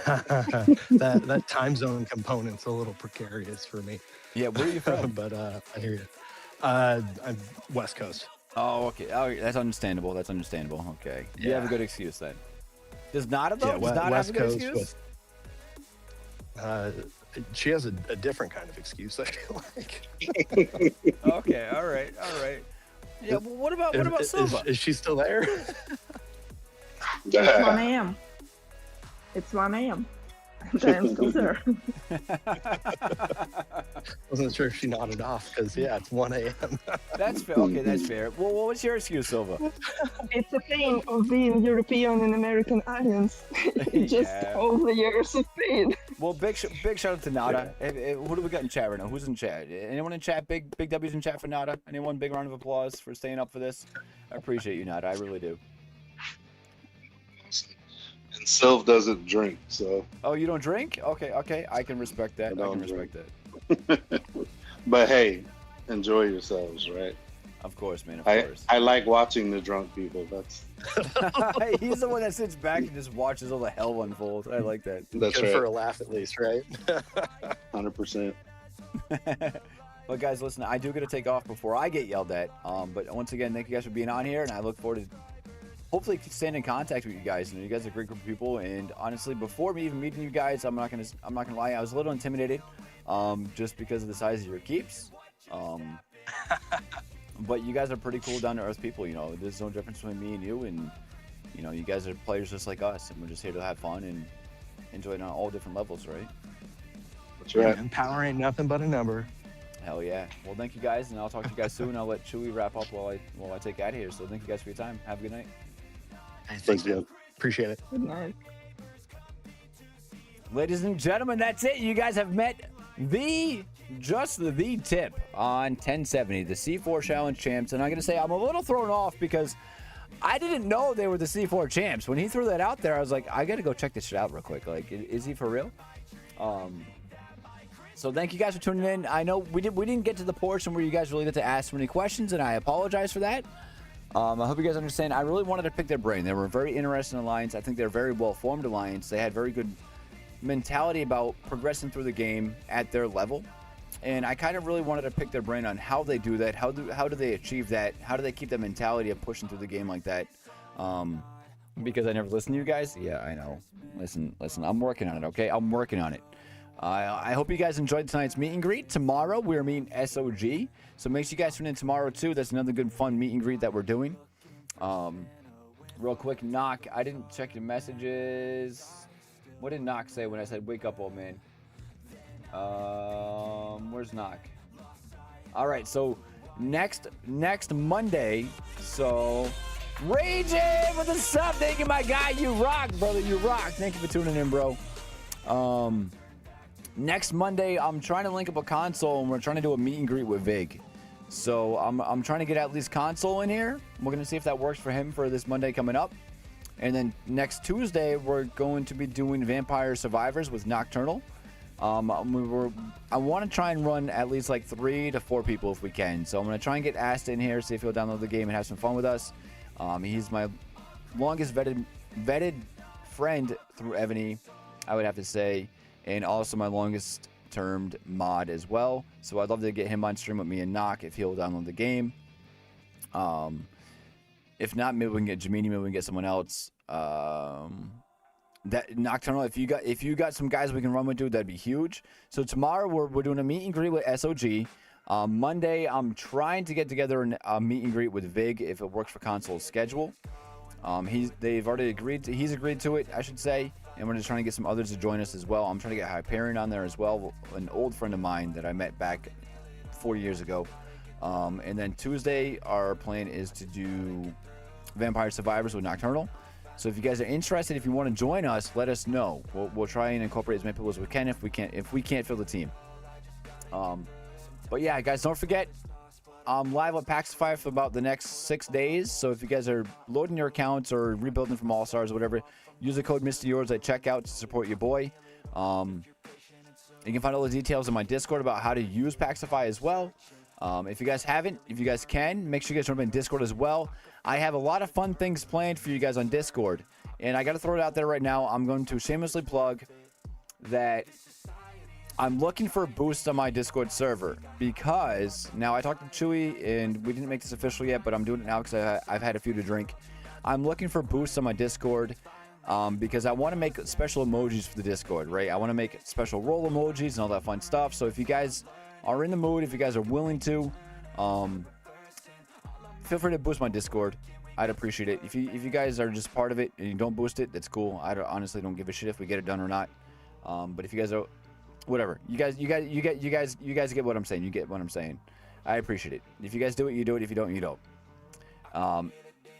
that time zone component's a little precarious for me. Yeah, where are you from? But I hear you. I'm West Coast. Oh, okay. Oh, that's understandable. Okay. Yeah. You have a good excuse then. Does Nada though? Yeah, Does Nada have a good excuse? She has a different kind of excuse, I feel like. Okay. All right. Yeah. Well, what about Silva? Is she still there? It's 1 a.m. It's 1 a.m. I'm still there. Wasn't sure if she nodded off, because yeah, it's 1 a.m. That's fair. Okay, that's fair. Well, what's your excuse, Silva? It's a thing of being European and American aliens. Just all the years of pain. Well, big shout out to Nada. Who do we got in chat right now? Who's in chat? Anyone in chat? Big W's in chat for Nada. Anyone? Big round of applause for staying up for this. I appreciate you, Nada. I really do. And Sylv doesn't drink, so. Oh, you don't drink? Okay. I can respect that. I can respect that. But hey, enjoy yourselves, right? Of course, man. Of course. I like watching the drunk people. That's. He's the one that sits back and just watches all the hell unfold. I like that. That's Good right. for a laugh, at least, right? 100%. But guys, listen, I do got to take off before I get yelled at. But once again, thank you guys for being on here, and I look forward to hopefully staying in contact with you guys. You know, you guys are a great group of people, and honestly, before me even meeting you guys, I'm not gonna lie, I was a little intimidated, just because of the size of your keeps. But you guys are pretty cool, down to earth people. You know, there's no difference between me and you, and you know, you guys are players just like us, and we're just here to have fun and enjoy it on all different levels, right? That's right. And power ain't nothing but a number. Hell yeah. Well, thank you guys, and I'll talk to you guys soon. I'll let Chewy wrap up while I take out of here. So thank you guys for your time. Have a good night. Thanks, man. Appreciate it. Good night. Ladies and gentlemen, that's it. You guys have met the tip on 1070, the C4 Challenge champs. And I'm going to say I'm a little thrown off because I didn't know they were the C4 champs. When he threw that out there, I was like, I got to go check this shit out real quick. Like, is he for real? So thank you guys for tuning in. I know we didn't get to the portion where you guys really get to ask many questions, and I apologize for that. I hope you guys understand. I really wanted to pick their brain. They were a very interesting alliance. I think they're a very well-formed alliance. They had very good mentality about progressing through the game at their level. And I kind of really wanted to pick their brain on how they do that. How do they achieve that? How do they keep that mentality of pushing through the game like that? Because I never listened to you guys. Yeah, I know. Listen, I'm working on it, okay? I'm working on it. I hope you guys enjoyed tonight's meet and greet. Tomorrow we're meeting SOG, so make sure you guys tune in tomorrow too. That's another good fun meet and greet that we're doing. Real quick, Knock. I didn't check your messages. What did Knock say when I said wake up, old man? Where's Knock? All right, so next Monday. So Raging with the sub. Thank you, my guy. You rock, brother. You rock. Thank you for tuning in, bro. Next Monday, I'm trying to link up a console, and we're trying to do a meet and greet with Vig. So I'm trying to get at least console in here. We're gonna see if that works for him for this Monday coming up. And then next Tuesday, we're going to be doing Vampire Survivors with Nocturnal. I want to try and run at least like 3 to 4 people if we can. So I'm gonna try and get Ast in here, see if he'll download the game and have some fun with us. He's my longest vetted friend through Evony, I would have to say, and also my longest termed mod as well. So I'd love to get him on stream with me and Knock if he'll download the game. If not, maybe we can get Jamini, maybe we can get someone else. That Nocturnal, if you got some guys we can run with, dude, that'd be huge. So tomorrow we're doing a meet and greet with SOG. Monday I'm trying to get together a meet and greet with Vig if it works for console's schedule. They've already agreed to, he's agreed to it, I should say, and we're just trying to get some others to join us as well. I'm trying to get Hyperion on there as well, an old friend of mine that I met back 4 years ago. And then Tuesday our plan is to do Vampire Survivors with Nocturnal. So if you guys are interested, if you want to join us, let us know. We'll try and incorporate as many people as we can if we can't fill the team. But yeah, guys, don't forget, I'm live on Packsify for about the next 6 days. So if you guys are loading your accounts or rebuilding from All Stars or whatever, use the code MrYours at checkout to support your boy. You can find all the details in my Discord about how to use Packsify as well. If you guys haven't, if you guys can, make sure you guys jump in Discord as well. I have a lot of fun things planned for you guys on Discord. And I got to throw it out there right now. I'm going to shamelessly plug that I'm looking for a boost on my Discord server, because now I talked to Chewy and we didn't make this official yet, but I'm doing it now because I've had a few to drink. I'm looking for boosts on my Discord because I want to make special emojis for the Discord, right? I want to make special roll emojis and all that fun stuff. So if you guys are in the mood, if you guys are willing to, feel free to boost my Discord. I'd appreciate it. If you guys are just part of it and you don't boost it, that's cool. Honestly don't give a shit if we get it done or not. But if you guys are, whatever, you guys get what I'm saying. You get what I'm saying. I appreciate it. If you guys do it, you do it. If you don't, you don't.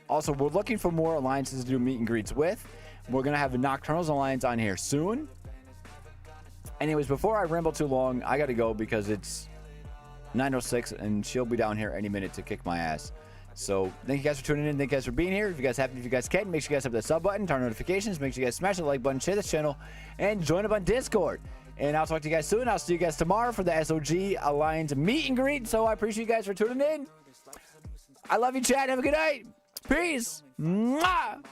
Also, we're looking for more alliances to do meet and greets with. We're gonna have a Nocturnals alliance on here soon. Anyways, before I ramble too long, I gotta go because it's 9:06 and she'll be down here any minute to kick my ass. So thank you guys for tuning in. Thank you guys for being here. If you guys can, make sure you guys have the sub button, turn on notifications, make sure you guys smash the like button, share this channel, and join up on Discord. And I'll talk to you guys soon. I'll see you guys tomorrow for the SOG Alliance meet and greet. So I appreciate you guys for tuning in. I love you, chat. Have a good night. Peace. Mwah.